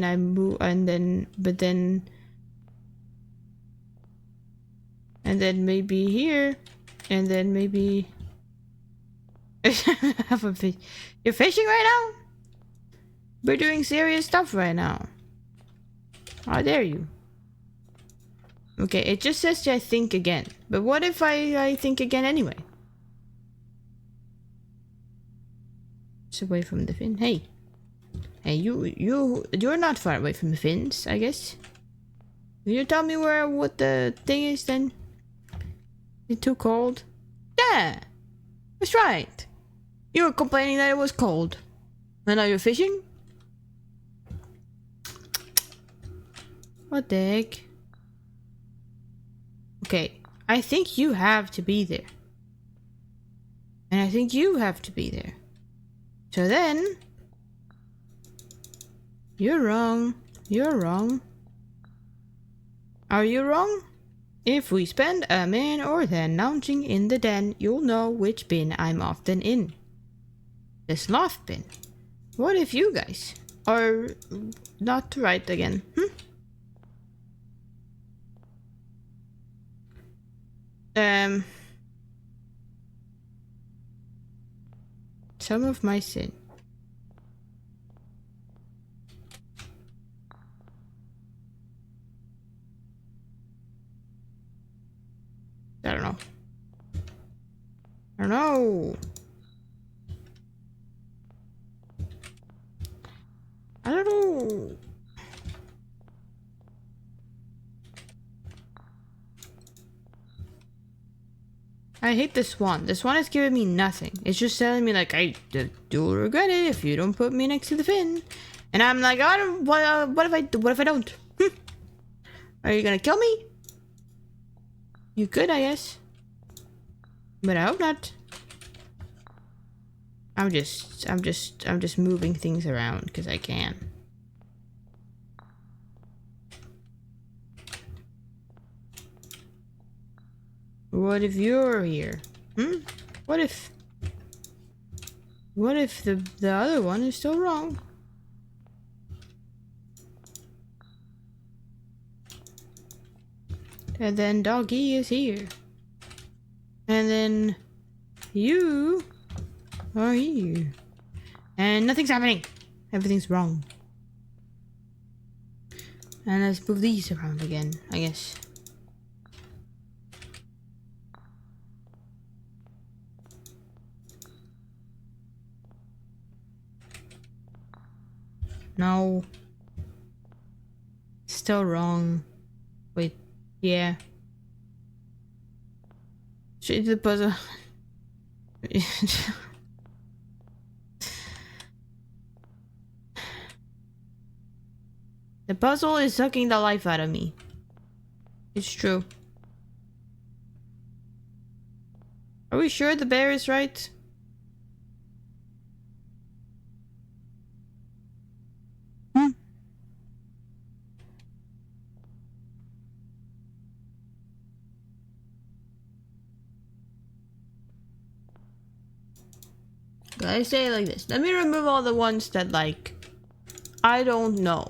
I move, and then maybe here. And then maybe... You're fishing right now? We're doing serious stuff right now. How dare you? Okay, it just says I think again. But what if I think again anyway? It's away from the fin. Hey. Hey, you're not far away from the fins, I guess. Will you tell me what the thing is then? Is it too cold? Yeah, that's right. You were complaining that it was cold. And now you're fishing? What the heck? Okay, I think you have to be there. And I think you have to be there. So then... You're wrong. You're wrong. Are you wrong? If we spend a minute or then lounging in the den, you'll know which bin I'm often in. The sloth bin. What if you guys are not right again? Some of my sin. I don't know. I don't know. I don't know. I hate the swan. The swan is giving me nothing. It's just telling me like, I do regret it if you don't put me next to the fin. And I'm like, I don't. What if I don't? Are you gonna kill me? You could, I guess. But I hope not. I'm just moving things around because I can. What if you're here? What if the other one is still wrong? And then doggy is here. And then you are here. And nothing's happening. Everything's wrong. And let's move these around again, I guess. No. Still wrong. Wait. Yeah. Change the puzzle. The puzzle is sucking the life out of me. It's true. Are we sure the bear is right? I say it like this. Let me remove all the ones that, like, I don't know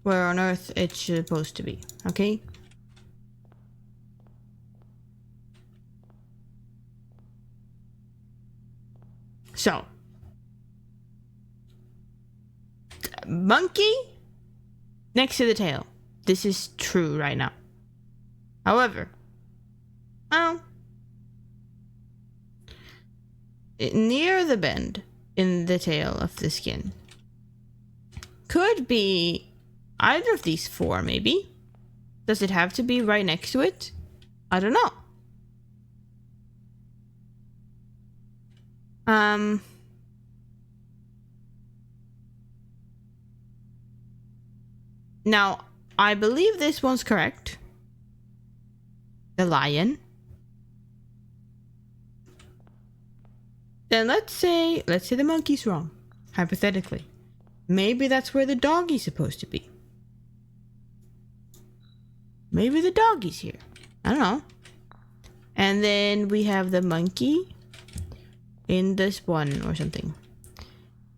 where on earth it's supposed to be, okay? So, monkey next to the tail. This is true right now. However, near the bend in the tail of the skin could be either of these four, maybe. Does it have to be right next to it? I don't know. Now, I believe this one's correct. The lion. Then let's say the monkey's wrong, hypothetically. Maybe that's where the doggy's supposed to be. Maybe the doggy's here. I don't know. And then we have the monkey in this one or something.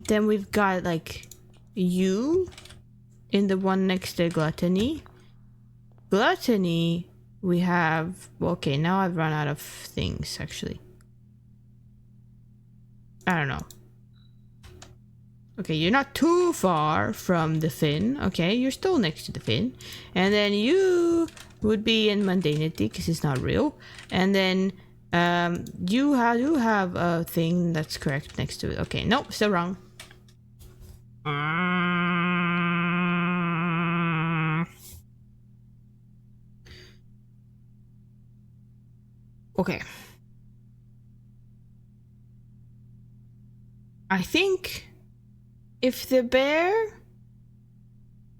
Then we've got like you in the one next to gluttony. Gluttony, we have... Okay, now I've run out of things, actually. I don't know. Okay, you're not too far from the fin. Okay, you're still next to the fin. And then you would be in mundanity because it's not real. And then you have a thing that's correct next to it. Okay, nope, still wrong. Okay. I think if the bear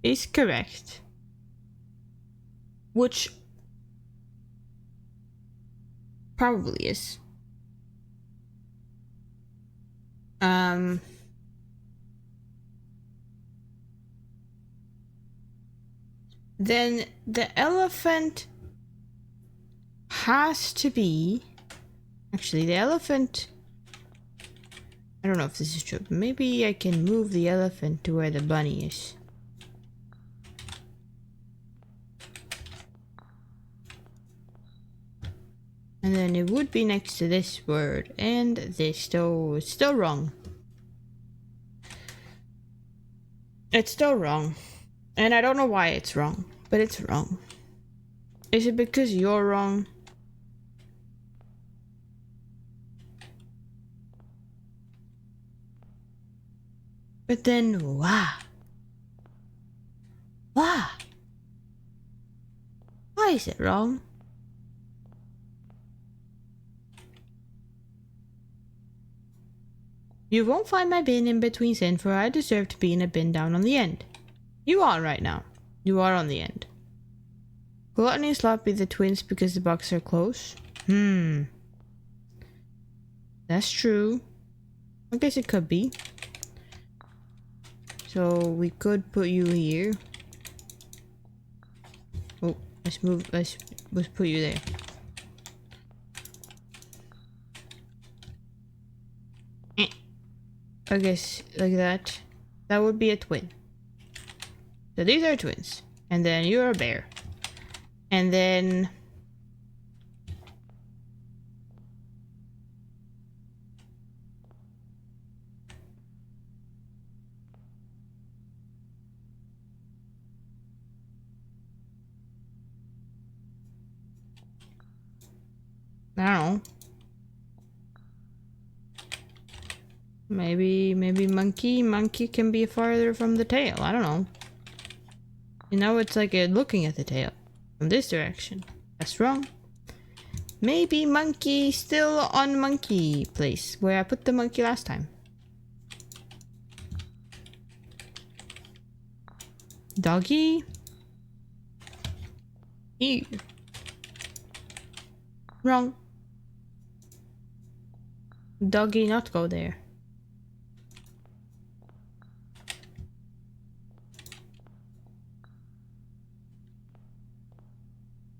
is correct, which probably is, then the elephant has to be... Actually, the elephant... I don't know if this is true, but maybe I can move the elephant to where the bunny is. And then it would be next to this word, and this still, it's still wrong. It's still wrong. And I don't know why it's wrong, but it's wrong. Is it because you're wrong? But then, why? Why? Why is it wrong? You won't find my bin in between sin, for I deserve to be in a bin down on the end. You are right now. You are on the end. Gluttony and Sloth be the twins because the boxes are close? That's true. I guess it could be. So we could put you here. Oh, let's put you there. I guess like that. That would be a twin. So these are twins. And then you're a bear. And then... I don't know. Maybe monkey can be farther from the tail. I don't know. You know, it's like looking at the tail from this direction. That's wrong. Maybe monkey still on monkey place where I put the monkey last time. Doggy. Ew. Wrong. Doggy not go there.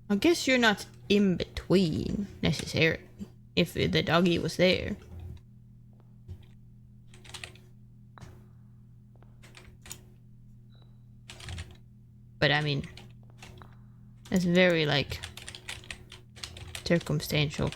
I guess you're not in between necessarily if the doggy was there. I mean, it's very, like, circumstantial.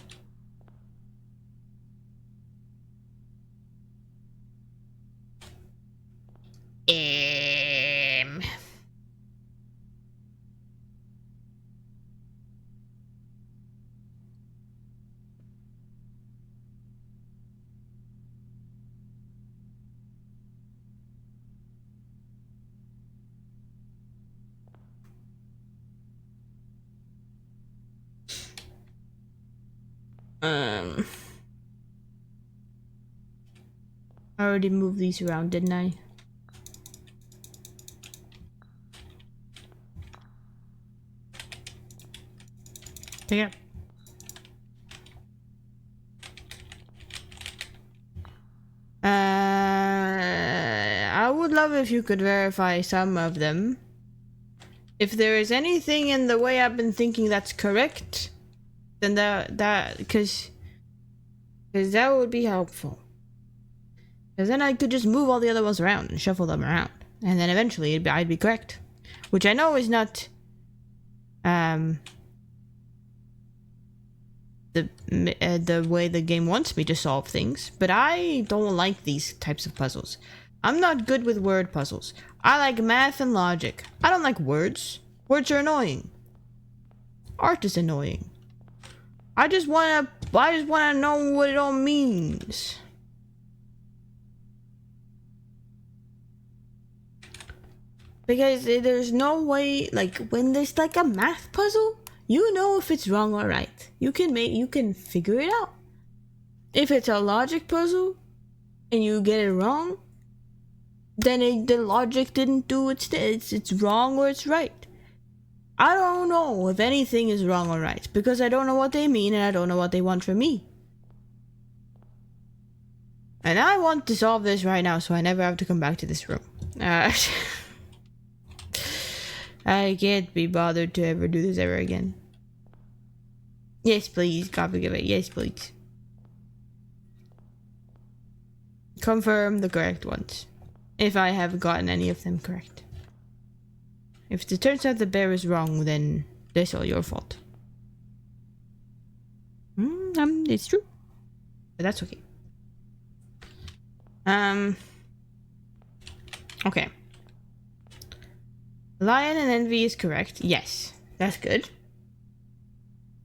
I already moved these around, didn't I? Take it. I would love if you could verify some of them. If there is anything in the way I've been thinking that's correct, then because that would be helpful. Because then I could just move all the other ones around and shuffle them around, and then eventually I'd be correct, which I know is not the way the game wants me to solve things, but I don't like these types of puzzles. I'm not good with word puzzles. I like math and logic. I don't like words. Words are annoying. Art is annoying. I just wanna know what it all means. Because there's no way, like, when there's like a math puzzle, you know if it's wrong or right. You can figure it out. If it's a logic puzzle and you get it wrong, then the logic didn't do it's wrong or it's right. I don't know if anything is wrong or right because I don't know what they mean and I don't know what they want from me. And I want to solve this right now so I never have to come back to this room. I can't be bothered to ever do this ever again. Yes, please. God forgive it. Yes, please. Confirm the correct ones. If I have gotten any of them correct. If it turns out the bear is wrong, then that's all your fault. It's true. But that's okay. Okay. Lion and envy is correct. Yes. That's good.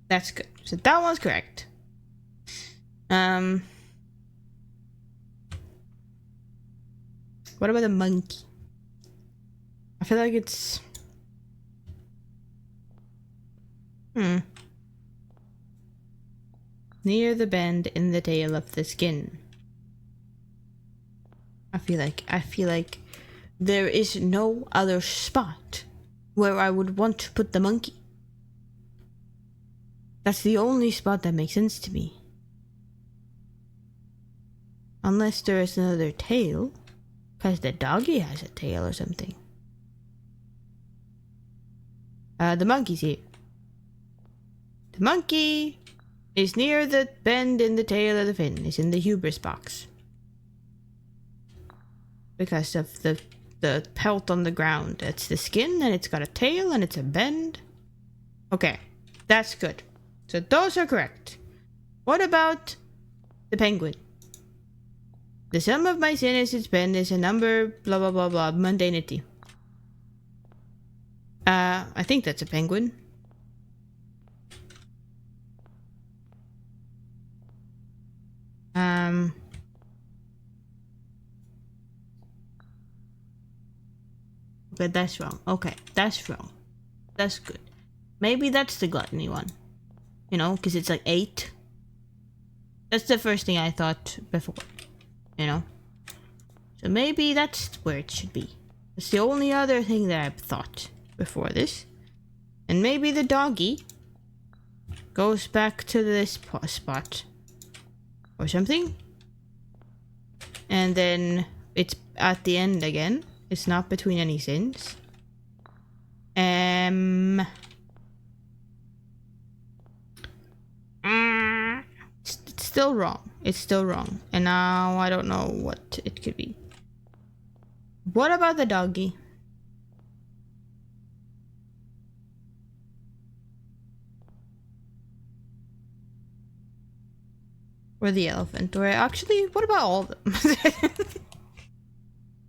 That's good. So that one's correct. What about the monkey? I feel like it's... Near the bend in the tail of the skin. I feel like there is no other spot where I would want to put the monkey. That's the only spot that makes sense to me. Unless there is another tail. Because the doggy has a tail or something. The monkey's here. The monkey is near the bend in the tail of the fin. It's in the hubris box. Because of the pelt on the ground. It's the skin and it's got a tail and it's a bend. Okay, that's good. So those are correct. What about the penguin? The sum of my sin is its bend is a number blah blah blah blah mundanity. I think that's a penguin. Okay, that's wrong. Okay, that's wrong. That's good. Maybe that's the gluttony one. You know, because it's like 8. That's the first thing I thought before. You know? So maybe that's where it should be. It's the only other thing that I've thought before this. And maybe the doggy goes back to this spot. Or something. And then it's at the end again. It's not between any sins. It's still wrong. It's still wrong. And now I don't know what it could be. What about the doggy? Or the elephant. Or actually, what about all of them?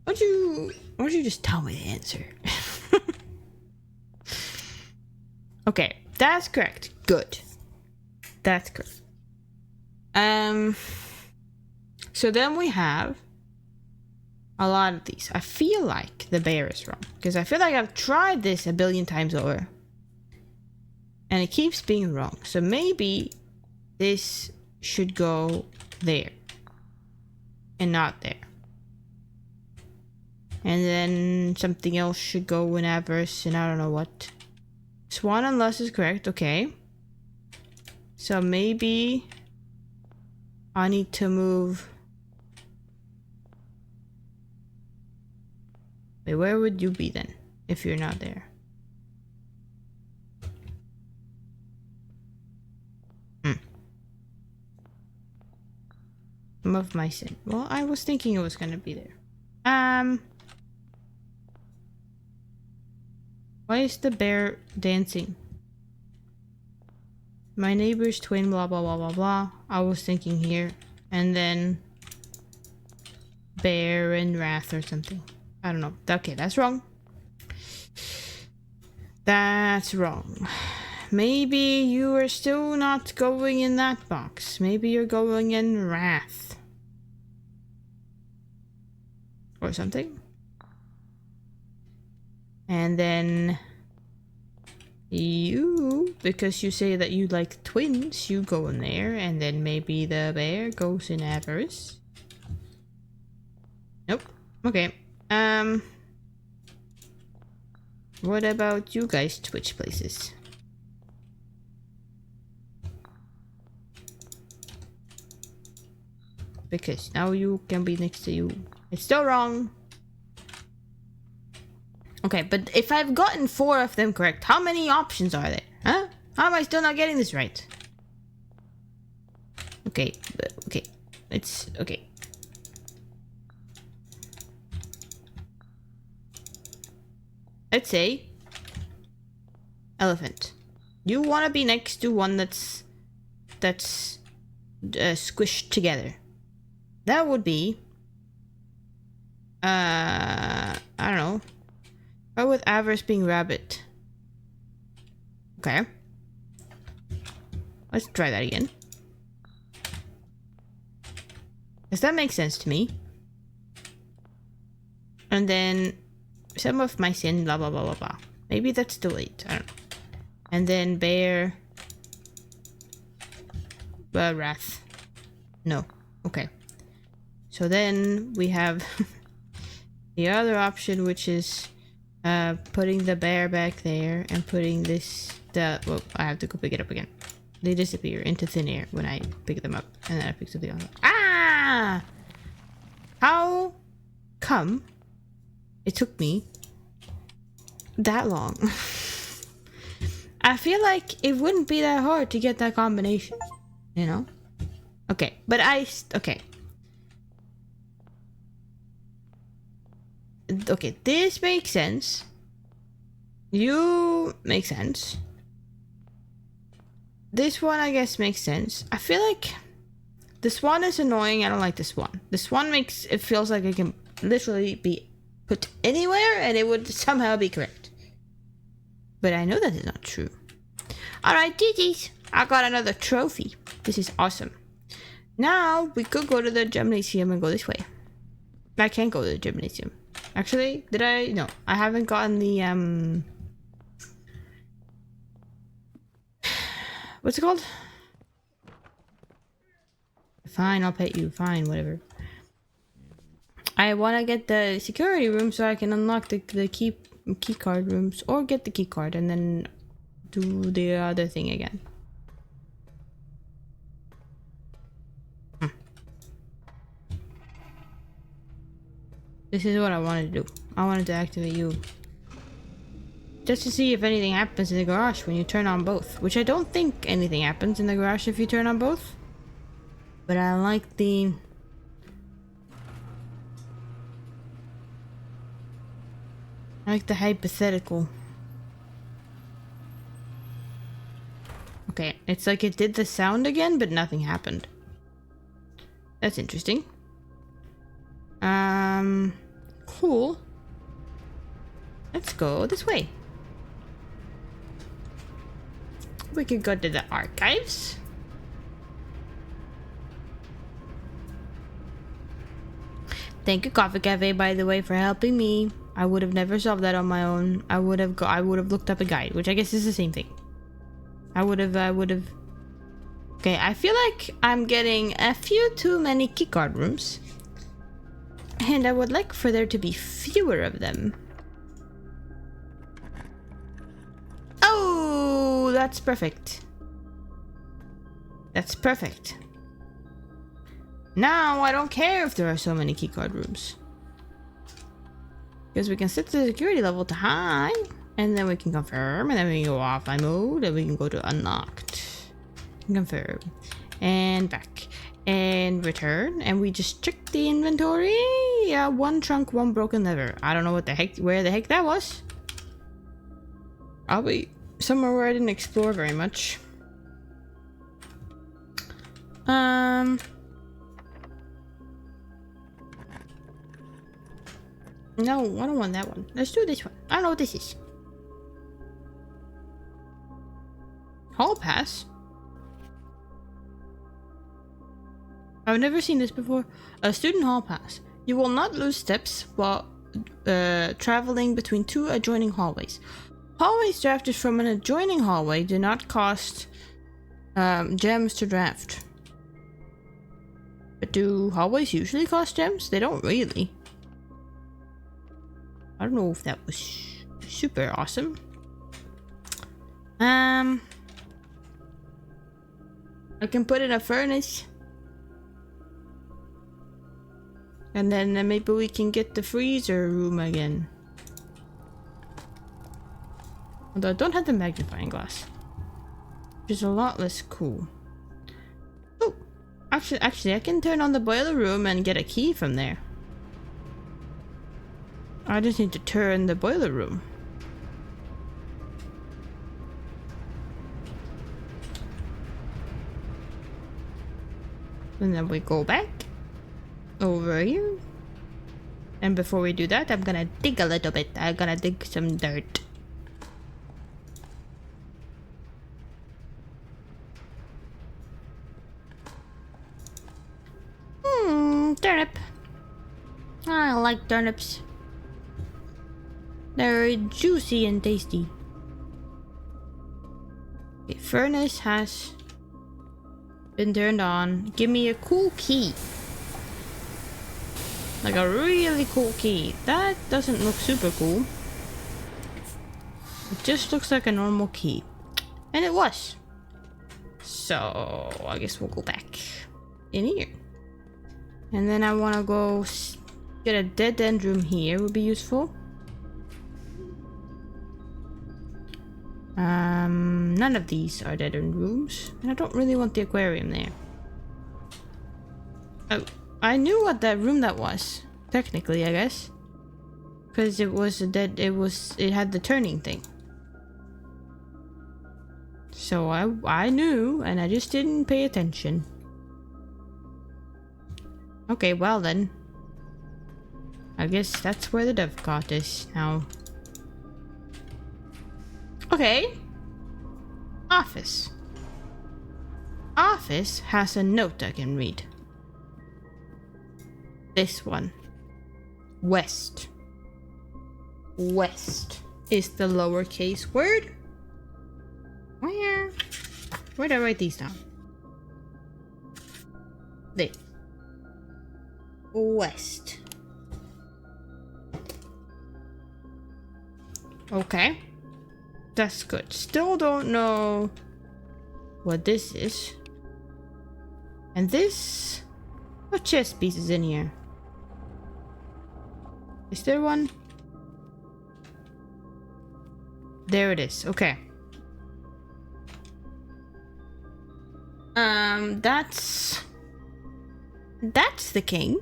Why don't you just tell me the answer? Okay, that's correct. Good. That's correct. So then we have a lot of these. I feel like the bear is wrong. Because I feel like I've tried this a billion times over. And it keeps being wrong. So maybe this should go there. And not there. And then something else should go in Avarice, and I don't know what. Swan unless is correct, okay. So maybe I need to move. Wait, where would you be then if you're not there? Some of my sin. Well, I was thinking it was gonna be there. Why is the bear dancing? My neighbor's twin, blah, blah, blah, blah, blah. I was thinking here. And then bear and wrath or something. I don't know. Okay, that's wrong. That's wrong. Maybe you are still not going in that box. Maybe you're going in wrath. Or something. And then you, because you say that you like twins, you go in there, and then maybe the bear goes in Avarice. Nope. Okay. What about you guys switch places? Because now you can be next to you. It's still wrong. Okay, but if I've gotten 4 of them correct, how many options are there? Huh? How am I still not getting this right? Okay, okay. It's okay. Let's say elephant. You want to be next to one that's squished together. That would be I don't know. Or with Avarice being rabbit. Okay. Let's try that again. Does that make sense to me? And then some of my sin, blah blah blah blah blah. Maybe that's too late. I don't know. And then bear. Wrath. No. Okay. So then we have the other option, which is putting the bear back there and putting this. Well, I have to go pick it up again. They disappear into thin air when I pick them up, and then I pick something else up. Ah! How come it took me that long? I feel like it wouldn't be that hard to get that combination, you know? Okay, but okay. Okay, this makes sense. You make sense. This one, I guess, makes sense. I feel like this one is annoying. I don't like this one. This one makes it feels like it can literally be put anywhere and it would somehow be correct. But I know that is not true. Alright, GG's. I got another trophy. This is awesome. Now we could go to the gymnasium and go this way. I can't go to the gymnasium. Actually, did I? No, I haven't gotten the what's it called? Fine, I'll pay you. Fine, whatever. I want to get the security room so I can unlock the key card rooms, or get the key card and then do the other thing again. This is what I wanted to do. I wanted to activate you. Just to see if anything happens in the garage when you turn on both. Which I don't think anything happens in the garage if you turn on both. But I like the... I like the hypothetical. Okay, it's like it did the sound again, but nothing happened. That's interesting. Cool. Let's go this way. We could go to the archives. Thank you, Coffee Cafe, by the way, for helping me. I would have never solved that on my own. I would have looked up a guide, which I guess is the same thing. I would have. Okay, I feel like I'm getting a few too many keycard rooms. And I would like for there to be fewer of them. Oh, that's perfect. That's perfect. Now I don't care if there are so many keycard rooms. Because we can set the security level to high. And then we can confirm. And then we can go offline mode. And we can go to unlocked. Confirm. And back. And return. And we just check the inventory. Yeah, one trunk, one broken lever. I don't know what the heck, where the heck that was. Probably somewhere where I didn't explore very much. No, I don't want that one. Let's do this one. I don't know what this is. Hall pass? I've never seen this before. A student hall pass. You will not lose steps while traveling between two adjoining hallways. Hallways drafted from an adjoining hallway do not cost gems to draft. But do hallways usually cost gems? They don't really. I don't know if that was super awesome. I can put in a furnace. And then maybe we can get the freezer room again. Although I don't have the magnifying glass. Which is a lot less cool. Oh! Actually, I can turn on the boiler room and get a key from there. I just need to turn the boiler room. And then we go back over here. And before we do that, I'm gonna dig a little bit. I'm gonna dig some dirt. Turnip. I like turnips. They're juicy and tasty. Okay, furnace has been turned on. Give me a cool key. Like a really cool key. That doesn't look super cool. It just looks like a normal key. And it was. So I guess we'll go back in here. And then I want to go get a dead end room here. Would be useful. None of these are dead end rooms. And I don't really want the aquarium there. Oh, I knew what that room that was. Technically, I guess. Because it was a dead, it had the turning thing. So I knew, and I just didn't pay attention. Okay, well then. I guess that's where the dovecot is now. Okay. Office. Office has a note I can read. This one. West. West is the lowercase word. Where do I write these down? There. West. Okay. That's good. Still don't know what this is. And this... What chest piece is in here? Is there one? There it is. Okay. That's the king.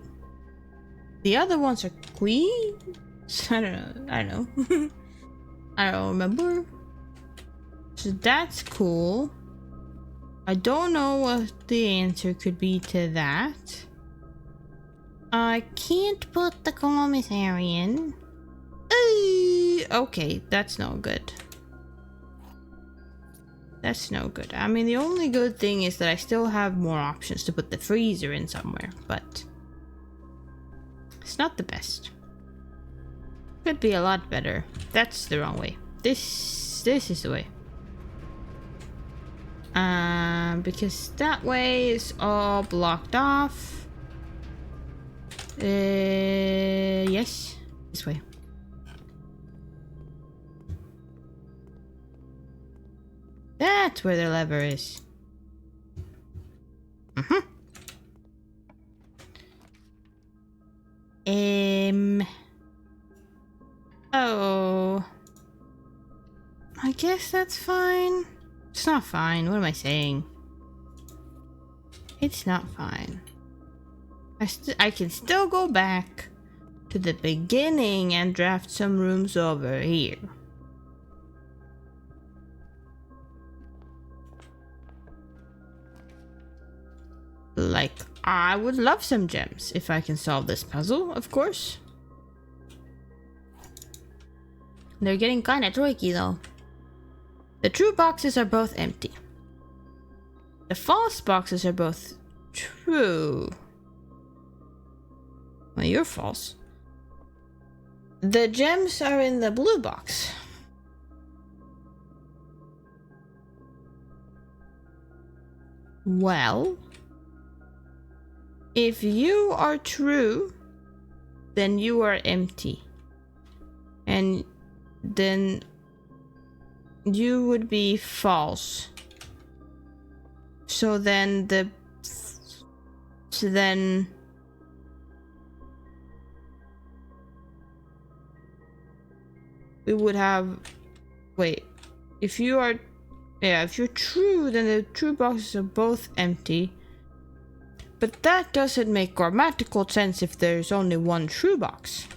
The other ones are queens. I don't know. I don't remember. So that's cool. I don't know what the answer could be to that. I can't put the commissary in. Okay, that's no good. That's no good. I mean, the only good thing is that I still have more options to put the freezer in somewhere, but it's not the best. Could be a lot better. That's the wrong way. This is the way. Because that way is all blocked off. Yes, this way. That's where the lever is. Oh. I guess that's fine. It's not fine. What am I saying? It's not fine. I can still go back to the beginning and draft some rooms over here. Like, I would love some gems if I can solve this puzzle, of course. They're getting kinda tricky though. The true boxes are both empty. The false boxes are both true. Well, you're false. The gems are in the blue box. Well, if you are true, then you are empty. And then you would be false. So then we would have, wait, if you are, yeah, if you're true, then the true boxes are both empty. But that doesn't make grammatical sense if there's only one true box.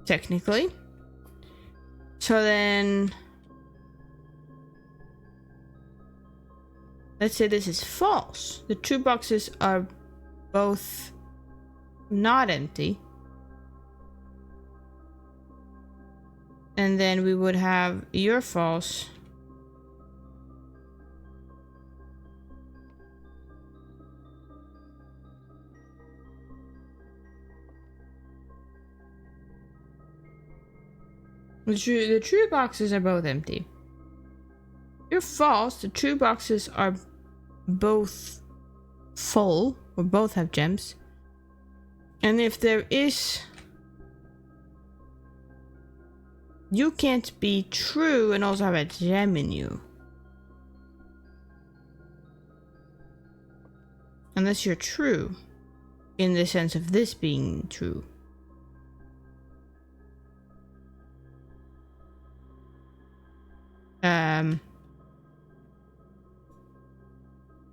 Technically. So then, let's say this is false. The true boxes are both not empty. And then we would have you're false. The true boxes are both empty. You're false. The true boxes are both full, or both have gems. And if there is, you can't be true and also have a gem in you. Unless you're true, in the sense of this being true.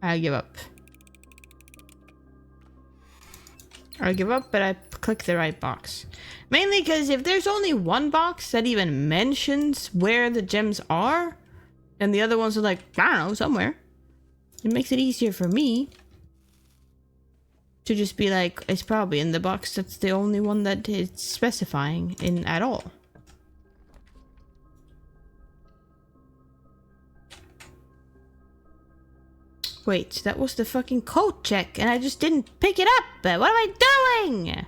I give up. I give up, but I click the right box. Mainly because if there's only one box that even mentions where the gems are, and the other ones are like, I don't know, somewhere, it makes it easier for me to just be like, it's probably in the box that's the only one that it's specifying in at all. Wait, that was the fucking code check and I just didn't pick it up. What am I doing?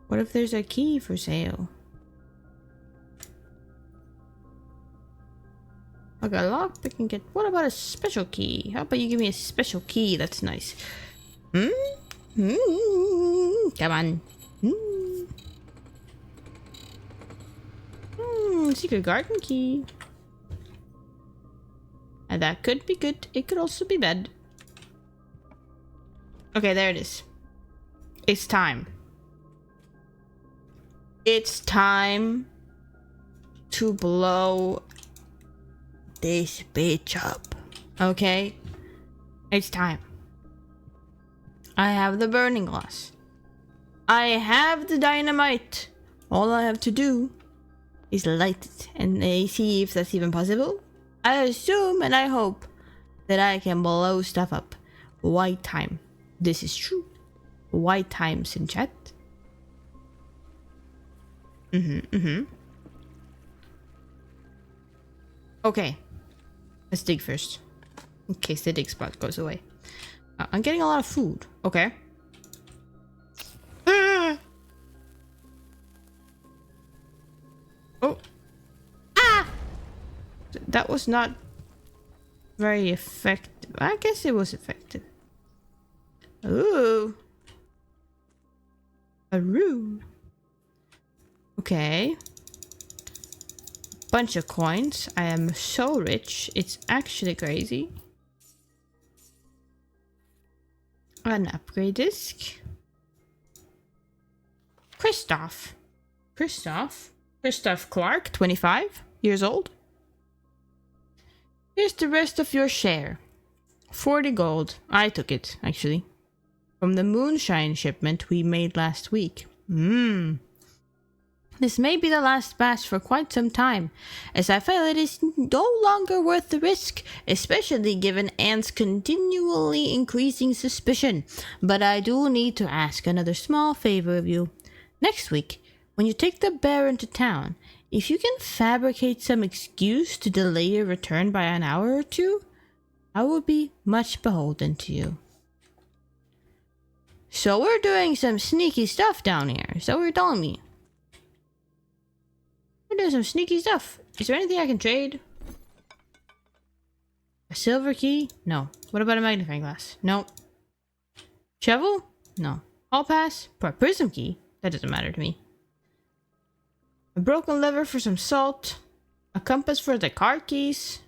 What if there's a key for sale? Okay, lockpick and get. What about a special key? How about you give me a special key? That's nice. Come on. Secret garden key. And that could be good. It could also be bad. Okay, there it is. It's time. It's time to blow this bitch up. Okay? It's time. I have the burning glass. I have the dynamite. All I have to do is light it and see if that's even possible. I assume and I hope that I can blow stuff up. White time. This is true. White times in chat. Okay. Let's dig first. In case the dig spot goes away. I'm getting a lot of food. Okay. Oh. Ah! That was not very effective. I guess it was effective. Ooh. A room. Okay. Bunch of coins. I am so rich. It's actually crazy. An upgrade disc. Christoph Clark, 25 years old. Here's the rest of your share. 40 gold. I took it, actually. From the moonshine shipment we made last week. This may be the last batch for quite some time, as I feel it is no longer worth the risk, especially given Anne's continually increasing suspicion. But I do need to ask another small favor of you. Next week, when you take the Baron to town, if you can fabricate some excuse to delay your return by an hour or two, I will be much beholden to you. So we're doing some sneaky stuff down here, so you're telling me. We're doing some sneaky stuff. Is there anything I can trade? A silver key? No. What about a magnifying glass? No. Shovel? No. Hall pass? For a prism key? That doesn't matter to me. A broken lever for some salt. A compass for the car keys.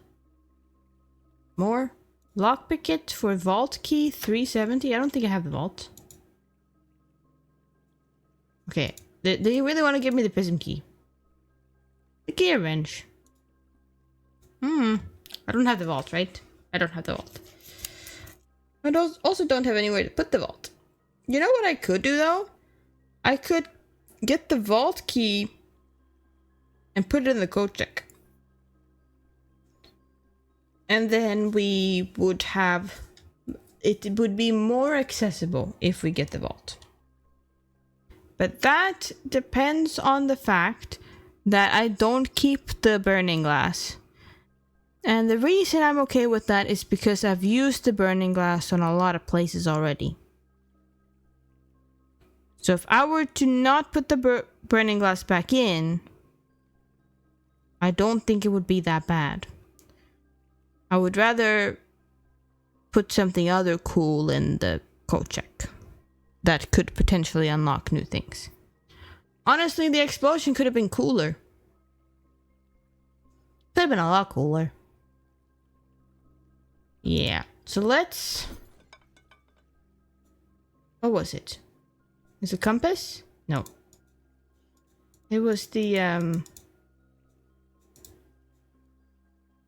More. Lockpick kit for vault key 370. I don't think I have the vault. Okay. Do you really want to give me the prism key? The gear wrench. I don't have the vault, right? I don't have the vault. I also don't have anywhere to put the vault. You know what I could do though? I could get the vault key and put it in the code check. And then we would have... It would be more accessible if we get the vault. But that depends on the fact that I don't keep the burning glass. And the reason I'm okay with that is because I've used the burning glass on a lot of places already. So if I were to not put the burning glass back in, I don't think it would be that bad. I would rather put something other cool in the code check that could potentially unlock new things. Honestly, the explosion could have been cooler. Could have been a lot cooler. Yeah, so let's... What was it? Is it compass? No. It was the,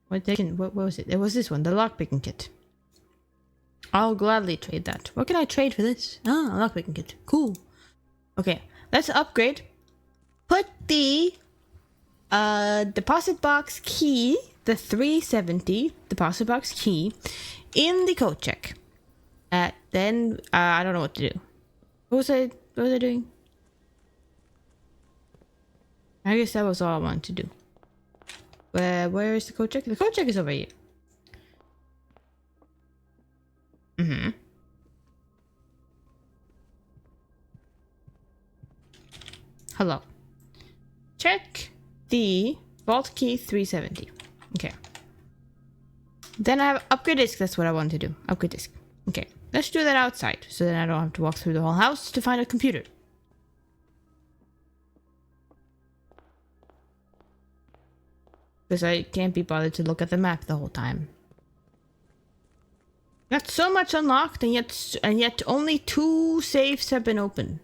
What was it? It was this one, the lockpicking kit. I'll gladly trade that. What can I trade for this? Ah, a lockpicking kit. Cool. Okay, let's upgrade. Put the deposit box key, the 370 deposit box key, in the code check. Then I don't know what to do. What was I doing? I guess that was all I wanted to do. Where is the code check? The code check is over here. Hello. Check the vault key 370. Okay. Then I have upgrade disk. That's what I want to do. Upgrade disk. Okay. Let's do that outside, so then I don't have to walk through the whole house to find a computer. Because I can't be bothered to look at the map the whole time. Got so much unlocked, and yet only 2 safes have been opened.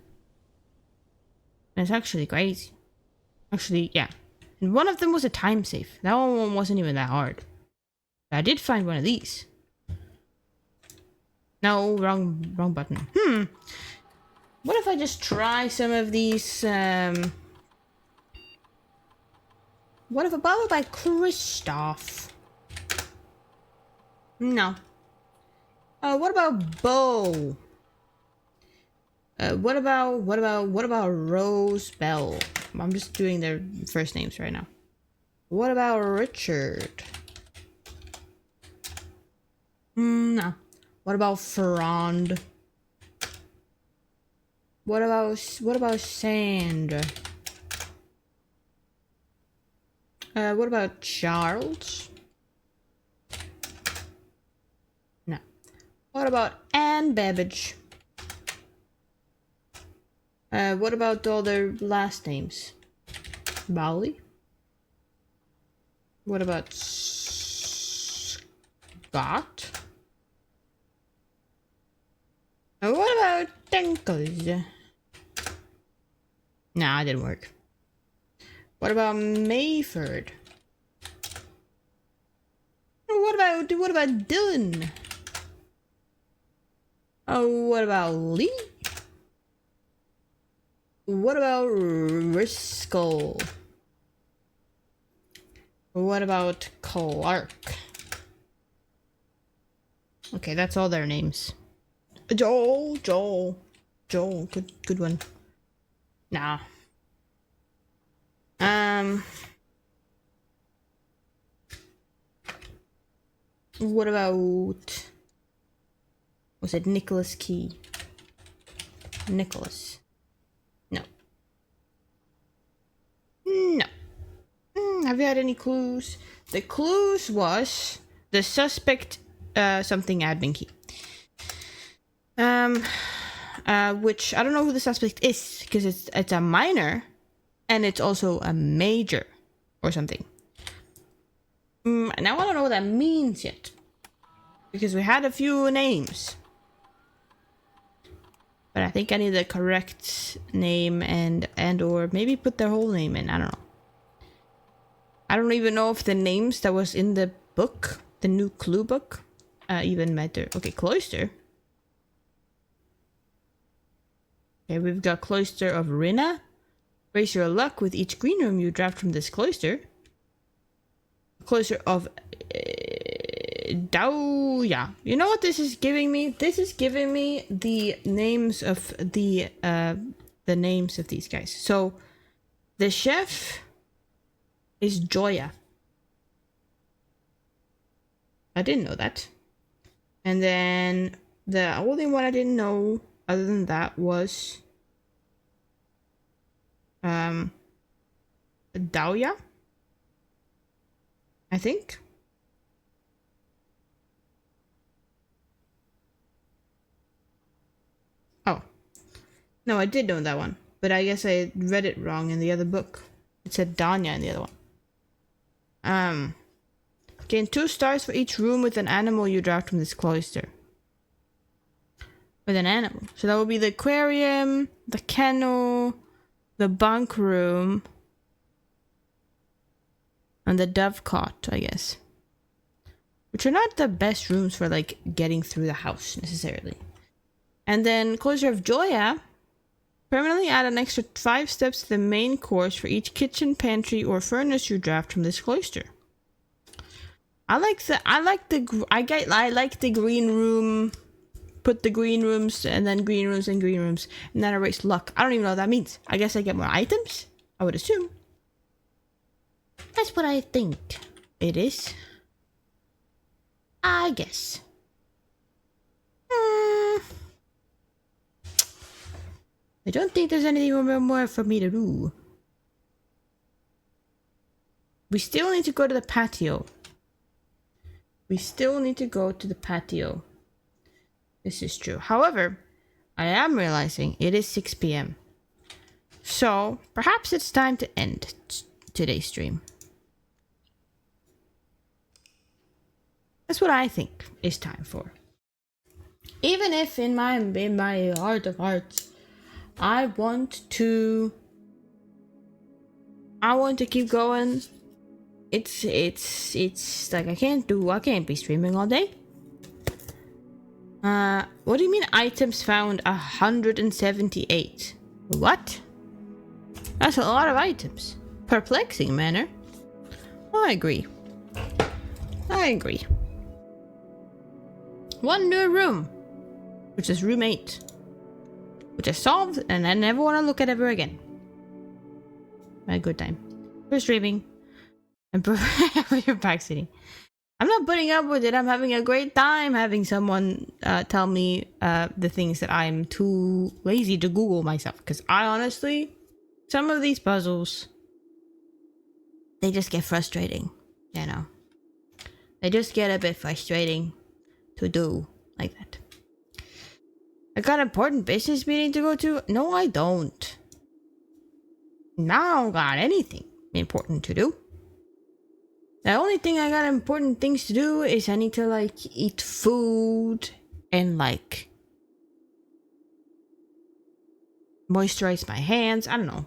And it's actually crazy. Actually, yeah. And one of them was a time safe. That one wasn't even that hard. But I did find one of these. No, wrong button. What if I just try some of these, What if a bottle by Kristoff? No. What about Bo? What about Rose Bell? I'm just doing their first names right now. What about Richard? No. What about Ferrand? What about Sandra? What about Charles? No. What about Anne Babbage? What about all their last names? Bowley? What about Scott? And what about Dinkles? Nah, it didn't work. What about Mayford? What about Dylan? Oh, what about Lee? What about Riskel? What about Clark? Okay, that's all their names. Joel, good one. Nah. What about... Was it Nicholas Key? Nicholas. No. No. Have you had any clues? The clues was the suspect, something admin key. Which I don't know who the suspect is, because it's a minor, and it's also a major, or something. And I don't know what that means yet, because we had a few names. But I think I need the correct name and or maybe put their whole name in. I don't know. I don't even know if the names that was in the book, the new clue book, even matter. Okay, Cloister. Okay, we've got Cloister of Rinna. Raise your luck with each green room you draft from this cloister. Cloister of Dauya. You know what this is giving me? This is giving me the names of the names of these guys. So the chef is Joya. I didn't know that. And then the only one I didn't know other than that was Dauya, I think. Oh. No, I did know that one. But I guess I read it wrong in the other book. It said Danya in the other one. Gain 2 stars for each room with an animal you draft from this cloister. With an animal. So that would be the aquarium, the kennel, the bunk room, and the dovecot, I guess. Which are not the best rooms for, like, getting through the house, necessarily. And then Cloister of Joya. Permanently add an extra 5 steps to the main course for each kitchen, pantry, or furnace you draft from this cloister. I like the green room. Put the green rooms and then green rooms and green rooms, and then erase luck. I don't even know what that means. I guess I get more items, I would assume. That's what I think it is. I guess. I don't think there's anything more for me to do. We still need to go to the patio. This is true. However, I am realizing it is 6 p.m. So, perhaps it's time to end today's stream. That's what I think is time for. Even if in my heart of hearts, I want to keep going. It's like I can't be streaming all day. What do you mean items found 178? What? That's a lot of items. Perplexing manner. I agree. I agree. One new room, which is room 8, which is solved, and I never want to look at it ever again. A good time. For streaming and for your back sitting. I'm not putting up with it. I'm having a great time having someone tell me the things that I'm too lazy to Google myself. Because I honestly, some of these puzzles, they just get frustrating. You know, they just get a bit frustrating to do like that. I got an important business meeting to go to. No, I don't. Now I don't got anything important to do. The only thing I got important things to do is I need to like eat food and like moisturize my hands. I don't know.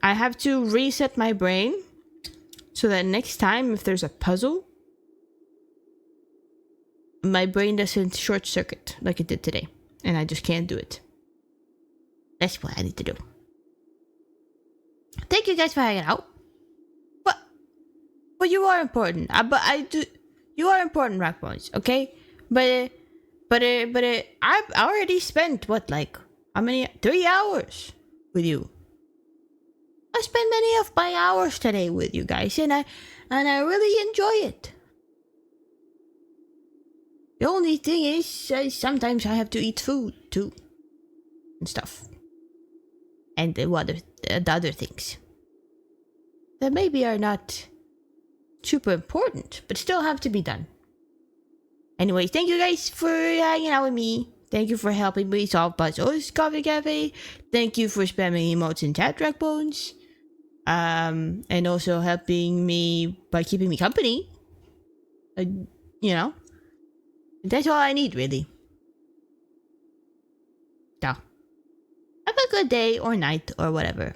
I have to reset my brain so that next time if there's a puzzle, my brain doesn't short circuit like it did today, and I just can't do it. That's what I need to do. Thank you guys for hanging out. But you are important. But I do. You are important, Rock Boys. Okay. But I've already spent what, like, how many? 3 hours with you. I spent many of my hours today with you guys, and I really enjoy it. The only thing is, sometimes I have to eat food too, and stuff, and the other things that maybe are not super important, but still have to be done. Anyways, thank you guys for hanging out with me. Thank you for helping me solve puzzles, Coffee Cafe. Thank you for spamming emotes in chat, Dragbones. And also helping me by keeping me company. You know, that's all I need, really. So, have a good day or night or whatever.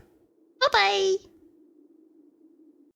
Bye-bye.